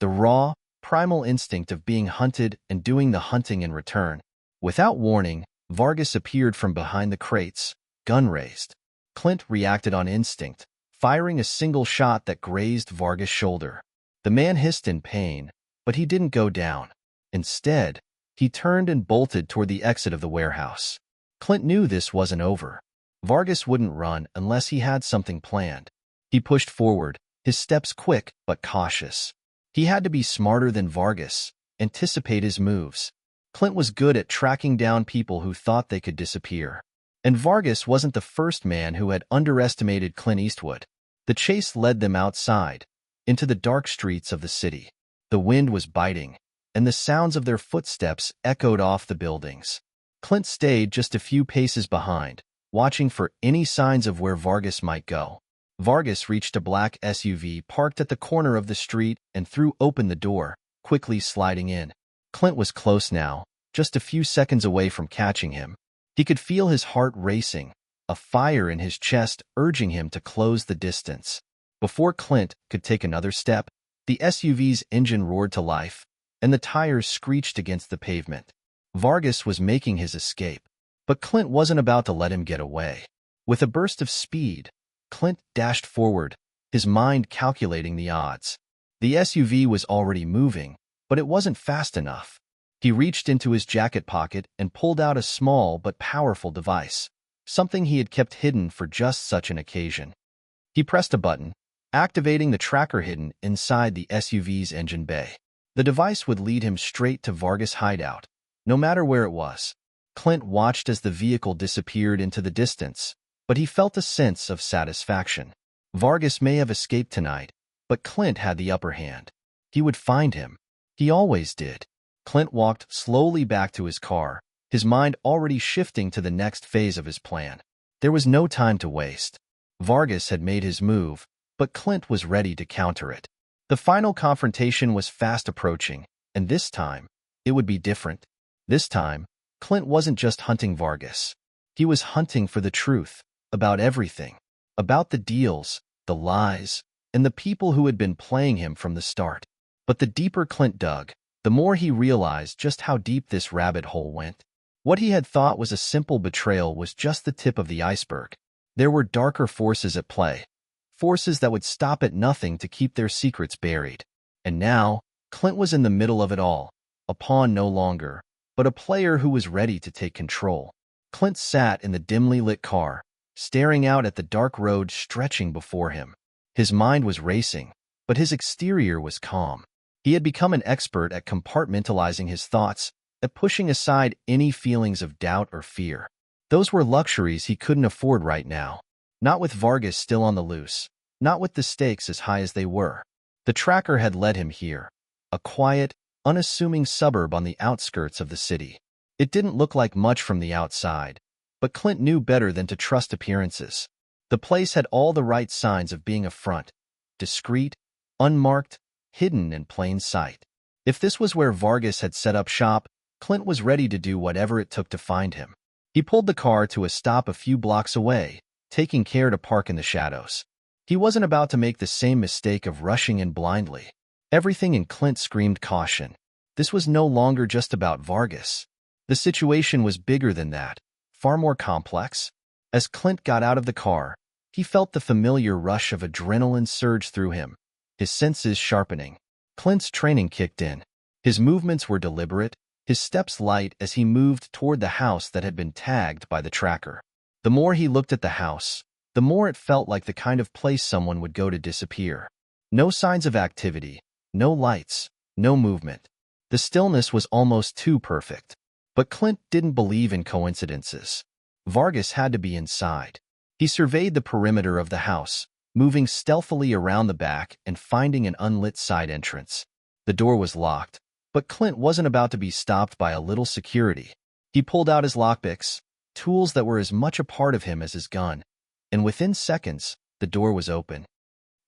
The raw, primal instinct of being hunted and doing the hunting in return. Without warning, Vargas appeared from behind the crates, gun raised. Clint reacted on instinct, firing a single shot that grazed Vargas' shoulder. The man hissed in pain, but he didn't go down. Instead, he turned and bolted toward the exit of the warehouse. Clint knew this wasn't over. Vargas wouldn't run unless he had something planned. He pushed forward, his steps quick but cautious. He had to be smarter than Vargas, anticipate his moves. Clint was good at tracking down people who thought they could disappear. And Vargas wasn't the first man who had underestimated Clint Eastwood. The chase led them outside, into the dark streets of the city. The wind was biting, and the sounds of their footsteps echoed off the buildings. Clint stayed just a few paces behind, watching for any signs of where Vargas might go. Vargas reached a black SUV parked at the corner of the street and threw open the door, quickly sliding in. Clint was close now, just a few seconds away from catching him. He could feel his heart racing, a fire in his chest urging him to close the distance. Before Clint could take another step, the SUV's engine roared to life, and the tires screeched against the pavement. Vargas was making his escape, but Clint wasn't about to let him get away. With a burst of speed, Clint dashed forward, his mind calculating the odds. The SUV was already moving, but it wasn't fast enough. He reached into his jacket pocket and pulled out a small but powerful device, something he had kept hidden for just such an occasion. He pressed a button, activating the tracker hidden inside the SUV's engine bay. The device would lead him straight to Vargas' hideout, no matter where it was. Clint watched as the vehicle disappeared into the distance, but he felt a sense of satisfaction. Vargas may have escaped tonight, but Clint had the upper hand. He would find him. He always did. Clint walked slowly back to his car, his mind already shifting to the next phase of his plan. There was no time to waste. Vargas had made his move, but Clint was ready to counter it. The final confrontation was fast approaching, and this time, it would be different. This time, Clint wasn't just hunting Vargas. He was hunting for the truth, about everything. About the deals, the lies, and the people who had been playing him from the start. But the deeper Clint dug, the more he realized just how deep this rabbit hole went. What he had thought was a simple betrayal was just the tip of the iceberg. There were darker forces at play, forces that would stop at nothing to keep their secrets buried. And now, Clint was in the middle of it all, a pawn no longer, but a player who was ready to take control. Clint sat in the dimly lit car, staring out at the dark road stretching before him. His mind was racing, but his exterior was calm. He had become an expert at compartmentalizing his thoughts, at pushing aside any feelings of doubt or fear. Those were luxuries he couldn't afford right now. Not with Vargas still on the loose, not with the stakes as high as they were. The tracker had led him here, a quiet, unassuming suburb on the outskirts of the city. It didn't look like much from the outside, but Clint knew better than to trust appearances. The place had all the right signs of being a front, discreet, unmarked, hidden in plain sight. If this was where Vargas had set up shop, Clint was ready to do whatever it took to find him. He pulled the car to a stop a few blocks away, taking care to park in the shadows. He wasn't about to make the same mistake of rushing in blindly. Everything in Clint screamed caution. This was no longer just about Vargas. The situation was bigger than that, far more complex. As Clint got out of the car, he felt the familiar rush of adrenaline surge through him, his senses sharpening. Clint's training kicked in. His movements were deliberate, his steps light as he moved toward the house that had been tagged by the tracker. The more he looked at the house, the more it felt like the kind of place someone would go to disappear. No signs of activity, no lights, no movement. The stillness was almost too perfect. But Clint didn't believe in coincidences. Vargas had to be inside. He surveyed the perimeter of the house, moving stealthily around the back and finding an unlit side entrance. The door was locked, But Clint wasn't about to be stopped by a little security. He pulled out his lockpicks, tools that were as much a part of him as his gun, and within seconds, the door was open.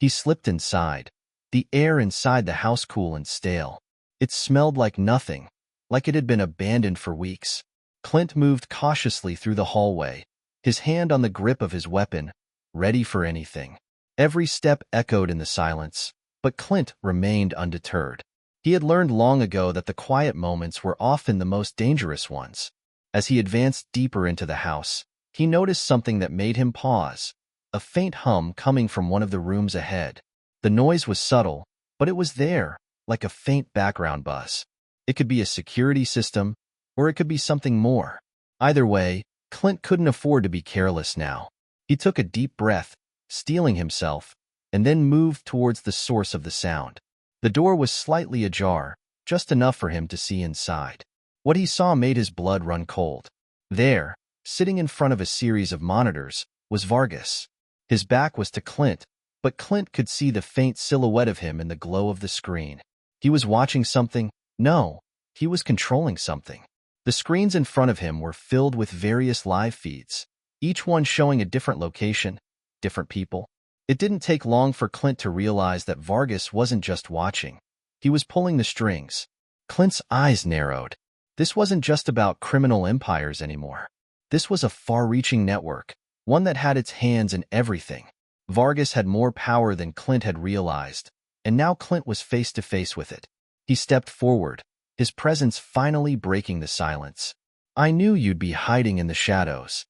He slipped inside, the air inside the house cool and stale. It smelled like nothing, like it had been abandoned for weeks. Clint moved cautiously through the hallway, his hand on the grip of his weapon, ready for anything. Every step echoed in the silence, but Clint remained undeterred. He had learned long ago that the quiet moments were often the most dangerous ones. As he advanced deeper into the house, he noticed something that made him pause, a faint hum coming from one of the rooms ahead. The noise was subtle, but it was there, like a faint background buzz. It could be a security system, or it could be something more. Either way, Clint couldn't afford to be careless now. He took a deep breath, steeling himself, and then moved towards the source of the sound. The door was slightly ajar, just enough for him to see inside. What he saw made his blood run cold. There, sitting in front of a series of monitors, was Vargas. His back was to Clint, but Clint could see the faint silhouette of him in the glow of the screen. He was watching something. No, he was controlling something. The screens in front of him were filled with various live feeds, each one showing a different location, different people. It didn't take long for Clint to realize that Vargas wasn't just watching. He was pulling the strings. Clint's eyes narrowed. This wasn't just about criminal empires anymore. This was a far-reaching network, one that had its hands in everything. Vargas had more power than Clint had realized, and now Clint was face to face with it. He stepped forward, his presence finally breaking the silence. "I knew you'd be hiding in the shadows."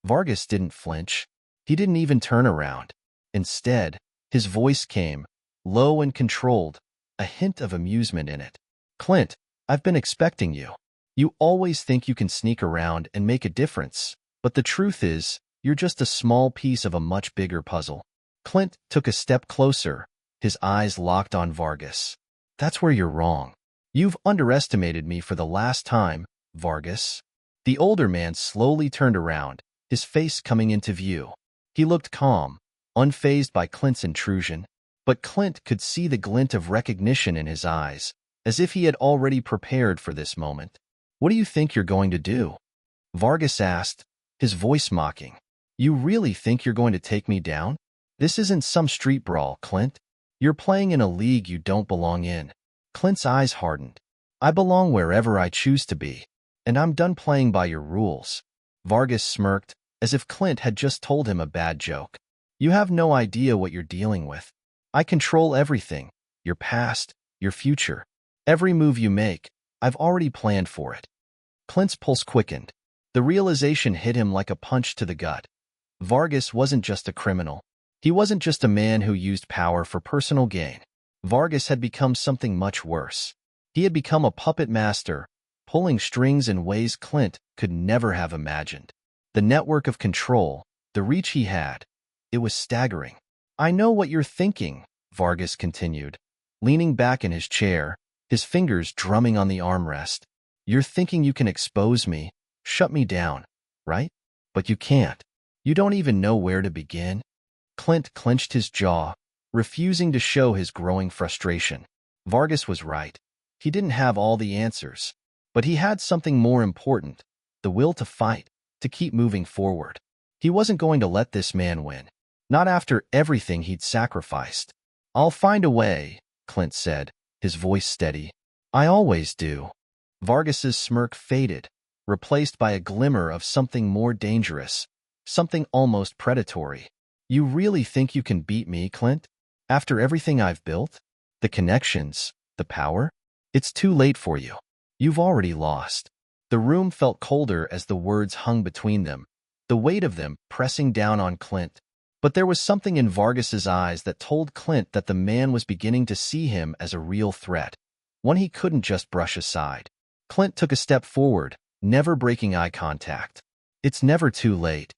Vargas didn't flinch. He didn't even turn around. Instead, his voice came, low and controlled, a hint of amusement in it. "Clint, I've been expecting you. You always think you can sneak around and make a difference, but the truth is, you're just a small piece of a much bigger puzzle." Clint took a step closer, his eyes locked on Vargas. "That's where you're wrong. You've underestimated me for the last time, Vargas." The older man slowly turned around, his face coming into view. He looked calm, unfazed by Clint's intrusion, but Clint could see the glint of recognition in his eyes, as if he had already prepared for this moment. "What do you think you're going to do?" Vargas asked, his voice mocking. "You really think you're going to take me down? This isn't some street brawl, Clint. You're playing in a league you don't belong in." Clint's eyes hardened. "I belong wherever I choose to be, and I'm done playing by your rules." Vargas smirked, as if Clint had just told him a bad joke. "You have no idea what you're dealing with. I control everything, your past, your future. Every move you make, I've already planned for it." Clint's pulse quickened. The realization hit him like a punch to the gut. Vargas wasn't just a criminal. He wasn't just a man who used power for personal gain. Vargas had become something much worse. He had become a puppet master, pulling strings in ways Clint could never have imagined. The network of control, the reach he had, it was staggering. "I know what you're thinking," Vargas continued, leaning back in his chair, his fingers drumming on the armrest. "You're thinking you can expose me, shut me down, right? But you can't. You don't even know where to begin." Clint clenched his jaw, refusing to show his growing frustration. Vargas was right. He didn't have all the answers, but he had something more important, the will to fight, to keep moving forward. He wasn't going to let this man win. Not after everything he'd sacrificed. "I'll find a way," Clint said, his voice steady. "I always do." Vargas's smirk faded, replaced by a glimmer of something more dangerous, something almost predatory. "You really think you can beat me, Clint? After everything I've built? The connections, the power? It's too late for you. You've already lost." The room felt colder as the words hung between them, the weight of them pressing down on Clint. But there was something in Vargas's eyes that told Clint that the man was beginning to see him as a real threat, one he couldn't just brush aside. Clint took a step forward, never breaking eye contact. "It's never too late."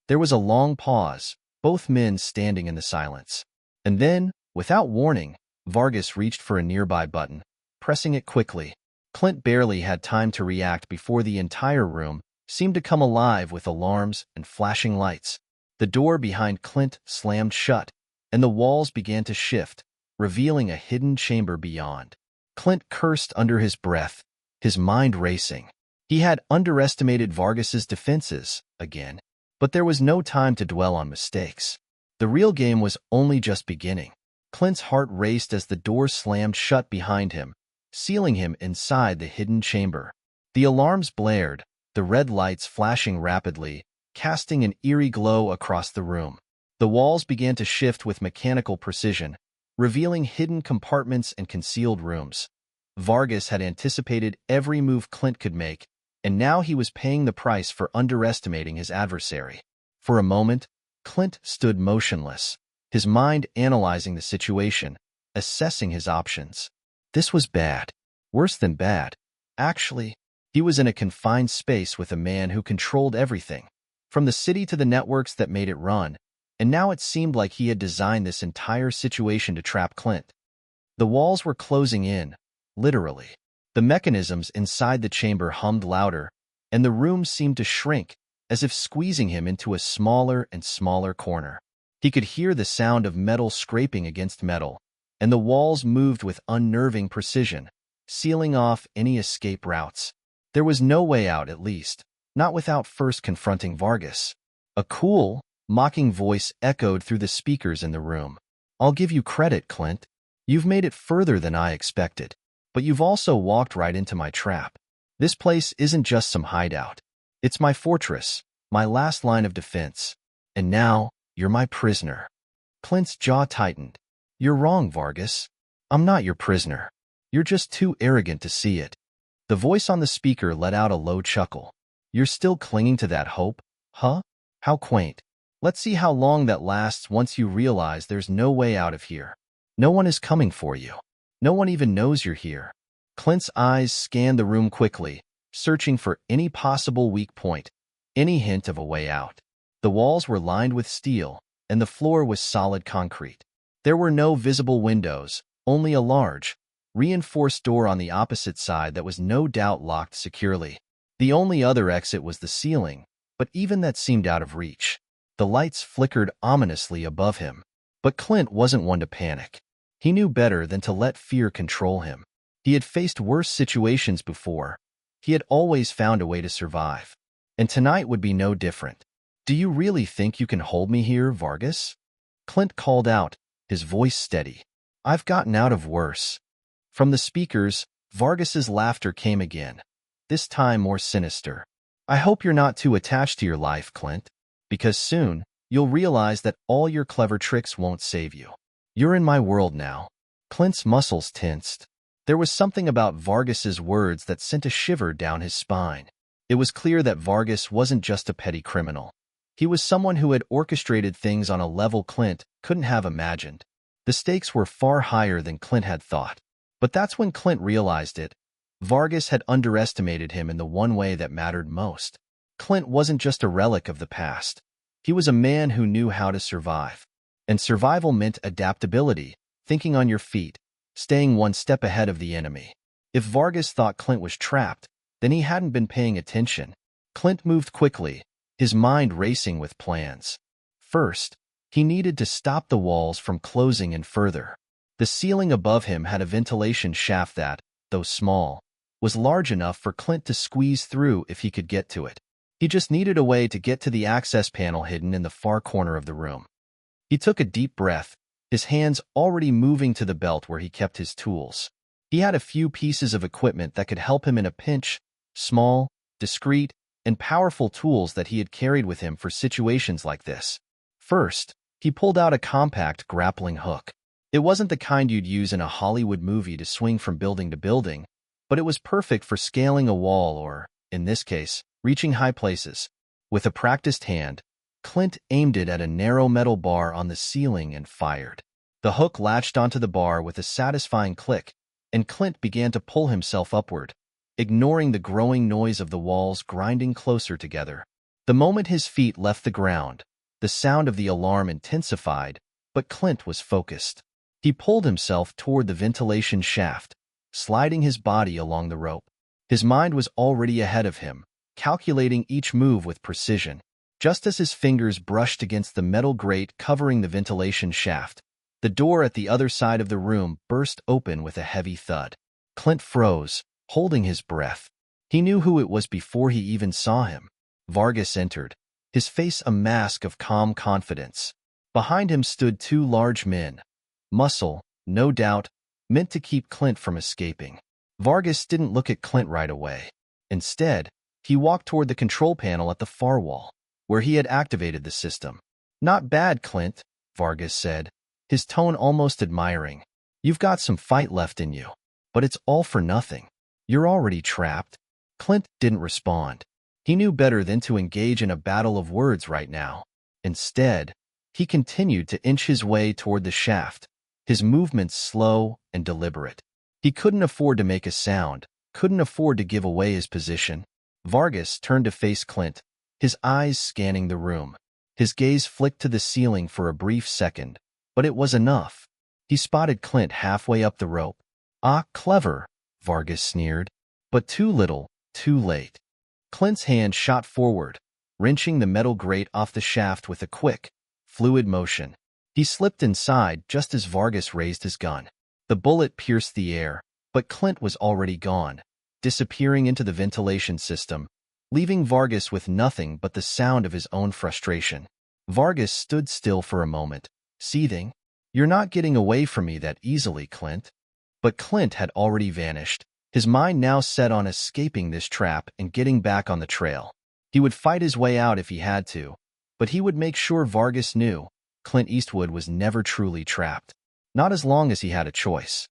There was a long pause, both men standing in the silence. And then, without warning, Vargas reached for a nearby button, pressing it quickly. Clint barely had time to react before the entire room seemed to come alive with alarms and flashing lights. The door behind Clint slammed shut, and the walls began to shift, revealing a hidden chamber beyond. Clint cursed under his breath, his mind racing. He had underestimated Vargas's defenses, again. But there was no time to dwell on mistakes. The real game was only just beginning. Clint's heart raced as the door slammed shut behind him, sealing him inside the hidden chamber. The alarms blared, the red lights flashing rapidly, casting an eerie glow across the room. The walls began to shift with mechanical precision, revealing hidden compartments and concealed rooms. Vargas had anticipated every move Clint could make, and now he was paying the price for underestimating his adversary. For a moment, Clint stood motionless, his mind analyzing the situation, assessing his options. This was bad. Worse than bad. Actually, he was in a confined space with a man who controlled everything, from the city to the networks that made it run, and now it seemed like he had designed this entire situation to trap Clint. The walls were closing in, literally. The mechanisms inside the chamber hummed louder, and the room seemed to shrink, as if squeezing him into a smaller and smaller corner. He could hear the sound of metal scraping against metal, and the walls moved with unnerving precision, sealing off any escape routes. There was no way out, at least, not without first confronting Vargas. A cool, mocking voice echoed through the speakers in the room. "I'll give you credit, Clint. You've made it further than I expected. But you've also walked right into my trap. This place isn't just some hideout. It's my fortress, my last line of defense. And now, you're my prisoner." Clint's jaw tightened. "You're wrong, Vargas. I'm not your prisoner. You're just too arrogant to see it." The voice on the speaker let out a low chuckle. "You're still clinging to that hope, huh? How quaint. Let's see how long that lasts once you realize there's no way out of here. No one is coming for you. No one even knows you're here." Clint's eyes scanned the room quickly, searching for any possible weak point, any hint of a way out. The walls were lined with steel, and the floor was solid concrete. There were no visible windows, only a large, reinforced door on the opposite side that was no doubt locked securely. The only other exit was the ceiling, but even that seemed out of reach. The lights flickered ominously above him. But Clint wasn't one to panic. He knew better than to let fear control him. He had faced worse situations before. He had always found a way to survive. And tonight would be no different. "Do you really think you can hold me here, Vargas?" Clint called out, his voice steady. "I've gotten out of worse." From the speakers, Vargas's laughter came again, this time more sinister. "I hope you're not too attached to your life, Clint, because soon you'll realize that all your clever tricks won't save you. You're in my world now." Clint's muscles tensed. There was something about Vargas's words that sent a shiver down his spine. It was clear that Vargas wasn't just a petty criminal. He was someone who had orchestrated things on a level Clint couldn't have imagined. The stakes were far higher than Clint had thought. But that's when Clint realized it. Vargas had underestimated him in the one way that mattered most. Clint wasn't just a relic of the past. He was a man who knew how to survive. And survival meant adaptability, thinking on your feet, staying one step ahead of the enemy. If Vargas thought Clint was trapped, then he hadn't been paying attention. Clint moved quickly, his mind racing with plans. First, he needed to stop the walls from closing in further. The ceiling above him had a ventilation shaft that, though small, was large enough for Clint to squeeze through if he could get to it. He just needed a way to get to the access panel hidden in the far corner of the room. He took a deep breath, his hands already moving to the belt where he kept his tools. He had a few pieces of equipment that could help him in a pinch, small, discreet, and powerful tools that he had carried with him for situations like this. First, he pulled out a compact grappling hook. It wasn't the kind you'd use in a Hollywood movie to swing from building to building, but it was perfect for scaling a wall or, in this case, reaching high places. With a practiced hand, Clint aimed it at a narrow metal bar on the ceiling and fired. The hook latched onto the bar with a satisfying click, and Clint began to pull himself upward, ignoring the growing noise of the walls grinding closer together. The moment his feet left the ground, the sound of the alarm intensified, but Clint was focused. He pulled himself toward the ventilation shaft, sliding his body along the rope. His mind was already ahead of him, calculating each move with precision. Just as his fingers brushed against the metal grate covering the ventilation shaft, the door at the other side of the room burst open with a heavy thud. Clint froze, holding his breath. He knew who it was before he even saw him. Vargas entered, his face a mask of calm confidence. Behind him stood two large men. Muscle, no doubt, meant to keep Clint from escaping. Vargas didn't look at Clint right away. Instead, he walked toward the control panel at the far wall, where he had activated the system. "Not bad, Clint," Vargas said, his tone almost admiring. "You've got some fight left in you, but it's all for nothing. You're already trapped." Clint didn't respond. He knew better than to engage in a battle of words right now. Instead, he continued to inch his way toward the shaft, his movements slow and deliberate. He couldn't afford to make a sound, couldn't afford to give away his position. Vargas turned to face Clint, his eyes scanning the room. His gaze flicked to the ceiling for a brief second, but it was enough. He spotted Clint halfway up the rope. "Ah, clever," Vargas sneered. "But too little, too late." Clint's hand shot forward, wrenching the metal grate off the shaft with a quick, fluid motion. He slipped inside just as Vargas raised his gun. The bullet pierced the air, but Clint was already gone, disappearing into the ventilation system, leaving Vargas with nothing but the sound of his own frustration. Vargas stood still for a moment, seething. "You're not getting away from me that easily, Clint." But Clint had already vanished, his mind now set on escaping this trap and getting back on the trail. He would fight his way out if he had to, but he would make sure Vargas knew Clint Eastwood was never truly trapped. Not as long as he had a choice.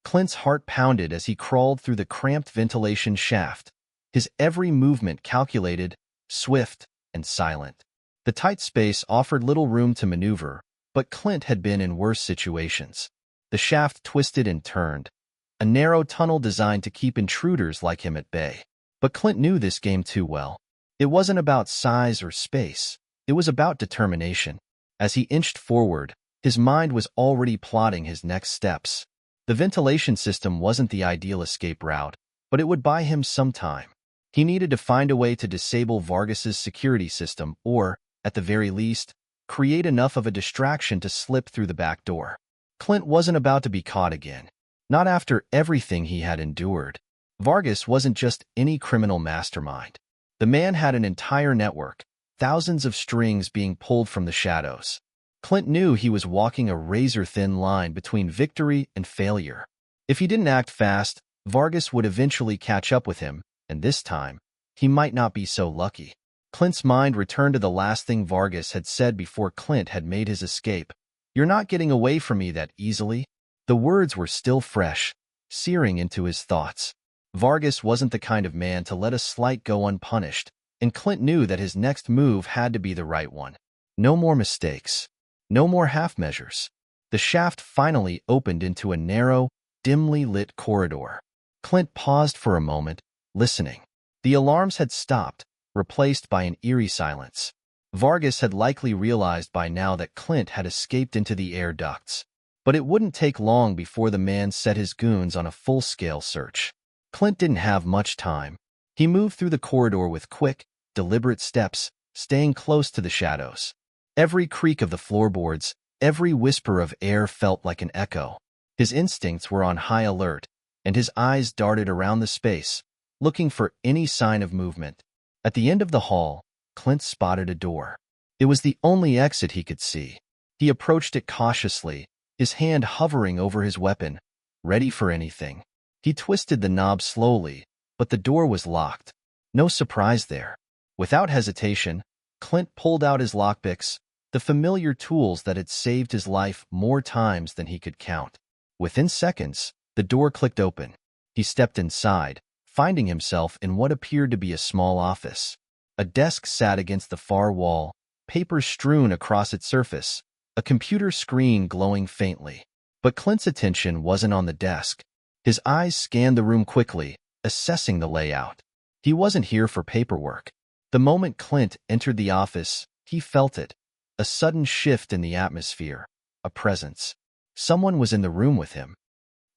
Clint's heart pounded as he crawled through the cramped ventilation shaft, his every movement calculated, swift, and silent. The tight space offered little room to maneuver, but Clint had been in worse situations. The shaft twisted and turned, a narrow tunnel designed to keep intruders like him at bay. But Clint knew this game too well. It wasn't about size or space. It was about determination. As he inched forward, his mind was already plotting his next steps. The ventilation system wasn't the ideal escape route, but it would buy him some time. He needed to find a way to disable Vargas's security system or, at the very least, create enough of a distraction to slip through the back door. Clint wasn't about to be caught again. Not after everything he had endured. Vargas wasn't just any criminal mastermind. The man had an entire network, thousands of strings being pulled from the shadows. Clint knew he was walking a razor-thin line between victory and failure. If he didn't act fast, Vargas would eventually catch up with him, and this time, he might not be so lucky. Clint's mind returned to the last thing Vargas had said before Clint had made his escape. "You're not getting away from me that easily." The words were still fresh, searing into his thoughts. Vargas wasn't the kind of man to let a slight go unpunished, and Clint knew that his next move had to be the right one. No more mistakes. No more half measures. The shaft finally opened into a narrow, dimly lit corridor. Clint paused for a moment, listening. The alarms had stopped, replaced by an eerie silence. Vargas had likely realized by now that Clint had escaped into the air ducts. But it wouldn't take long before the man set his goons on a full-scale search. Clint didn't have much time. He moved through the corridor with quick, deliberate steps, staying close to the shadows. Every creak of the floorboards, every whisper of air felt like an echo. His instincts were on high alert, and his eyes darted around the space, looking for any sign of movement. At the end of the hall, Clint spotted a door. It was the only exit he could see. He approached it cautiously, his hand hovering over his weapon, ready for anything. He twisted the knob slowly, but the door was locked. No surprise there. Without hesitation, Clint pulled out his lockpicks, the familiar tools that had saved his life more times than he could count. Within seconds, the door clicked open. He stepped inside, finding himself in what appeared to be a small office. A desk sat against the far wall, papers strewn across its surface, a computer screen glowing faintly. But Clint's attention wasn't on the desk. His eyes scanned the room quickly, assessing the layout. He wasn't here for paperwork. The moment Clint entered the office, he felt it. A sudden shift in the atmosphere, a presence. Someone was in the room with him.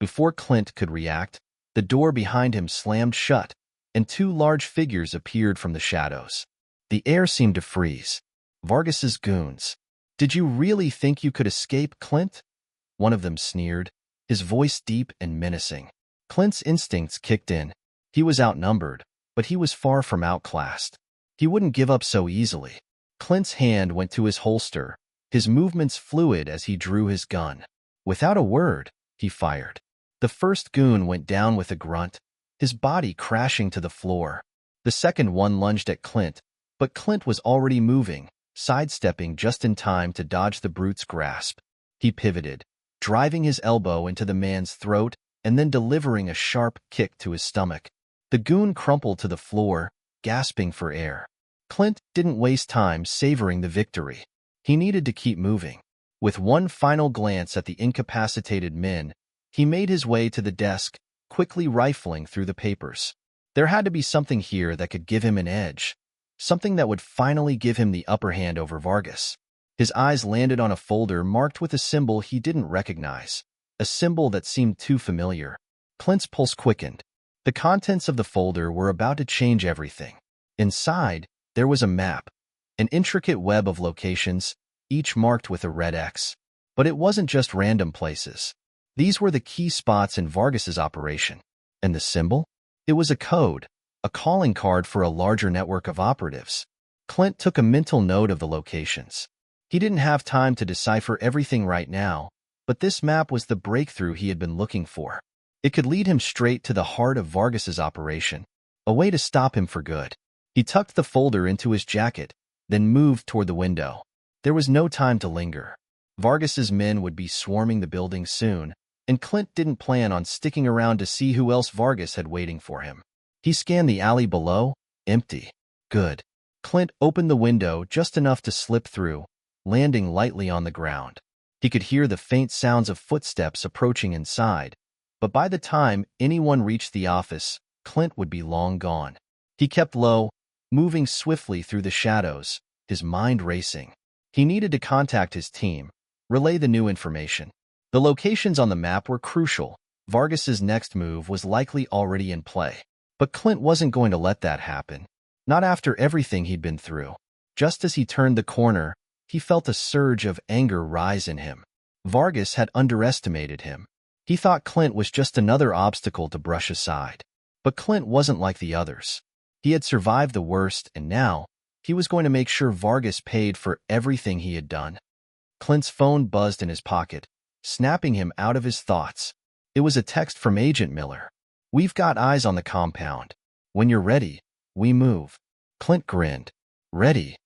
Before Clint could react, the door behind him slammed shut, and two large figures appeared from the shadows. The air seemed to freeze. Vargas's goons. "Did you really think you could escape, Clint?" One of them sneered, his voice deep and menacing. Clint's instincts kicked in. He was outnumbered, but he was far from outclassed. He wouldn't give up so easily. Clint's hand went to his holster, his movements fluid as he drew his gun. Without a word, he fired. The first goon went down with a grunt, his body crashing to the floor. The second one lunged at Clint, but Clint was already moving, sidestepping just in time to dodge the brute's grasp. He pivoted, driving his elbow into the man's throat and then delivering a sharp kick to his stomach. The goon crumpled to the floor, gasping for air. Clint didn't waste time savoring the victory. He needed to keep moving. With one final glance at the incapacitated men, he made his way to the desk, quickly rifling through the papers. There had to be something here that could give him an edge, something that would finally give him the upper hand over Vargas. His eyes landed on a folder marked with a symbol he didn't recognize, a symbol that seemed too familiar. Clint's pulse quickened. The contents of the folder were about to change everything. Inside, there was a map, an intricate web of locations, each marked with a red X. But it wasn't just random places. These were the key spots in Vargas's operation. And the symbol? It was a code, a calling card for a larger network of operatives. Clint took a mental note of the locations. He didn't have time to decipher everything right now, but this map was the breakthrough he had been looking for. It could lead him straight to the heart of Vargas's operation, a way to stop him for good. He tucked the folder into his jacket, then moved toward the window. There was no time to linger. Vargas's men would be swarming the building soon, and Clint didn't plan on sticking around to see who else Vargas had waiting for him. He scanned the alley below, empty. Good. Clint opened the window just enough to slip through, landing lightly on the ground. He could hear the faint sounds of footsteps approaching inside, but by the time anyone reached the office, Clint would be long gone. He kept low, moving swiftly through the shadows, his mind racing. He needed to contact his team, relay the new information. The locations on the map were crucial. Vargas's next move was likely already in play. But Clint wasn't going to let that happen. Not after everything he'd been through. Just as he turned the corner, he felt a surge of anger rise in him. Vargas had underestimated him. He thought Clint was just another obstacle to brush aside. But Clint wasn't like the others. He had survived the worst, and now, he was going to make sure Vargas paid for everything he had done. Clint's phone buzzed in his pocket, snapping him out of his thoughts. It was a text from Agent Miller. "We've got eyes on the compound. When you're ready, we move." Clint grinned. Ready.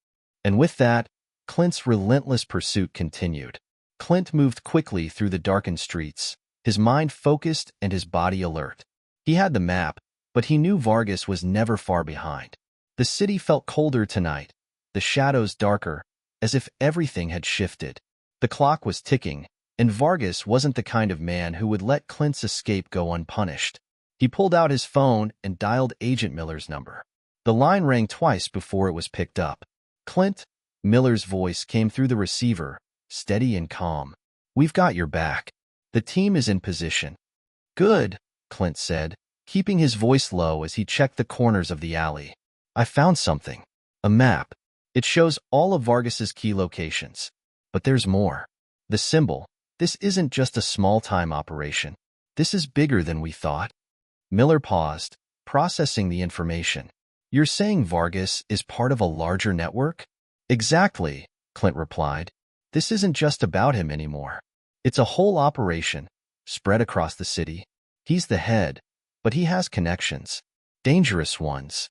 And with that, Clint's relentless pursuit continued. Clint moved quickly through the darkened streets, his mind focused and his body alert. He had the map, but he knew Vargas was never far behind. The city felt colder tonight, the shadows darker, as if everything had shifted. The clock was ticking, and Vargas wasn't the kind of man who would let Clint's escape go unpunished. He pulled out his phone and dialed Agent Miller's number. The line rang twice before it was picked up. "Clint," Miller's voice came through the receiver, steady and calm. "We've got your back. The team is in position." "Good," Clint said, keeping his voice low as he checked the corners of the alley. "I found something. A map. It shows all of Vargas's key locations. But there's more. The symbol. This isn't just a small-time operation. This is bigger than we thought." Miller paused, processing the information. "You're saying Vargas is part of a larger network?" "Exactly," Clint replied. "This isn't just about him anymore. It's a whole operation, spread across the city. He's the head, but he has connections. Dangerous ones."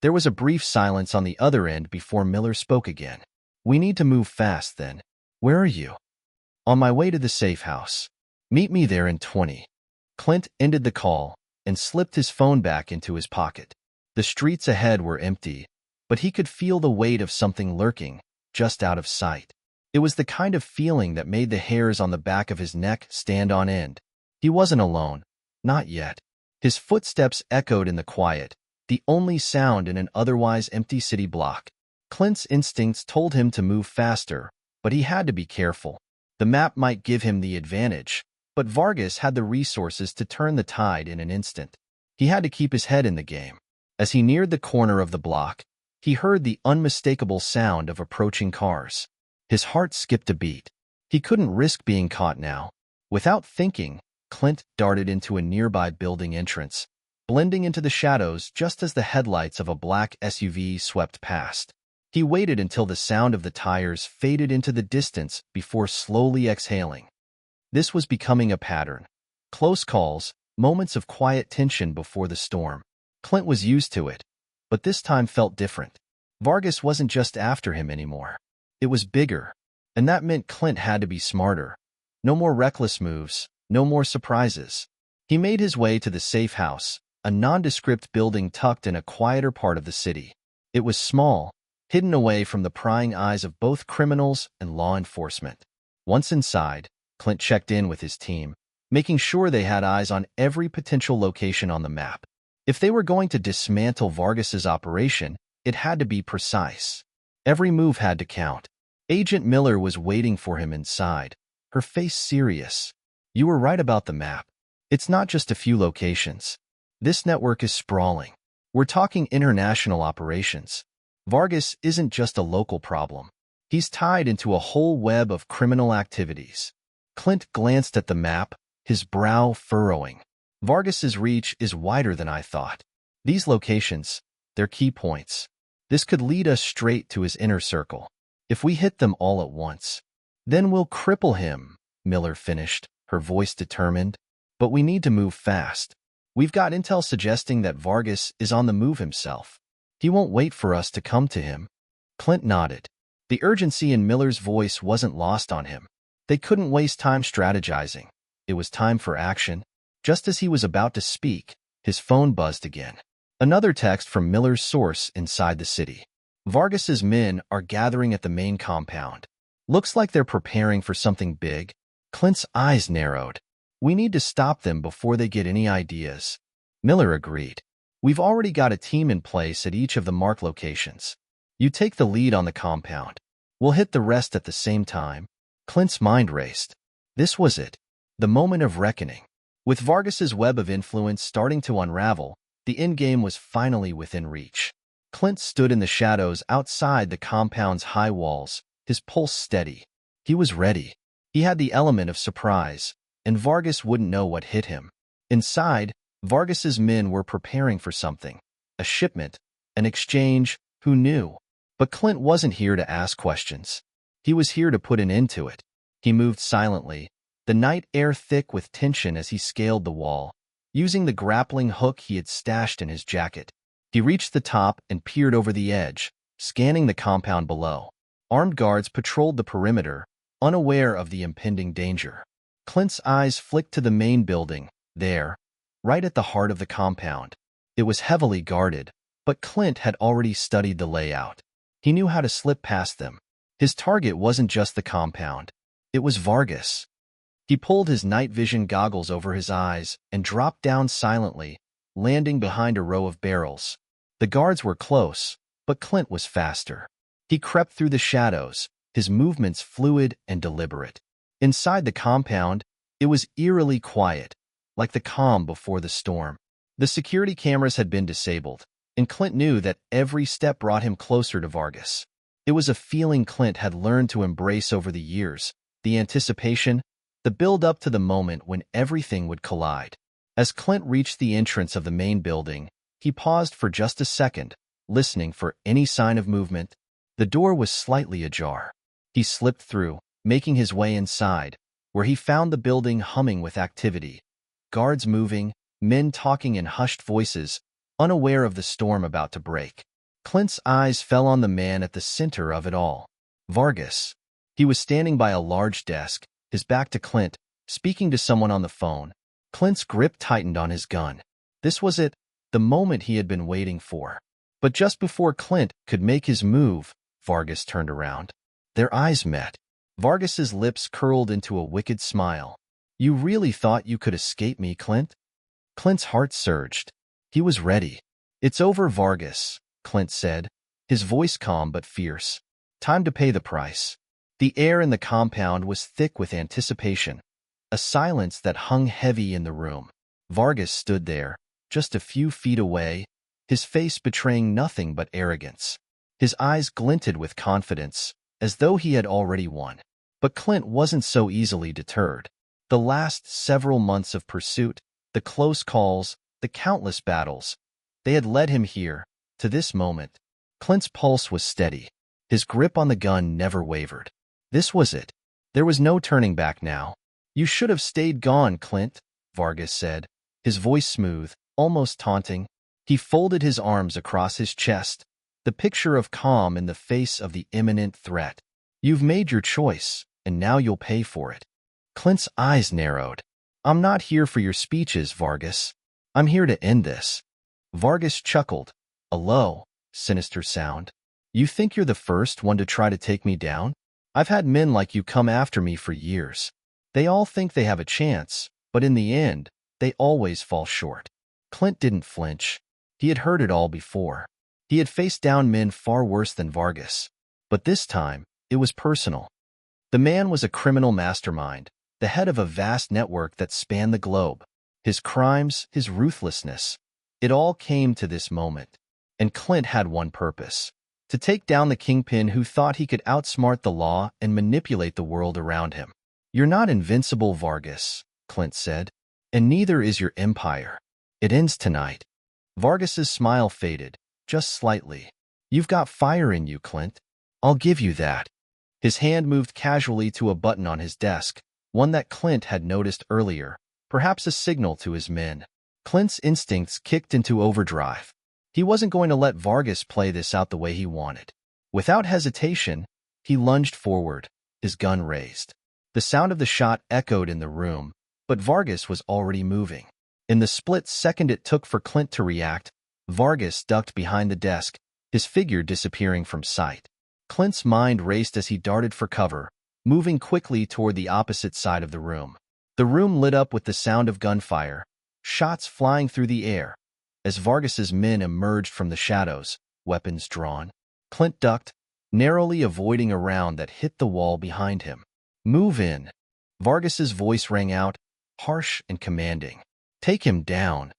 There was a brief silence on the other end before Miller spoke again. "We need to move fast, then. Where are you?" "On my way to the safe house. Meet me there in 20. Clint ended the call and slipped his phone back into his pocket. The streets ahead were empty, but he could feel the weight of something lurking, just out of sight. It was the kind of feeling that made the hairs on the back of his neck stand on end. He wasn't alone. Not yet. His footsteps echoed in the quiet, the only sound in an otherwise empty city block. Clint's instincts told him to move faster, but he had to be careful. The map might give him the advantage, but Vargas had the resources to turn the tide in an instant. He had to keep his head in the game. As he neared the corner of the block, he heard the unmistakable sound of approaching cars. His heart skipped a beat. He couldn't risk being caught now. Without thinking, Clint darted into a nearby building entrance, blending into the shadows just as the headlights of a black SUV swept past. He waited until the sound of the tires faded into the distance before slowly exhaling. This was becoming a pattern. Close calls, moments of quiet tension before the storm. Clint was used to it, but this time felt different. Vargas wasn't just after him anymore. It was bigger, and that meant Clint had to be smarter. No more reckless moves, no more surprises. He made his way to the safe house, a nondescript building tucked in a quieter part of the city. It was small, hidden away from the prying eyes of both criminals and law enforcement. Once inside, Clint checked in with his team, making sure they had eyes on every potential location on the map. If they were going to dismantle Vargas's operation, it had to be precise. Every move had to count. Agent Miller was waiting for him inside, her face serious. You were right about the map. It's not just a few locations. This network is sprawling. We're talking international operations. Vargas isn't just a local problem. He's tied into a whole web of criminal activities. Clint glanced at the map, his brow furrowing. Vargas's reach is wider than I thought. These locations, they're key points. This could lead us straight to his inner circle. If we hit them all at once, then we'll cripple him, Miller finished, her voice determined. But we need to move fast. We've got intel suggesting that Vargas is on the move himself. He won't wait for us to come to him. Clint nodded. The urgency in Miller's voice wasn't lost on him. They couldn't waste time strategizing. It was time for action. Just as he was about to speak, his phone buzzed again. Another text from Miller's source inside the city. Vargas's men are gathering at the main compound. Looks like they're preparing for something big. Clint's eyes narrowed. We need to stop them before they get any ideas. Miller agreed. We've already got a team in place at each of the marked locations. You take the lead on the compound. We'll hit the rest at the same time. Clint's mind raced. This was it. The moment of reckoning. With Vargas's web of influence starting to unravel, the endgame was finally within reach. Clint stood in the shadows outside the compound's high walls, his pulse steady. He was ready. He had the element of surprise, and Vargas wouldn't know what hit him. Inside, Vargas's men were preparing for something. A shipment, an exchange, who knew? But Clint wasn't here to ask questions. He was here to put an end to it. He moved silently, the night air thick with tension as he scaled the wall, using the grappling hook he had stashed in his jacket. He reached the top and peered over the edge, scanning the compound below. Armed guards patrolled the perimeter, unaware of the impending danger. Clint's eyes flicked to the main building, there, right at the heart of the compound. It was heavily guarded, but Clint had already studied the layout. He knew how to slip past them. His target wasn't just the compound. It was Vargas. He pulled his night vision goggles over his eyes and dropped down silently, landing behind a row of barrels. The guards were close, but Clint was faster. He crept through the shadows, his movements fluid and deliberate. Inside the compound, it was eerily quiet, like the calm before the storm. The security cameras had been disabled, and Clint knew that every step brought him closer to Vargas. It was a feeling Clint had learned to embrace over the years, the anticipation, the build-up to the moment when everything would collide. As Clint reached the entrance of the main building, he paused for just a second, listening for any sign of movement. The door was slightly ajar. He slipped through, making his way inside, where he found the building humming with activity. Guards moving, men talking in hushed voices, unaware of the storm about to break. Clint's eyes fell on the man at the center of it all. Vargas. He was standing by a large desk, his back to Clint, speaking to someone on the phone. Clint's grip tightened on his gun. This was it, the moment he had been waiting for. But just before Clint could make his move, Vargas turned around. Their eyes met. Vargas's lips curled into a wicked smile. You really thought you could escape me, Clint? Clint's heart surged. He was ready. It's over, Vargas, Clint said, his voice calm but fierce. Time to pay the price. The air in the compound was thick with anticipation, a silence that hung heavy in the room. Vargas stood there, just a few feet away, his face betraying nothing but arrogance. His eyes glinted with confidence, as though he had already won. But Clint wasn't so easily deterred. The last several months of pursuit, the close calls, the countless battles, they had led him here, to this moment. Clint's pulse was steady. His grip on the gun never wavered. This was it. There was no turning back now. "You should have stayed gone, Clint," Vargas said, his voice smooth, almost taunting. He folded his arms across his chest, the picture of calm in the face of the imminent threat. "You've made your choice, and now you'll pay for it." Clint's eyes narrowed. "I'm not here for your speeches, Vargas. I'm here to end this." Vargas chuckled, a low, sinister sound. "You think you're the first one to try to take me down? I've had men like you come after me for years. They all think they have a chance, but in the end, they always fall short." Clint didn't flinch. He had heard it all before. He had faced down men far worse than Vargas. But this time, it was personal. The man was a criminal mastermind, the head of a vast network that spanned the globe. His crimes, his ruthlessness, it all came to this moment. And Clint had one purpose: to take down the kingpin who thought he could outsmart the law and manipulate the world around him. "You're not invincible, Vargas," Clint said, "and neither is your empire. It ends tonight." Vargas's smile faded, just slightly. "You've got fire in you, Clint. I'll give you that." His hand moved casually to a button on his desk, one that Clint had noticed earlier, perhaps a signal to his men. Clint's instincts kicked into overdrive. He wasn't going to let Vargas play this out the way he wanted. Without hesitation, he lunged forward, his gun raised. The sound of the shot echoed in the room, but Vargas was already moving. In the split second it took for Clint to react, Vargas ducked behind the desk, his figure disappearing from sight. Clint's mind raced as he darted for cover, moving quickly toward the opposite side of the room. The room lit up with the sound of gunfire, shots flying through the air. As Vargas's men emerged from the shadows, weapons drawn, Clint ducked, narrowly avoiding a round that hit the wall behind him. "Move in." Vargas's voice rang out, harsh and commanding. "Take him down."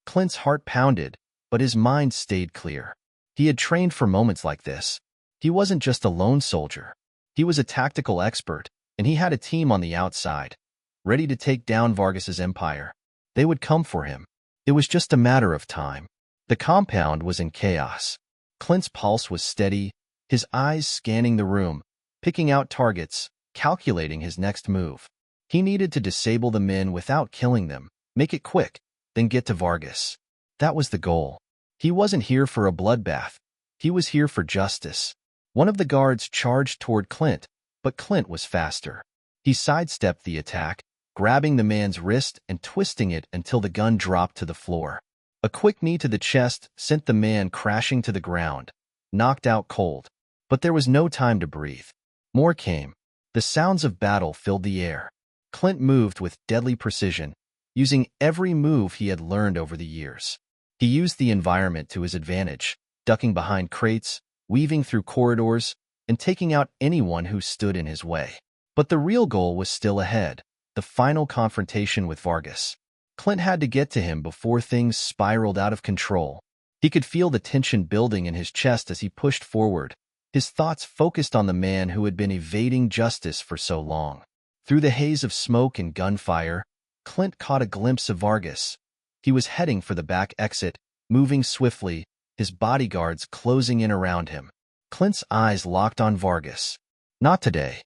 Clint's heart pounded, but his mind stayed clear. He had trained for moments like this. He wasn't just a lone soldier. He was a tactical expert, and he had a team on the outside, ready to take down Vargas's empire. They would come for him. It was just a matter of time. The compound was in chaos. Clint's pulse was steady, his eyes scanning the room, picking out targets, calculating his next move. He needed to disable the men without killing them, make it quick, then get to Vargas. That was the goal. He wasn't here for a bloodbath. He was here for justice. One of the guards charged toward Clint, but Clint was faster. He sidestepped the attack, grabbing the man's wrist and twisting it until the gun dropped to the floor. A quick knee to the chest sent the man crashing to the ground, knocked out cold. But there was no time to breathe. More came. The sounds of battle filled the air. Clint moved with deadly precision, using every move he had learned over the years. He used the environment to his advantage, ducking behind crates, weaving through corridors, and taking out anyone who stood in his way. But the real goal was still ahead, the final confrontation with Vargas. Clint had to get to him before things spiraled out of control. He could feel the tension building in his chest as he pushed forward, his thoughts focused on the man who had been evading justice for so long. Through the haze of smoke and gunfire, Clint caught a glimpse of Vargas. He was heading for the back exit, moving swiftly, his bodyguards closing in around him. Clint's eyes locked on Vargas. Not today.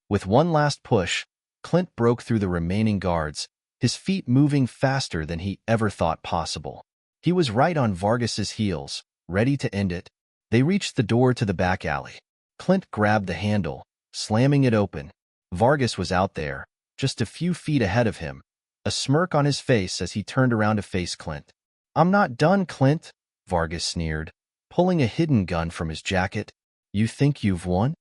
With one last push, Clint broke through the remaining guards, his feet moving faster than he ever thought possible. He was right on Vargas's heels, ready to end it. They reached the door to the back alley. Clint grabbed the handle, slamming it open. Vargas was out there, just a few feet ahead of him, a smirk on his face as he turned around to face Clint. "I'm not done, Clint," Vargas sneered, pulling a hidden gun from his jacket. "You think you've won?"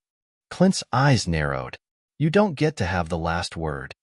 Clint's eyes narrowed. "You don't get to have the last word."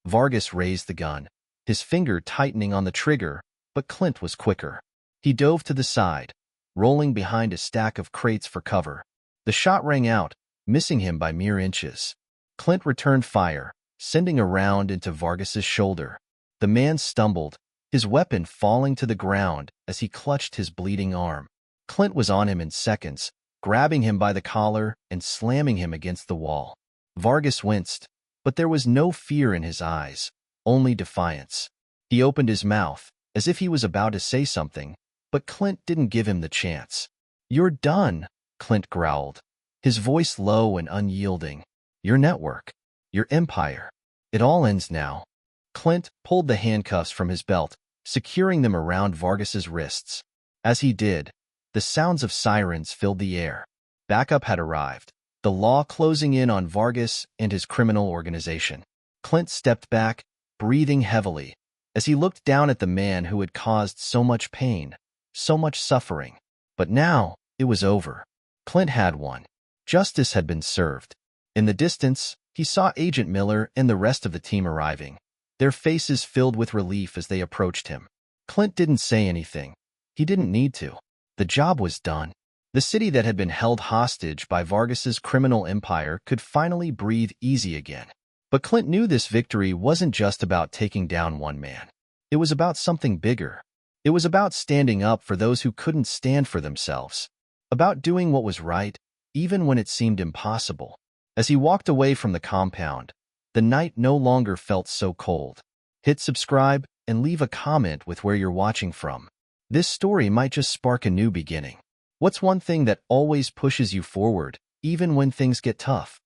Vargas raised the gun, his finger tightening on the trigger, but Clint was quicker. He dove to the side, rolling behind a stack of crates for cover. The shot rang out, missing him by mere inches. Clint returned fire, sending a round into Vargas's shoulder. The man stumbled, his weapon falling to the ground as he clutched his bleeding arm. Clint was on him in seconds, grabbing him by the collar and slamming him against the wall. Vargas winced, but there was no fear in his eyes, only defiance. He opened his mouth, as if he was about to say something, but Clint didn't give him the chance. "You're done," Clint growled, his voice low and unyielding. "Your network, your empire, it all ends now." Clint pulled the handcuffs from his belt, securing them around Vargas's wrists. As he did, the sounds of sirens filled the air. Backup had arrived, the law closing in on Vargas and his criminal organization. Clint stepped back, breathing heavily, as he looked down at the man who had caused so much pain, so much suffering. But now, it was over. Clint had won. Justice had been served. In the distance, he saw Agent Miller and the rest of the team arriving, their faces filled with relief as they approached him. Clint didn't say anything. He didn't need to. The job was done. The city that had been held hostage by Vargas's criminal empire could finally breathe easy again. But Clint knew this victory wasn't just about taking down one man. It was about something bigger. It was about standing up for those who couldn't stand for themselves. About doing what was right, even when it seemed impossible. As he walked away from the compound, the night no longer felt so cold. Hit subscribe and leave a comment with where you're watching from. This story might just spark a new beginning. What's one thing that always pushes you forward, even when things get tough?